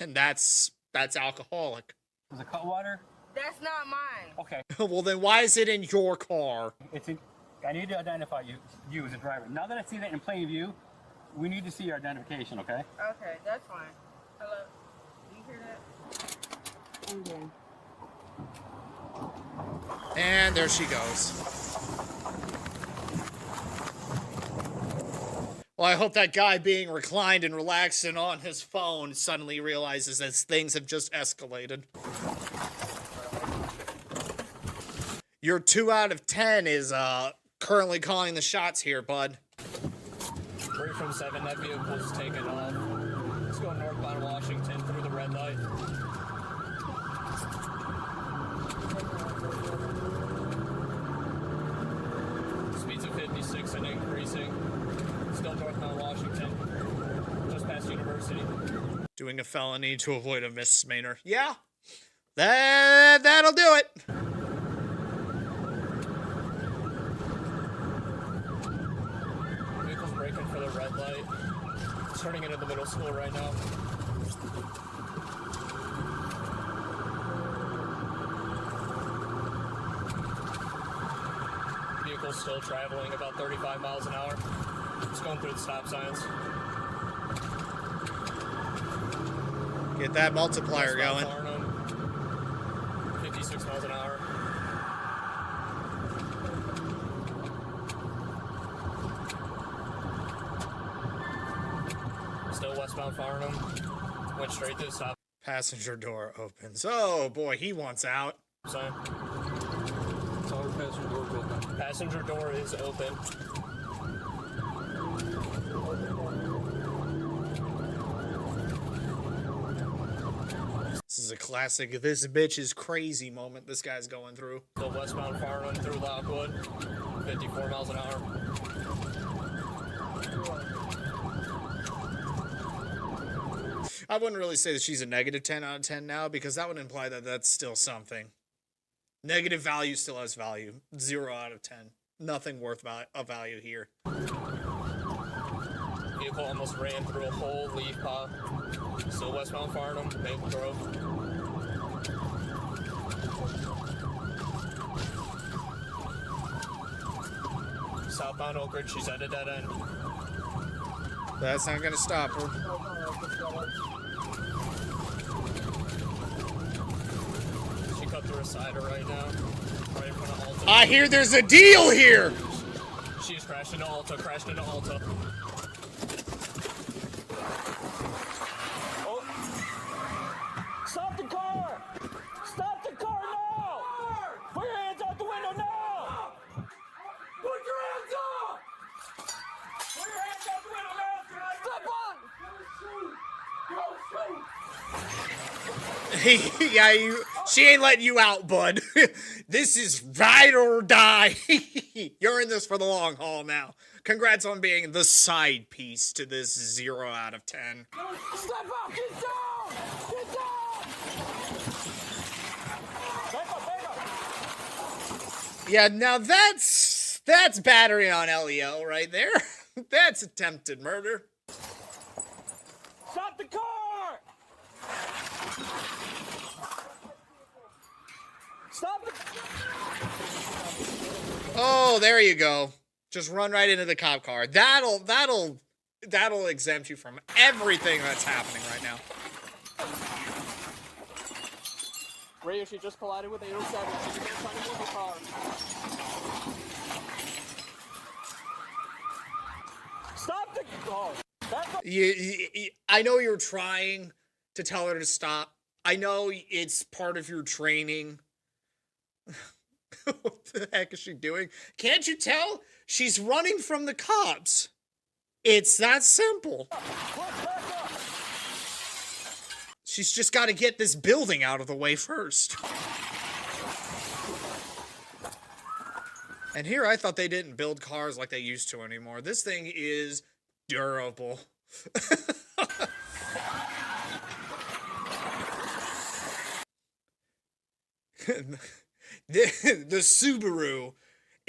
And that's alcoholic. There's a Cutwater? That's not mine. Okay. Well, then why is it in your car? I need to identify you as a driver. Now that I see that in plain view, we need to see your identification, okay? Okay, that's fine. Hello? Do you hear that? Okay. And there she goes. Well, I hope that guy being reclined and relaxing on his phone suddenly realizes that things have just escalated. Your 2 out of 10 is currently calling the shots here, bud. 3 from 7, that vehicle's taken off. Let's go northbound Washington through the red light. Speeds of 56 and increasing. Still northbound Washington, just past University. Doing a felony to avoid a misdemeanor. Yeah, that'll do it. Vehicle's braking for the red light. It's turning into the middle school right now. Vehicle's still traveling about 35 miles an hour. It's going through the stop signs. Get that multiplier going. Farnham, 56 miles an hour. Still westbound Farnham. Went straight through the stop. Passenger door opens. Oh boy, he wants out. Sign. Passenger door is open. Passenger door is open. This is a classic "this bitch is crazy" moment this guy's going through. Still westbound Farnham through Lockwood. 54 miles an hour. I wouldn't really say that she's a negative 10 out of 10 now, because that would imply that that's still something. Negative value still has value. 0 out of 10. Nothing worth a value here. Vehicle almost ran through a whole leaf pop. Still westbound Farnham, Maple Grove. Southbound Oak Ridge, she's at a dead end. That's not gonna stop her. She cut through a cider right now. Right in front of Alta. I hear there's a deal here! She's crashed into Alta, crashed into Alta. Oh. Stop the car! Stop the car now! Put your hands out the window now! Put your hands up! Put your hands out the window now, driver! Step on! Go shoot! Go shoot! Yeah, you She ain't letting you out, bud. This is ride or die. You're in this for the long haul now. Congrats on being the side piece to this 0 out of 10. Step up! Get down! Get down! Back up, back up! Yeah, now that's battery on Leo right there. That's attempted murder. Stop the car! Stop the... Oh, there you go. Just run right into the cop car. That'll exempt you from everything that's happening right now. Rayo, she just collided with 807. She's gonna try to move the car. Stop the... Oh, that's a... I know you're trying to tell her to stop. I know it's part of your training. What the heck is she doing? Can't you tell? She's running from the cops. It's that simple. She's just got to get this building out of the way first. And here I thought they didn't build cars like they used to anymore. This thing is durable. The Subaru,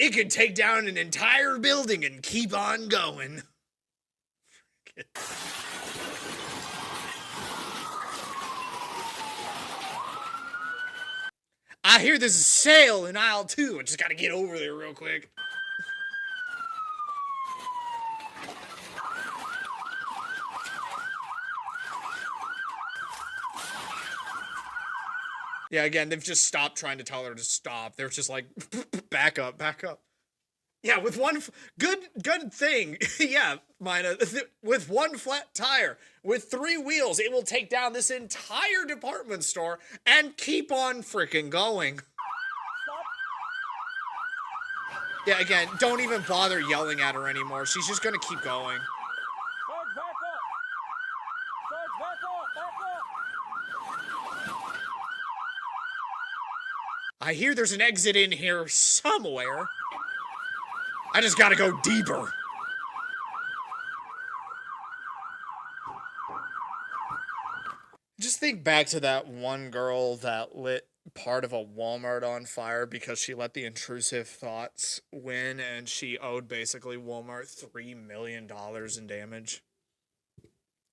it can take down an entire building and keep on going. I hear there's a sale in aisle 2. I just gotta get over there real quick. Yeah, again, they've just stopped trying to tell her to stop. They're just like, back up, back up. Yeah, with one good thing. Yeah, Mina, with one flat tire, with 3 wheels, it will take down this entire department store and keep on freaking going. Yeah, again, don't even bother yelling at her anymore. She's just gonna keep going. Sarge, back up! Sarge, back up! Back up! I hear there's an exit in here somewhere. I just gotta go deeper. Just think back to that one girl that lit part of a Walmart on fire because she let the intrusive thoughts win and she owed basically Walmart $3 million in damage.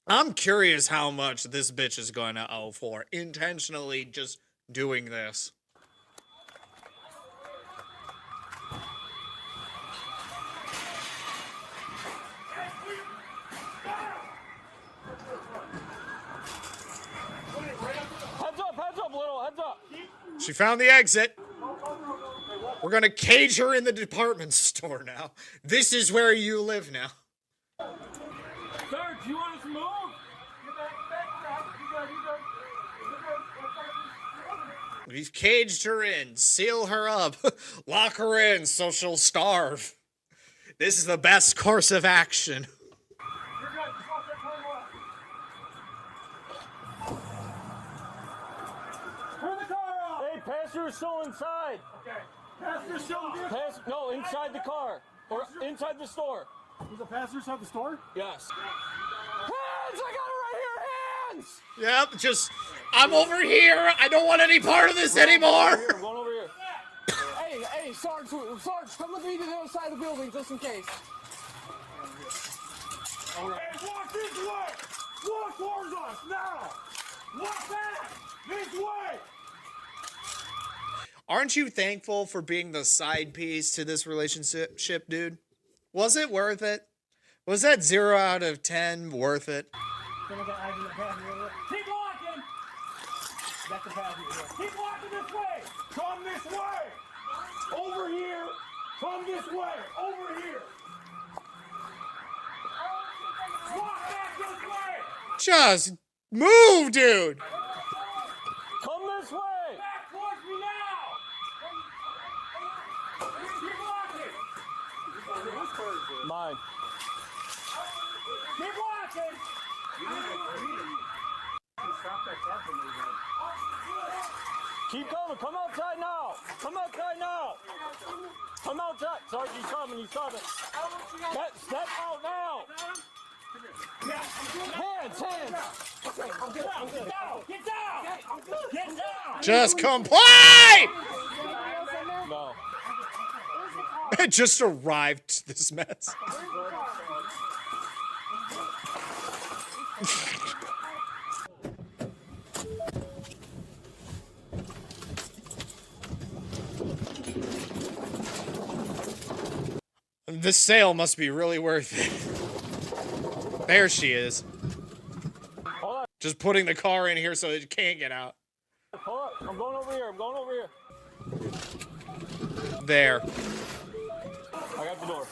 I'm curious how much this bitch is going to owe for intentionally just doing this. Heads up, little, heads up. She found the exit. We're gonna cage her in the department store now. This is where you live now. Sarge, you want us to move? We've caged her in, seal her up, lock her in so she'll starve. This is the best course of action. Hey, passenger's still inside. Okay. Passenger's still in there? No, inside the car. Or inside the store. Is the passenger inside the store? Yes. Hands! I got it right here! Hands! Yep, just, I'm over here. I don't want any part of this anymore. I'm going over here. Hey, Sarge, come with me to the other side of the building just in case. Hey, walk this way! Walk towards us, now! Walk back! This way! Aren't you thankful for being the side piece to this relationship, dude? Was it worth it? Was that 0 out of 10 worth it? Keep walking! That's the passenger. Keep walking this way! Come this way! Over here! Come this way! Over here! Walk back this way! Just move, dude! Come this way! Back towards me now! Keep walking! Mine. Keep walking! Keep coming. Come outside now. Come outside now. Come outside. Sergeant, he's coming. He's coming. Step out now. Hands. Okay, I'm good. Get down. Get down. Just comply! No. It just arrived to this mess. This sale must be really worth it. There she is. Just putting the car in here so it can't get out. Hold up. I'm going over here. There. I got the door.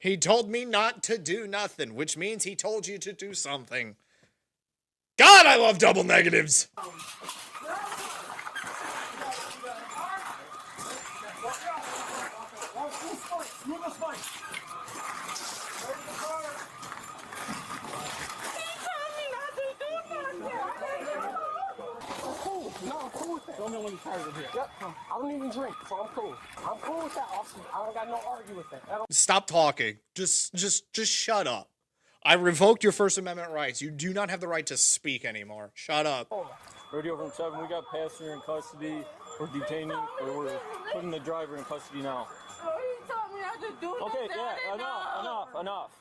He told me not to do nothing, which means he told you to do something. God, I love double negatives. No, I'm cool with that. Don't know when you tired of here. Yep. I don't even drink, so I'm cool. I'm cool with that, officer. I don't got no argue with that. Stop talking. Just shut up. I revoked your First Amendment rights. You do not have the right to speak anymore. Shut up. Radio from 7, we got passenger in custody. We're detaining, or we're putting the driver in custody now. He told me not to do Okay, nothing. yeah, enough.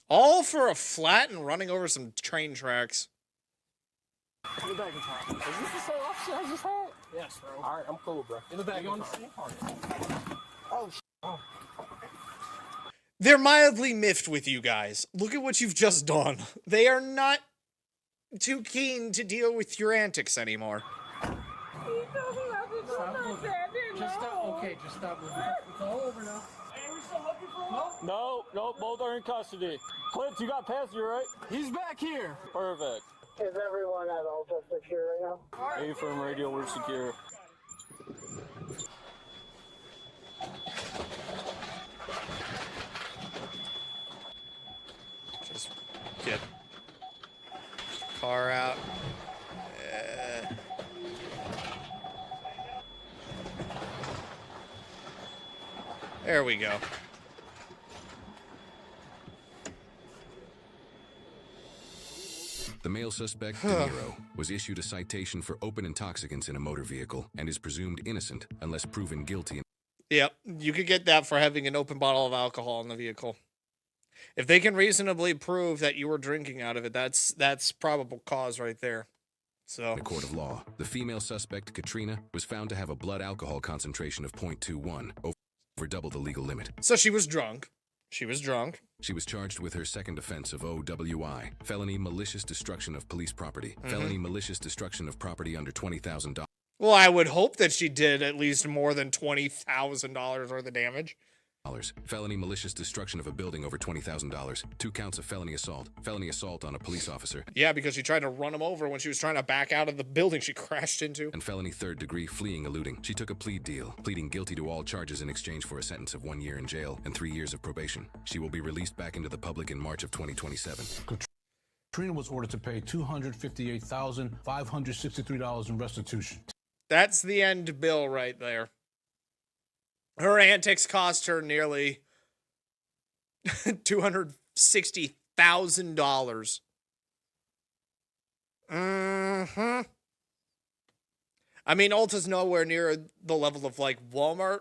All for a flat and running over some train tracks. In the back of time. Is this the same officer I just had? Yes, bro. All right, I'm cool, bro. In the back of the same party. Oh, They're mildly miffed with you guys. Look at what you've just done. They are not too keen to deal with your antics anymore. Just stop. Okay, just stop. It's all over now. Hey, we still looking for him? No, both are in custody. Clips, you got passenger, right? He's back here. Perfect. Is everyone at Ultra secure right now? A-firm radio, we're secure. Just get car out. There we go. The male suspect, De Niro, was issued a citation for open intoxicants in a motor vehicle and is presumed innocent unless proven guilty. Yep, you could get that for having an open bottle of alcohol in the vehicle. If they can reasonably prove that you were drinking out of it, that's probable cause right there. So, in a court of law, the female suspect, Katrina, was found to have a blood alcohol concentration of 0.21, over double the legal limit. So she was drunk. She was charged with her second offense of OWI, felony malicious destruction of police property, felony malicious destruction of property under $20,000. Well, I would hope that she did at least more than $20,000 worth of damage. Felony malicious destruction of a building over $20,000. 2 counts of felony assault on a police officer. Yeah, because she tried to run him over when she was trying to back out of the building she crashed into. And felony third-degree fleeing eluding. She took a plea deal, pleading guilty to all charges in exchange for a sentence of 1 year in jail and 3 years of probation. She will be released back into the public in March of 2027. Katrina was ordered to pay $258,563 in restitution. That's the end bill right there. Her antics cost her nearly $260,000. I mean, Ulta's nowhere near the level of like Walmart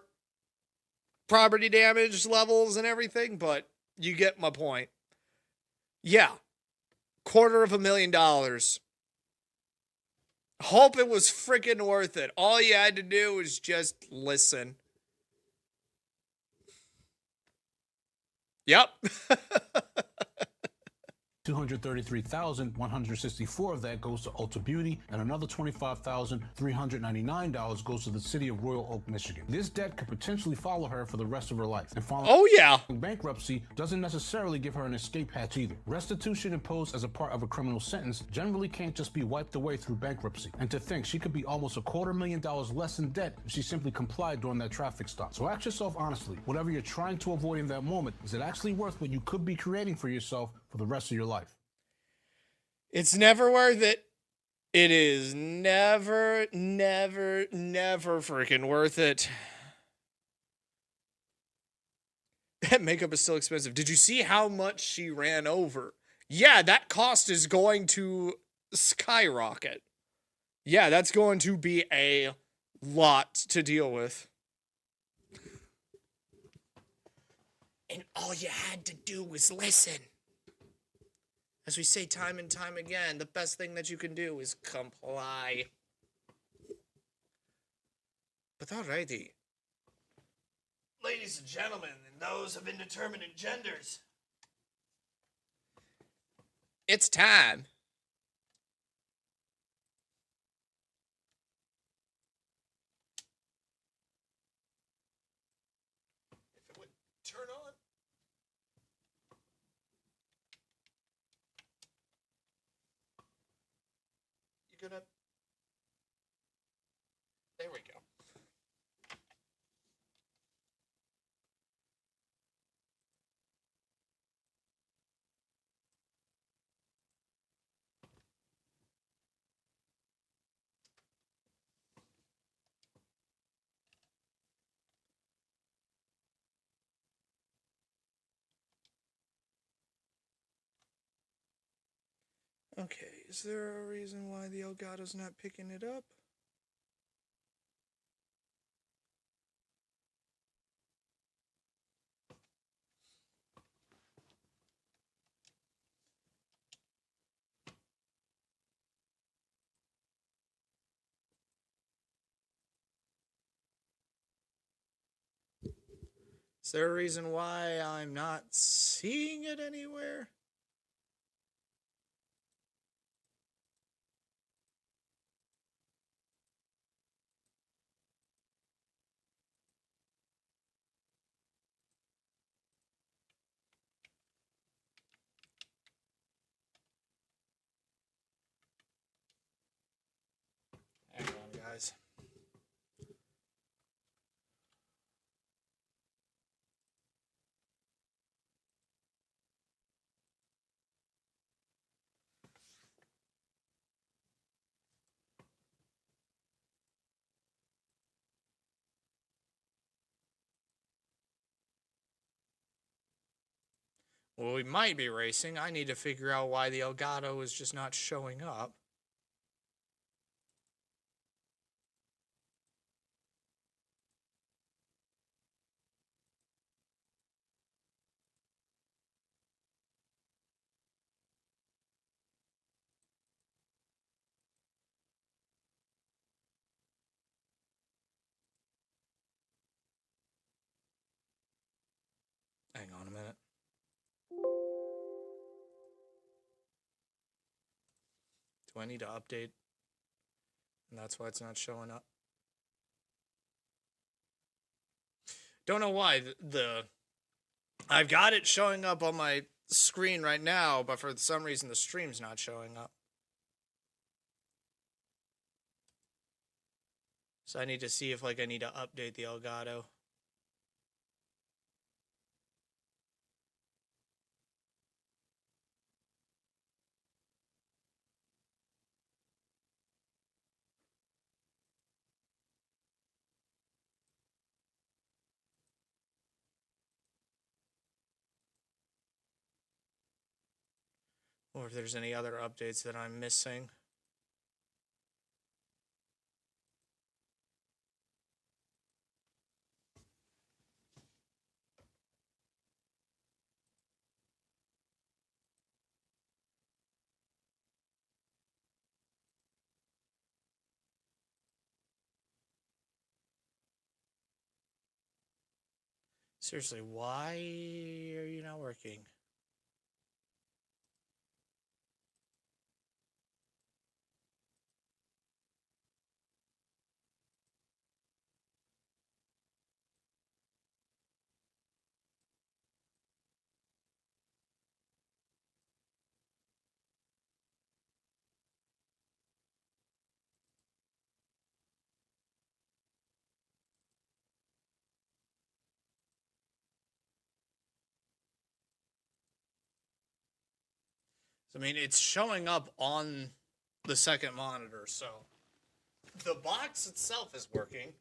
property damage levels and everything, but you get my point. Yeah, $250,000. Hope it was freaking worth it. All you had to do was just listen. Yep. $233,164 of that goes to Ulta Beauty, and another $25,399 goes to the city of Royal Oak, Michigan. This debt could potentially follow her for the rest of her life. And following bankruptcy doesn't necessarily give her an escape hatch either. Restitution imposed as a part of a criminal sentence generally can't just be wiped away through bankruptcy. And to think she could be almost $250,000 less in debt if she simply complied during that traffic stop. So ask yourself honestly, whatever you're trying to avoid in that moment, is it actually worth what you could be creating for yourself for the rest of your life? It's never worth it. It is never, never, never freaking worth it. That makeup is still expensive. Did you see how much she ran over? Yeah, that cost is going to skyrocket. Yeah, that's going to be a lot to deal with. And all you had to do was listen. As we say time and time again, the best thing that you can do is comply. But alrighty. Ladies and gentlemen, and those of indeterminate genders, it's time. If it would turn on. You gonna... There we go. Okay, is there a reason why the Elgato's not picking it up? Is there a reason why I'm not seeing it anywhere? Hang on, guys. Well, we might be racing. I need to figure out why the Elgato is just not showing up. Hang on a minute. Do I need to update? And that's why it's not showing up. Don't know why. I've got it showing up on my screen right now, but for some reason the stream's not showing up. So I need to see if I need to update the Elgato. Or if there's any other updates that I'm missing. Seriously, why are you not working? I mean, it's showing up on the second monitor, so the box itself is working.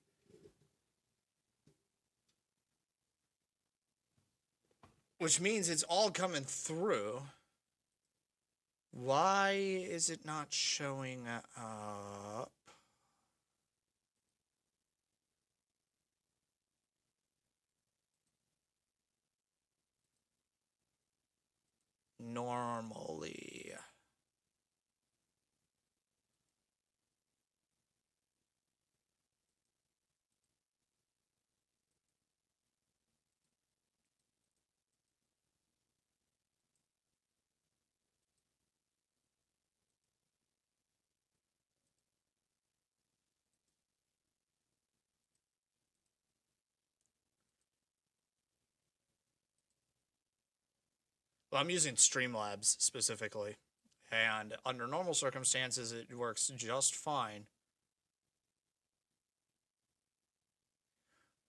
Which means it's all coming through. Why is it not showing up? Normally. Well, I'm using Streamlabs specifically, and under normal circumstances, it works just fine.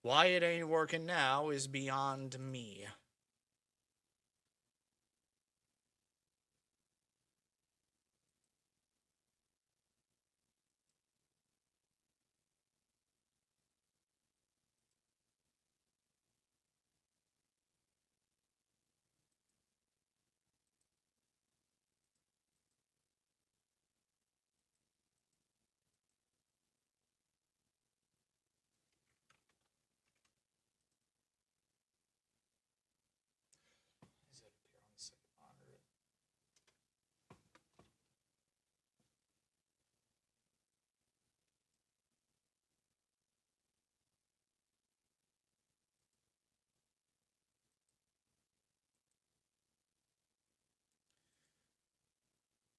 Why it ain't working now is beyond me.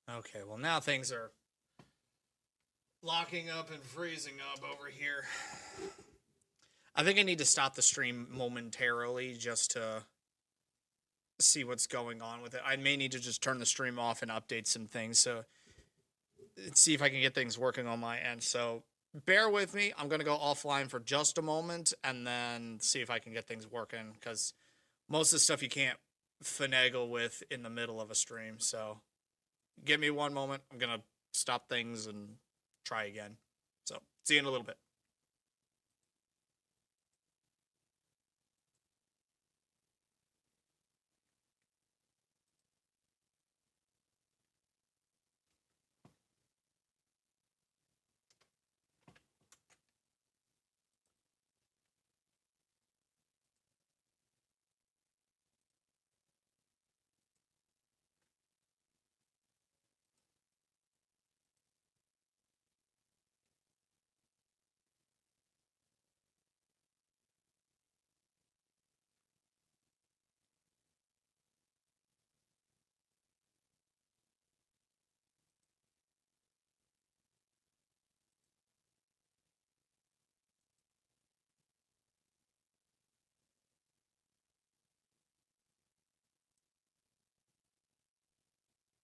Okay, well now things are locking up and freezing up over here. I think I need to stop the stream momentarily just to see what's going on with it. I may need to just turn the stream off and update some things, so see if I can get things working on my end. So bear with me. I'm going to go offline for just a moment and then see if I can get things working, because most of the stuff you can't finagle with in the middle of a stream. So give me one moment. I'm going to stop things and try again. So see you in a little bit.